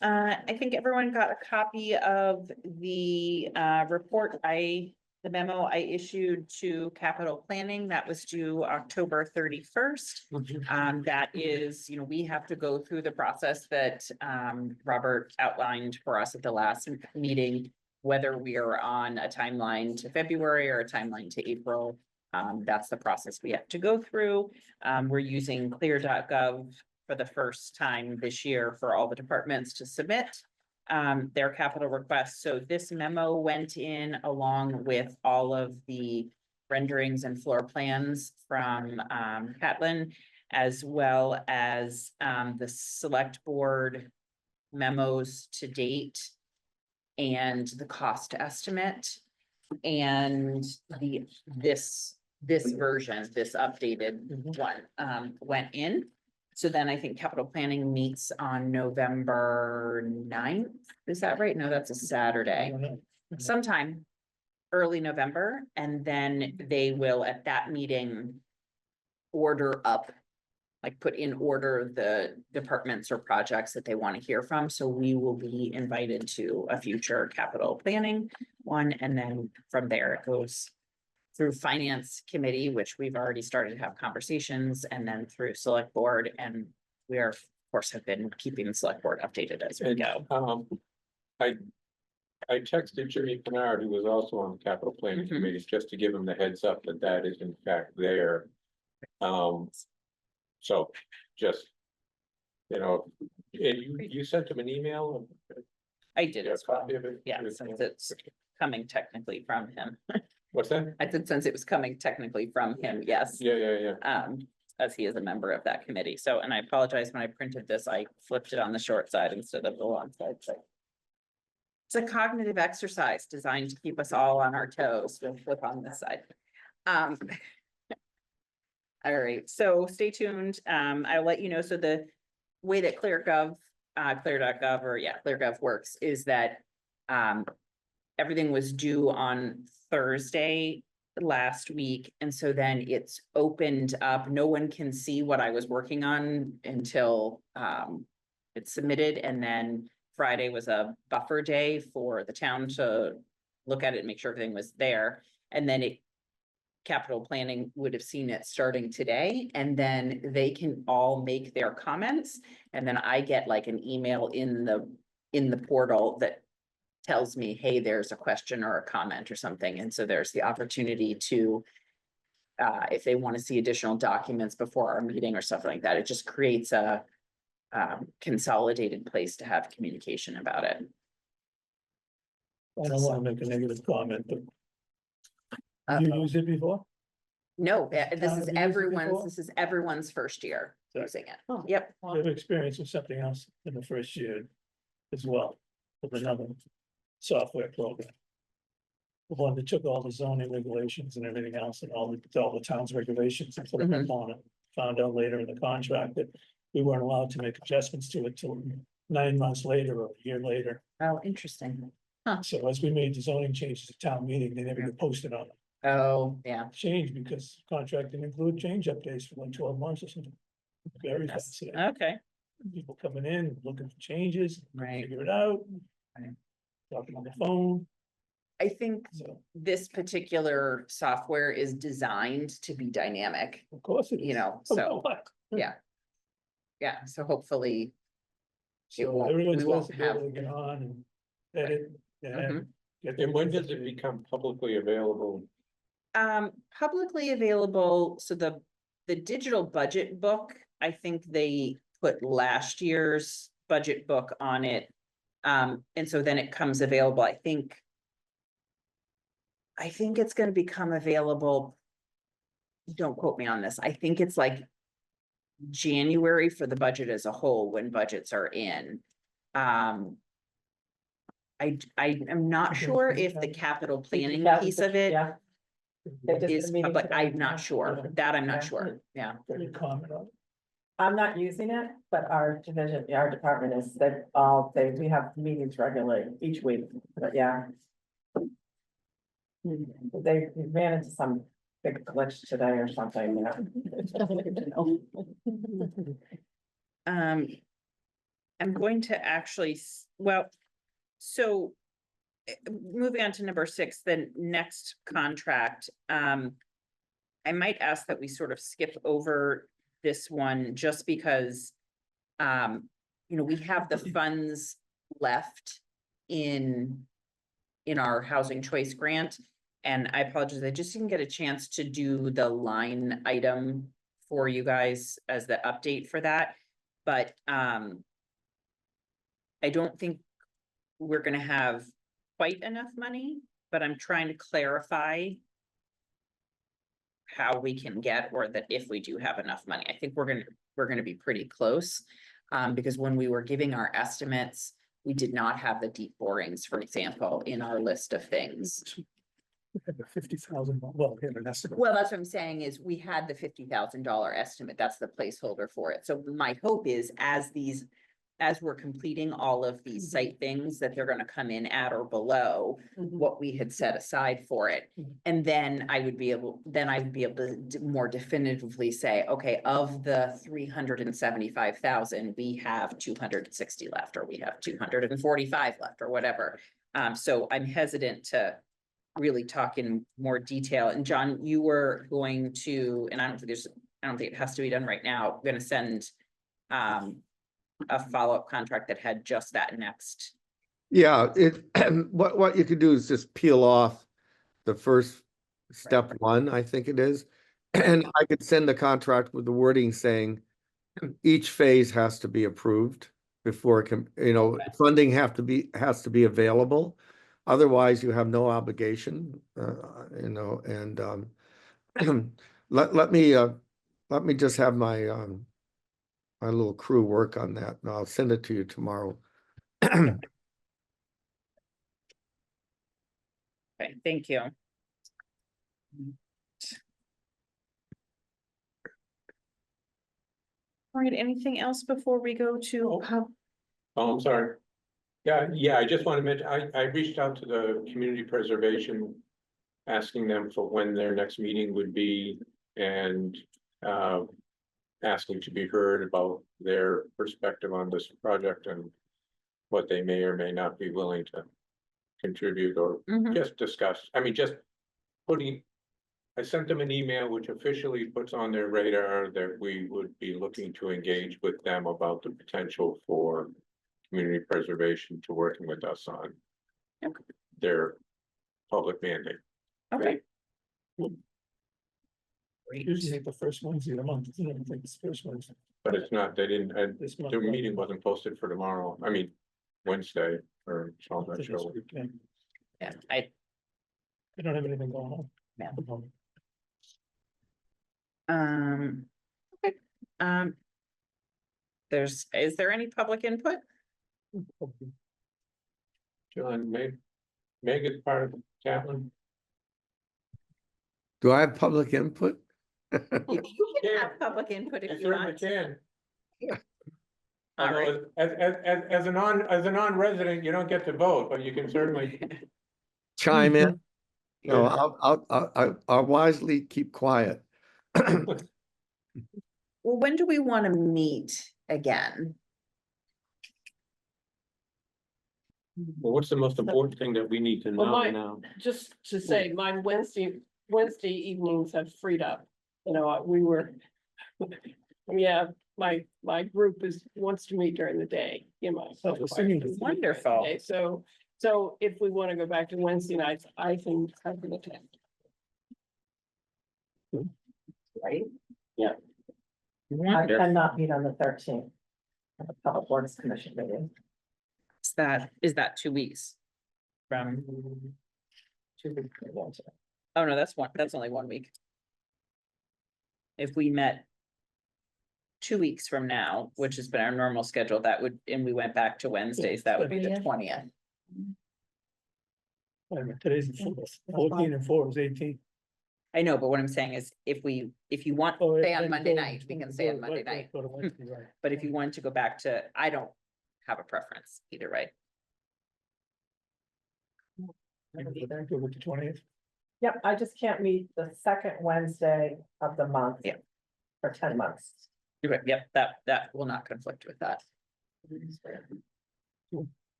Speaker 1: I think everyone got a copy of the report the memo I issued to capital planning that was due October 31st. That is, you know, we have to go through the process that Robert outlined for us at the last meeting. Whether we are on a timeline to February or a timeline to April. That's the process we have to go through. We're using clear.gov for the first time this year for all the departments to submit their capital requests. So this memo went in along with all of the renderings and floor plans from Catlin, as well as the select board memos to date and the cost estimate. And this version, this updated one, went in. So then I think capital planning meets on November 9th. Is that right? No, that's a
Speaker 4: I
Speaker 1: Saturday,
Speaker 4: don't know.
Speaker 1: sometime early November. And then they will at that meeting order up, like put in order the departments or projects that they want to hear from. So we will be invited to a future capital planning one. And then from there it goes through finance committee, which we've already started to have conversations, and then through select board. And we are, of course, have been keeping the select board updated as we
Speaker 2: and,
Speaker 1: go.
Speaker 2: I texted Jimmy Kennard, who was also on the capital planning
Speaker 1: Mhm.
Speaker 2: committee, just to give him the heads up that that is in fact there. So just, you know, and you sent him an email?
Speaker 1: I did
Speaker 2: Yeah,
Speaker 1: as well.
Speaker 2: copy of it?
Speaker 1: Yeah, since it's coming technically from him.
Speaker 2: What's that?
Speaker 1: I said, since it was coming technically from him, yes.
Speaker 2: Yeah.
Speaker 1: as he is a member of that committee. So, and I apologize, when I printed this, I flipped it on the short side instead of the long side, so. It's a cognitive exercise designed to keep us all on our toes. We'll flip on this side. Um, all right, so stay tuned. I'll let you know. So the way that clear.gov works is that everything was due on Thursday last week, and so then it's opened up. No one can see what I was working on until it's submitted, and then Friday was a buffer day for the town to look at it and make sure everything was there. And then capital planning would have seen it starting today, and then they can all make their comments. And then I get like an email in the portal that tells me, hey, there's a question or a comment or something. And so there's the opportunity to, if they want to see additional documents before our meeting or stuff like that, it just creates a consolidated place to have communication about it.
Speaker 4: I don't want to make a negative comment, but you used it before?
Speaker 1: No,
Speaker 4: Has the
Speaker 1: this
Speaker 4: town
Speaker 1: is
Speaker 4: ever used it before?
Speaker 1: this is everyone's first year
Speaker 4: Sorry.
Speaker 1: using it.
Speaker 3: Oh.
Speaker 1: Yep.
Speaker 4: I have experience with something else in the first year as well, with another software program. The one that took all the zoning regulations and everything else and all the town's regulations and put them up on it. Found out later in the contract that we weren't allowed to make adjustments to it till 9 months later or a year later.
Speaker 1: Oh, interesting.
Speaker 4: So as we made the zoning changes at town meeting, they never get posted on it.
Speaker 1: Oh, yeah.
Speaker 4: Change because contract didn't include change updates for like 12 months or something. Very
Speaker 1: Yes.
Speaker 4: fascinating.
Speaker 1: Okay,
Speaker 4: People coming in, looking for changes,
Speaker 1: right.
Speaker 4: figure it out.
Speaker 1: Right.
Speaker 4: Talking on the phone,
Speaker 1: I think
Speaker 4: so
Speaker 1: this particular software is designed to be dynamic,
Speaker 4: of course it is.
Speaker 1: you know,
Speaker 4: Oh,
Speaker 1: so,
Speaker 4: what?
Speaker 1: yeah. Yeah, so hopefully,
Speaker 4: So
Speaker 1: won't-
Speaker 4: everyone's
Speaker 1: we
Speaker 4: supposed
Speaker 1: won't
Speaker 4: to be able
Speaker 1: have-
Speaker 4: to get on and edit and.
Speaker 1: Mhm.
Speaker 4: get their
Speaker 2: And when does it
Speaker 4: updated.
Speaker 2: become publicly available?
Speaker 1: publicly available, so the digital budget book, I think they put last year's budget book on it. And so then it comes available, I think it's gonna become available. Don't quote me on this. I think it's like January for the budget as a whole, when budgets are in. I am not
Speaker 4: Okay,
Speaker 1: sure
Speaker 4: okay,
Speaker 1: if the
Speaker 4: okay.
Speaker 1: capital planning
Speaker 7: Yeah,
Speaker 1: piece of it
Speaker 7: Yeah. They just did a
Speaker 1: is
Speaker 7: meeting
Speaker 1: public.
Speaker 7: today,
Speaker 1: I'm
Speaker 7: yeah.
Speaker 1: not sure. That I'm not
Speaker 7: Yeah.
Speaker 1: sure. Yeah.
Speaker 4: Any comment on it?
Speaker 7: I'm not using it, but our division, our department is, we have meetings regularly each week, but yeah. They ran into some big glitch today or something, you know.
Speaker 1: I'm going to actually, so moving on to number 6, the next contract, I might ask that we sort of skip over this one just because, we have the funds left in our housing choice grant. And I apologize, I just didn't get a chance to do the line item for you guys as the update for that. But I don't think we're gonna have quite enough money, but I'm trying to clarify how we can get, or that if we do have enough money. I think we're gonna be pretty close. Because when we were giving our estimates, we did not have the deep borings, for example, in our list of things.
Speaker 4: We had the 50,000, well, we had an estimate.
Speaker 1: Well, that's what I'm saying is we had the $50,000 estimate. That's the placeholder for it. So my hope is as we're completing all of these site things, that they're gonna come in at or below what we had set aside for it. And then I would be able to more definitively say, okay, of the 375,000, we have 260 left, or we have 245 left, or whatever. So I'm hesitant to really talk in more detail. And John, you were going to, and I don't think it has to be done right now, we're gonna send a follow-up contract that had just that next.
Speaker 6: Yeah, what you could do is just peel off the first step 1, I think it is. And I could send the contract with the wording saying each phase has to be approved before it can,
Speaker 1: Okay.
Speaker 6: funding has to be available. Otherwise, you have no obligation, and let me let me just have my, my little crew work on that and I'll send it to you tomorrow.
Speaker 1: Okay, thank you. All right, anything else before we go to,
Speaker 2: Oh, I'm sorry. Yeah, I just want to mention, I reached out to the community preservation. Asking them for when their next meeting would be and, asking to be heard about their perspective on this project and what they may or may not be willing to contribute or
Speaker 1: Mhm.
Speaker 2: just discuss. I mean, just putting, I sent them an email which officially puts on their radar that we would be looking to engage with them about the potential for community preservation to working with us on
Speaker 1: Okay.
Speaker 2: their public mandate.
Speaker 1: okay.
Speaker 4: Usually make the first Wednesday of the month, isn't it? I think it's the first Wednesday
Speaker 2: But it's not, they didn't,
Speaker 4: this month.
Speaker 2: their meeting wasn't posted for tomorrow, I mean, Wednesday, or so I'm not
Speaker 4: This
Speaker 2: sure.
Speaker 4: week, yeah.
Speaker 1: Yeah,
Speaker 4: I don't have anything going on.
Speaker 1: Yeah.
Speaker 4: at the moment.
Speaker 1: okay, is there any public input?
Speaker 2: John, Meg is part of Catlin.
Speaker 6: Do I have public input?
Speaker 1: You can
Speaker 2: Yeah.
Speaker 1: have public input
Speaker 2: You
Speaker 1: if you
Speaker 2: certainly
Speaker 1: want.
Speaker 2: can.
Speaker 1: All right.
Speaker 2: Although, as a non-resident, you don't get to vote, but you can certainly.
Speaker 6: Chime in? No,
Speaker 2: Yeah.
Speaker 6: I'll wisely keep quiet.
Speaker 1: Well, when do we want to meet again?
Speaker 2: Well, what's the most important thing that we need to
Speaker 5: Well,
Speaker 2: know
Speaker 5: my-
Speaker 2: now?
Speaker 5: Just to say, my Wednesday evenings have freed up, you know, we were. Yeah, my group wants to meet during the day, you know.
Speaker 4: Oh, the singing is
Speaker 1: wonderful.
Speaker 5: Okay, so if we want to go back to Wednesday nights, I can attend.
Speaker 1: Right?
Speaker 5: Yeah.
Speaker 7: I
Speaker 1: Wonderful.
Speaker 7: cannot meet on the 13th. The Public Works Commission meeting.
Speaker 1: Is that 2 weeks? From,
Speaker 7: 2 weeks ago.
Speaker 1: oh no, that's only 1 week. If we met 2 weeks from now, which has been our normal schedule, that would, and we went back to Wednesdays, that would be the 20th.
Speaker 4: Today's the 4th. 14 and 4 is 18.
Speaker 1: I know, but what I'm saying is, if you want
Speaker 4: Oh,
Speaker 1: to stay
Speaker 4: and
Speaker 1: on
Speaker 4: then
Speaker 1: Monday
Speaker 4: go-
Speaker 1: night, we can stay on Monday night.
Speaker 4: Go to Wednesday, right.
Speaker 1: But if you wanted to go back to, I don't have a preference either way.
Speaker 4: Go with the 20th.
Speaker 7: Yep, I just can't meet the second Wednesday of the month.
Speaker 1: Yeah.
Speaker 7: For 10 months.
Speaker 1: Okay, yep, that will not conflict with that.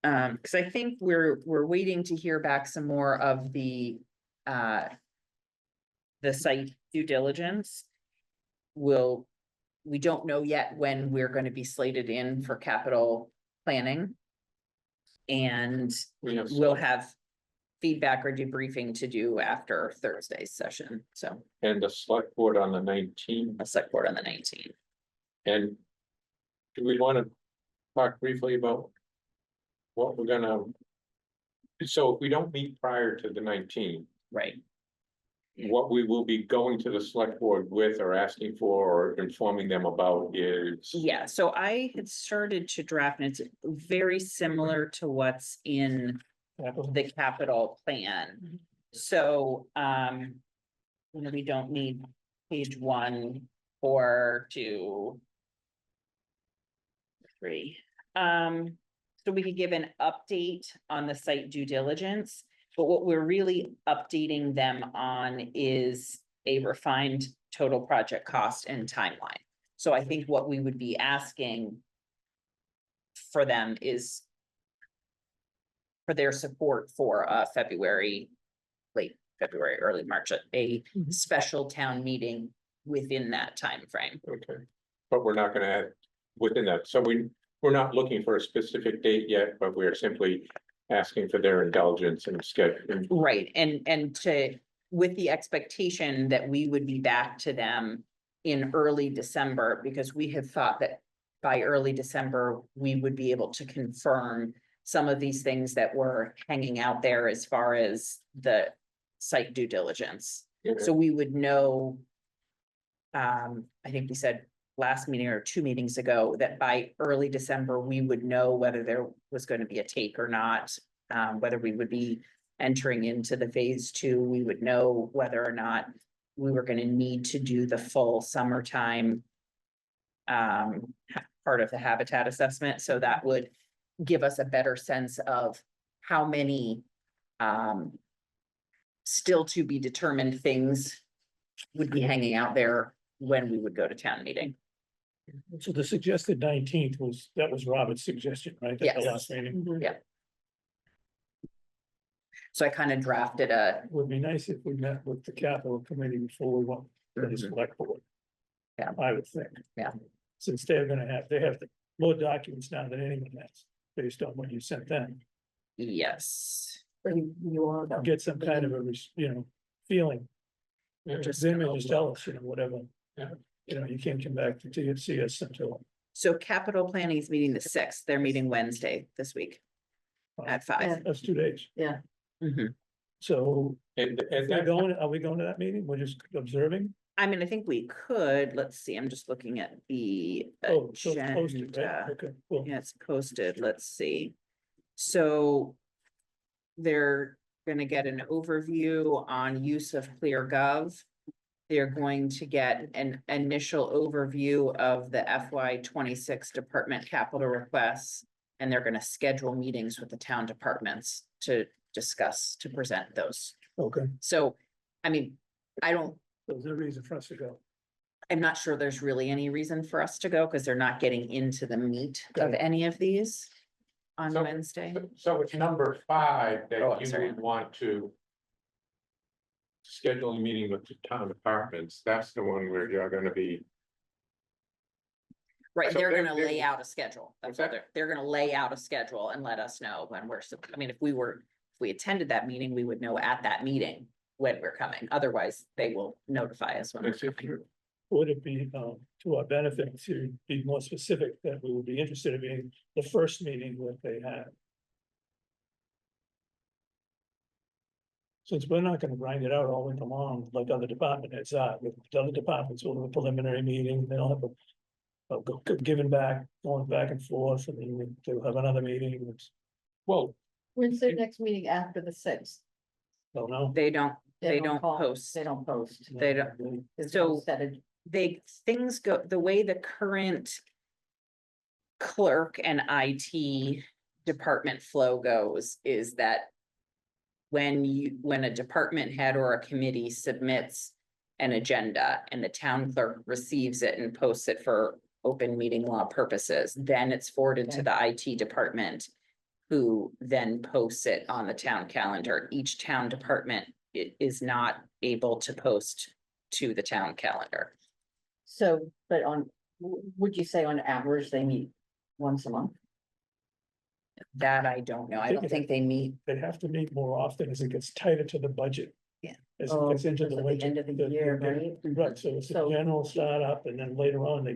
Speaker 1: Because I think we're waiting to hear back some more of the site due diligence. We don't know yet when we're going to be slated in for capital planning. And we'll have feedback or debriefing to do after Thursday's session, so
Speaker 2: And the select board on the 19th,
Speaker 1: I'll set board on the 19th.
Speaker 2: and do we want to talk briefly about what we're gonna, so if we don't meet prior to the 19th,
Speaker 1: Right,
Speaker 2: what we will be going to the select board with or asking for or informing them about is.
Speaker 1: yeah, so I had started to draft, and it's very similar to what's in the capital plan. So, we don't need page 1 or 2. 3. So we could give an update on the site due diligence, but what we're really updating them on is a refined total project cost and timeline. So I think what we would be asking for them is for their support for late February, early March, a special town meeting within that time frame.
Speaker 2: Okay, but we're not gonna add within that, so we're not looking for a specific date yet, but we're simply asking for their indulgence and schedule.
Speaker 1: Right, and with the expectation that we would be back to them in early December, because we have thought that by early December, we would be able to confirm some of these things that were hanging out there as far as the site due diligence. So we would know I think we said last meeting or 2 meetings ago, that by early December, we would know whether there was going to be a take or not. Whether we would be entering into the phase 2, we would know whether or not we were going to need to do the full summertime part of the habitat assessment. So that would give us a better sense of how many still to be determined things would be hanging out there when we would go to town meeting.
Speaker 4: So the suggested 19th that was Robert's suggestion, right? At the
Speaker 1: Yes.
Speaker 4: last meeting.
Speaker 1: So I kind of drafted a,
Speaker 4: Would be nice if we met with the capital committee before we went to the
Speaker 1: Mhm.
Speaker 4: select board.
Speaker 1: Yeah.
Speaker 4: I would think.
Speaker 1: Yeah.
Speaker 4: Since they have more documents now than anyone has, based on what you sent them.
Speaker 1: yes.
Speaker 3: You are though.
Speaker 4: Get some kind of a, feeling.
Speaker 1: Just
Speaker 4: Then
Speaker 1: gonna
Speaker 4: they just tell us, whatever.
Speaker 2: Yeah.
Speaker 4: You can't come back to see us until.
Speaker 1: So capital planning is meeting the 6th. They're meeting Wednesday this week at 5.
Speaker 4: That's 2 days.
Speaker 1: Mhm.
Speaker 4: So
Speaker 2: And
Speaker 4: are we going to that meeting? We're just observing?
Speaker 1: I mean, I think we could, let's see, I'm just looking at the
Speaker 4: Oh, so it's posted, right?
Speaker 1: agenda.
Speaker 4: Okay, cool.
Speaker 1: Yeah, it's posted, let's see. So they're gonna get an overview on use of ClearGov. They're going to get an initial overview of the FY 26 department capital requests. And they're gonna schedule meetings with the town departments to discuss, to present those.
Speaker 4: Okay,
Speaker 1: So, I mean,
Speaker 4: there's no reason for us to go.
Speaker 1: I'm not sure there's really any reason for us to go, because they're not getting into the meat of
Speaker 4: Okay.
Speaker 1: any of these on
Speaker 2: So-
Speaker 1: Wednesday.
Speaker 2: so it's number 5
Speaker 1: Oh,
Speaker 2: that
Speaker 1: I'm
Speaker 2: you
Speaker 1: sorry.
Speaker 2: would want to schedule a meeting with the town departments. That's the one where you're gonna be,
Speaker 1: Right,
Speaker 2: So
Speaker 1: they're
Speaker 2: they're-
Speaker 1: gonna
Speaker 2: they're-
Speaker 1: lay out a schedule. That's
Speaker 2: What's
Speaker 1: what
Speaker 2: that?
Speaker 1: they're gonna lay out a schedule and let us know when I mean, if we attended that meeting, we would know at that meeting when we're coming. Otherwise, they will notify us when we're
Speaker 2: That's it.
Speaker 1: coming.
Speaker 4: Would it be, to our benefit to be more specific that we would be interested in being the first meeting that they have? Since we're not gonna grind it out all winter long like other department heads are, with other departments, we'll have a preliminary meeting, they'll have giving back, going back and forth, and then they'll have another meeting, it's,
Speaker 2: well,
Speaker 3: When's their next meeting after the 6th?
Speaker 4: don't know.
Speaker 1: They don't
Speaker 3: call-
Speaker 1: post.
Speaker 3: They don't post.
Speaker 1: They don't,
Speaker 3: There's
Speaker 1: so-
Speaker 3: no set of-
Speaker 1: things go, the way the current clerk and IT department flow goes is that when a department head or a committee submits an agenda and the town clerk receives it and posts it for open meeting law purposes, then it's forwarded to
Speaker 3: Okay.
Speaker 1: the IT department, who then posts it on the town calendar. Each town department is not able to post to the town calendar.
Speaker 3: So, but would you say on average they meet once a month?
Speaker 1: That I don't know. I don't think they meet.
Speaker 4: They have to meet more often as it gets tighter to the budget.
Speaker 1: Yeah.
Speaker 4: As it
Speaker 3: Oh,
Speaker 4: gets into
Speaker 3: because
Speaker 4: the
Speaker 3: at the
Speaker 4: winter.
Speaker 3: end of the year, right?
Speaker 4: Right, so it's a
Speaker 3: So-
Speaker 4: general startup, and then later on, they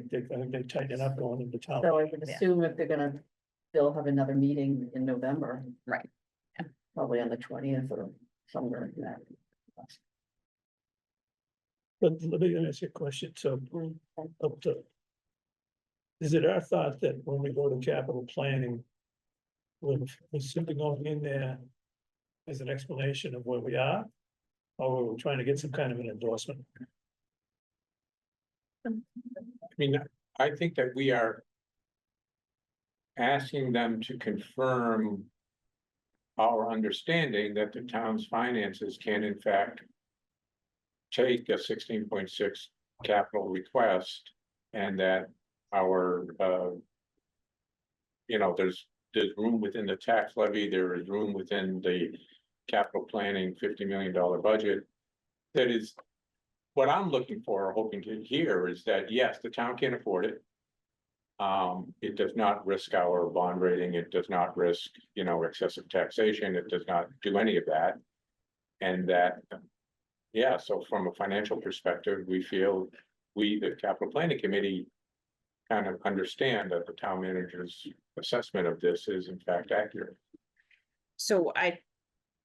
Speaker 4: tighten it up going into town.
Speaker 3: So I would
Speaker 1: Yeah.
Speaker 3: assume if they're gonna, they'll have another meeting in November.
Speaker 1: Right. Yeah.
Speaker 3: Probably on the 20th or somewhere in that.
Speaker 4: But let me ask you a question, so
Speaker 3: Mm, okay.
Speaker 4: up to. Is it our thought that when we go to capital planning? We're simply going in there as an explanation of where we are? Or we're trying to get some kind of an endorsement?
Speaker 2: I mean, I think that we are asking them to confirm our understanding that the town's finances can in fact take a 16.6 capital request, and that our, there's room within the tax levy, there is room within the capital planning $50 million budget. That is, what I'm looking for, or hoping to hear, is that, yes, the town can afford it. It does not risk our bond rating, it does not risk, excessive taxation, it does not do any of that. And that, yeah, so from a financial perspective, we feel, the capital planning committee kind of understand that the town manager's assessment of this is in fact accurate.
Speaker 1: So I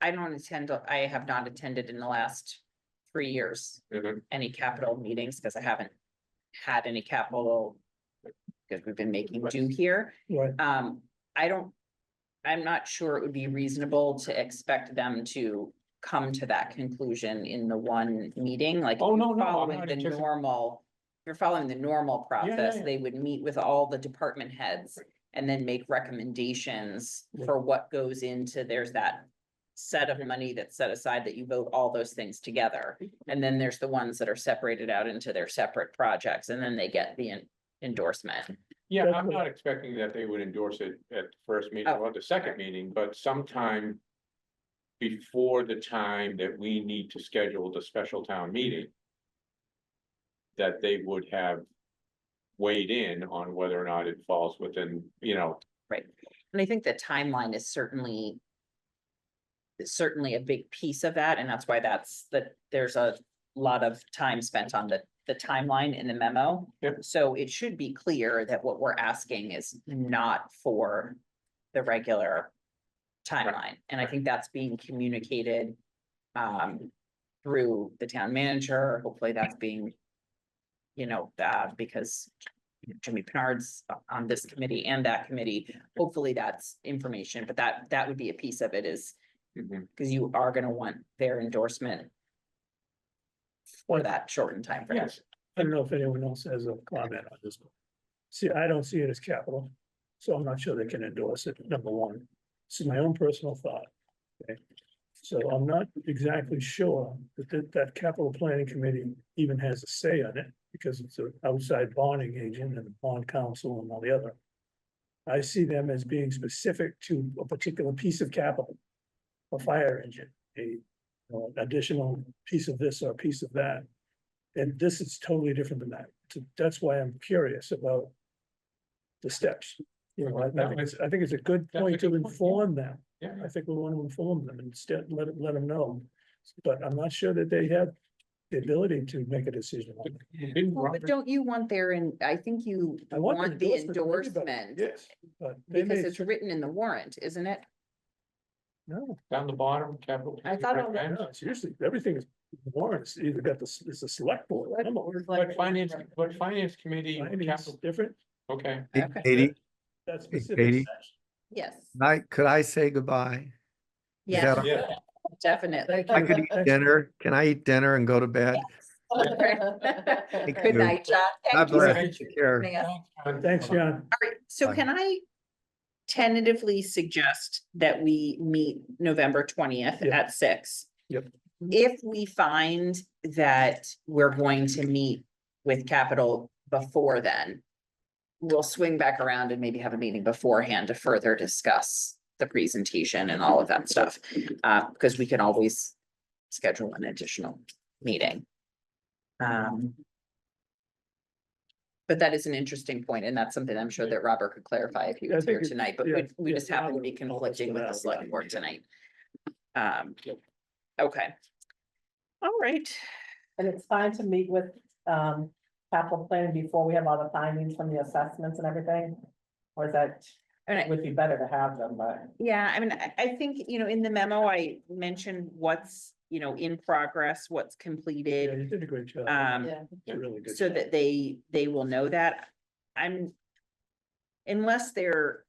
Speaker 1: have not attended in the last 3 years,
Speaker 2: Mhm.
Speaker 1: any capital meetings, because I haven't had any capital. Because we've been making do here.
Speaker 4: Right.
Speaker 1: I'm not sure it would be reasonable to expect them to come to that conclusion in the one meeting, like.
Speaker 2: Oh,
Speaker 1: if
Speaker 2: no,
Speaker 1: you're
Speaker 2: no, I'm
Speaker 1: following
Speaker 2: not
Speaker 1: the
Speaker 2: anticipating-
Speaker 1: normal. If you're following the normal process,
Speaker 2: yeah.
Speaker 1: they would meet with all the department heads and then make recommendations for what goes into, there's that set of money that's set aside that you vote all those things together. And then there's the ones that are separated out into their separate projects, and then they get the endorsement.
Speaker 2: Yeah,
Speaker 4: That's
Speaker 2: I'm
Speaker 4: what-
Speaker 2: not expecting that they would endorse it at the first meeting
Speaker 1: Oh.
Speaker 2: or the second meeting, but sometime. Before the time that we need to schedule the special town meeting. That they would have. Weighed in on whether or not it falls within,
Speaker 1: Right, and I think the timeline is certainly a big piece of that, and that's why there's a lot of time spent on the timeline in the memo.
Speaker 2: Yep.
Speaker 1: So it should be clear that what we're asking is not for the regular timeline, and I think that's being communicated through the town manager. Hopefully that's being, because Jimmy Pinard's on this committee and that committee. Hopefully that's information, but that would be a piece of it, is because you are gonna want their endorsement for that shortened time frame.
Speaker 2: yes,
Speaker 4: I don't know if anyone else has a comment on this. See, I don't see it as capital, so I'm not sure they can endorse it, number one. This is my own personal thought. Okay, so I'm not exactly sure that capital planning committee even has a say on it, because it's an outside bonding agent and the bond council and all the other. I see them as being specific to a particular piece of capital. A fire engine, additional piece of this or a piece of that. And this is totally different than that. So that's why I'm curious about the steps. I think it's a good
Speaker 2: That's a
Speaker 4: point to
Speaker 2: good point, yeah.
Speaker 4: inform them.
Speaker 2: yeah.
Speaker 4: I think we want to inform them and instead let them know. But I'm not sure that they have the ability to make a decision. on it.
Speaker 2: Didn't
Speaker 1: Well, but
Speaker 2: Robert-
Speaker 1: don't you want I think you
Speaker 4: I
Speaker 1: want the
Speaker 4: from everybody,
Speaker 1: endorsement,
Speaker 4: Yes, but they
Speaker 1: because
Speaker 4: may,
Speaker 1: it's written in the warrant, isn't it?
Speaker 4: no,
Speaker 2: Down the bottom, capital.
Speaker 1: I thought all
Speaker 2: Planning,
Speaker 4: no, it's usually, everything is warrants, either got it's a select board. memo.
Speaker 2: But finance committee,
Speaker 4: I mean, it's
Speaker 2: capital,
Speaker 4: different,
Speaker 2: okay,
Speaker 1: Okay.
Speaker 6: Katie,
Speaker 4: that's
Speaker 6: Katie?
Speaker 4: specific.
Speaker 1: Yes,
Speaker 6: could I say goodbye? Is
Speaker 1: yes,
Speaker 6: that-
Speaker 2: yeah.
Speaker 1: definitely.
Speaker 6: I could eat dinner. Can I eat dinner and go to bed?
Speaker 1: Good night, John.
Speaker 6: God
Speaker 1: Thank you.
Speaker 6: bless. Take care.
Speaker 1: joining us.
Speaker 4: Thanks, John.
Speaker 1: All right, so
Speaker 6: Bye.
Speaker 1: can I tentatively suggest that we meet November 20th
Speaker 4: Yeah.
Speaker 1: at 6?
Speaker 4: Yep.
Speaker 1: If we find that we're going to meet with Capital before then, we'll swing back around and maybe have a meeting beforehand to further discuss the presentation and all of that stuff. Because we can always schedule an additional meeting. But that is an interesting point, and that's something I'm sure that Robert could clarify if he
Speaker 4: Yeah, I
Speaker 1: was here
Speaker 4: think it-
Speaker 1: tonight, but
Speaker 4: yeah,
Speaker 1: we
Speaker 4: yeah,
Speaker 1: just happen to be
Speaker 4: Robert will help us
Speaker 1: conflicting with
Speaker 4: with
Speaker 1: the
Speaker 4: that.
Speaker 1: select board tonight. Okay. All right,
Speaker 7: And it's fine to meet with, capital planning before we have all the findings from the assessments and everything? Or is that,
Speaker 1: and
Speaker 7: it would be better to have them, but.
Speaker 1: yeah, I mean, I think, in the memo, I mentioned what's, in progress, what's
Speaker 4: Yeah,
Speaker 1: completed.
Speaker 4: you did a great job.
Speaker 3: Yeah,
Speaker 4: It's a really good.
Speaker 1: So
Speaker 4: job.
Speaker 1: that they will know that. Unless their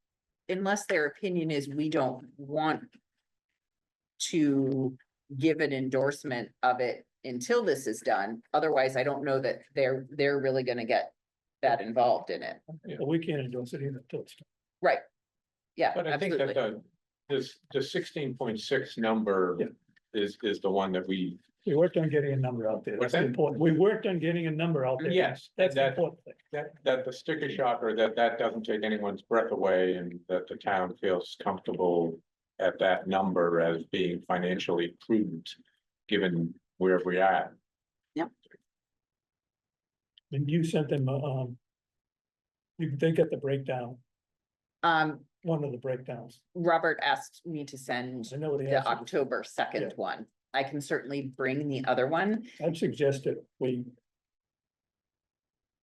Speaker 1: opinion is we don't want to give an endorsement of it until this is done. Otherwise, I don't know that they're really gonna get that involved in it.
Speaker 4: But we can't endorse it either till it's done.
Speaker 1: Right. Yeah,
Speaker 2: But I think that
Speaker 1: absolutely.
Speaker 2: the 16.6 number
Speaker 4: Yeah.
Speaker 2: is the one that we,
Speaker 4: We worked on getting a number out there.
Speaker 2: What's
Speaker 4: That's the
Speaker 2: that?
Speaker 4: important. We worked on getting a number out there.
Speaker 2: yes,
Speaker 4: That's the
Speaker 2: that,
Speaker 4: important thing.
Speaker 2: that the sticker shocker, that doesn't take anyone's breath away and that the town feels comfortable at that number as being financially prudent, given where we're at.
Speaker 4: And you sent them, they get the breakdown, one of the breakdowns.
Speaker 1: Robert asked me to send
Speaker 4: I know what he
Speaker 1: the
Speaker 4: asked.
Speaker 1: October 2nd
Speaker 4: Yeah.
Speaker 1: one. I can certainly bring the other one.
Speaker 4: I'd suggest that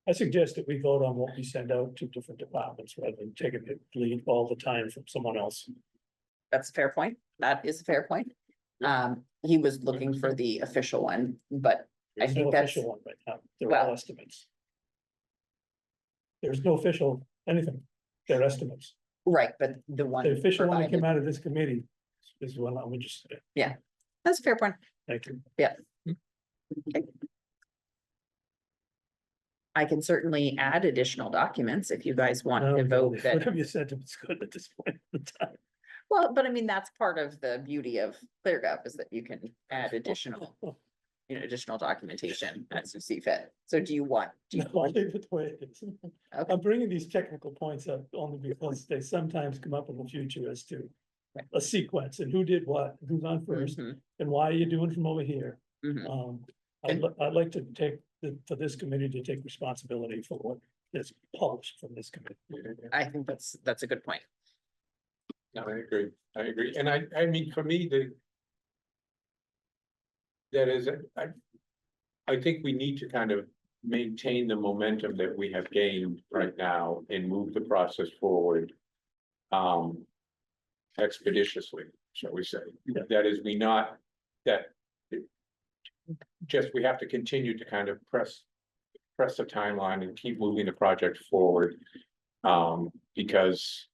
Speaker 4: I suggest that we vote on what we send out to different departments rather than taking the lead all the time from someone else.
Speaker 1: That's a fair point. That is a fair point. He was looking for the official one, but I
Speaker 4: There's
Speaker 1: think
Speaker 4: no
Speaker 1: that's-
Speaker 4: official one right now. They're
Speaker 1: well,
Speaker 4: all estimates. There's no official anything, they're estimates.
Speaker 1: Right, but the one.
Speaker 4: The official one that came
Speaker 1: provided-
Speaker 4: out of this committee is one I'm interested in.
Speaker 1: That's a fair point.
Speaker 4: Thank you.
Speaker 1: I can certainly add additional documents if you guys want to
Speaker 4: No,
Speaker 1: vote that.
Speaker 4: Whatever you said, it's good at this point in time.
Speaker 1: Well, but I mean, that's part of the beauty of ClearGov is that you can add additional, additional documentation as you see fit. So do you want?
Speaker 4: No, I'll leave it the way it is.
Speaker 1: Okay.
Speaker 4: I'm bringing these technical points up only because they sometimes come up in the future as to a sequence and who did what, who's on first,
Speaker 1: Mhm,
Speaker 4: and why are you doing from over here?
Speaker 1: mhm.
Speaker 4: I'd like to take, for this committee to take responsibility for what is published from this committee.
Speaker 1: I think that's a good point.
Speaker 2: No, I agree, and I mean, for me, that is, I think we need to kind of maintain the momentum that we have gained right now and move the process forward. Expeditiously, shall we say,
Speaker 4: Yeah.
Speaker 2: that is, we have to continue to kind of press the timeline and keep moving the project forward. Because,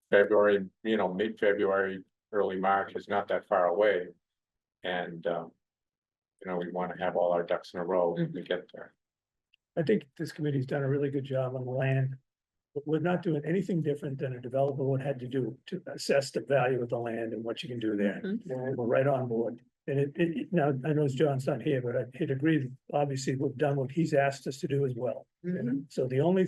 Speaker 2: February, mid-February, early March is not that far away. And, we want to have all our ducks in a row when we get there.
Speaker 4: I think this committee's done a really good job on the land. But we're not doing anything different than a developer would have to do to assess the value of the land and what you can do there.
Speaker 1: Mhm.
Speaker 4: We're right on board. And now, I know John's not here, but I'd agree, obviously, we've done what he's asked us to do as well.
Speaker 1: Mhm.
Speaker 4: So the only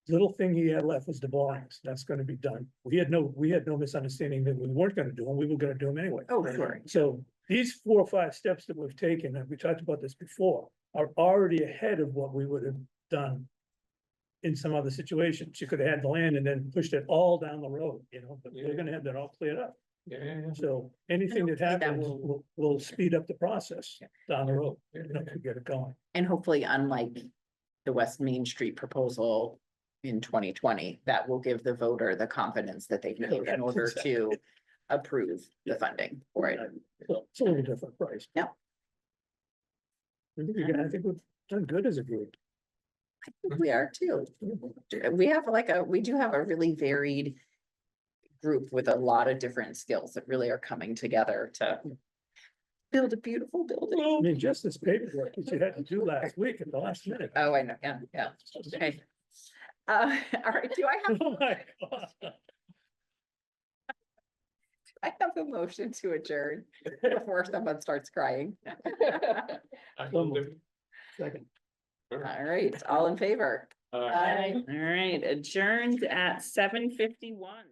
Speaker 4: little thing he had left was the borings. That's gonna be done. We had no misunderstanding that we weren't gonna do them. We were gonna do them anyway.
Speaker 1: Oh, sure.
Speaker 4: So these 4 or 5 steps that we've taken, and we talked about this before, are already ahead of what we would have done in some other situations. You could have had the land and then pushed it all down the road, but we're gonna have that all cleared up.
Speaker 2: Yeah.
Speaker 4: So anything that
Speaker 1: hopefully that
Speaker 4: happens will speed up the process down the road, to get it going.
Speaker 1: And hopefully, unlike the West Main Street proposal in 2020, that will give the voter the confidence that they need in order to approve the funding for it.
Speaker 4: So it's a little different price.
Speaker 1: Yeah.
Speaker 4: I think we've done good as a group.
Speaker 1: I think we are too. We do have a really varied group with a lot of different skills that really are coming together to build a beautiful
Speaker 4: I
Speaker 1: building.
Speaker 4: mean, just this paperwork that you had to do last week at the last minute.
Speaker 1: Oh, I know, yeah. Okay. All right, do I have,
Speaker 4: Oh my God.
Speaker 1: I have a motion to adjourn before someone starts crying?
Speaker 4: Second.
Speaker 1: All right, all in favor?
Speaker 2: Uh,
Speaker 1: All right, adjourned at 7:51.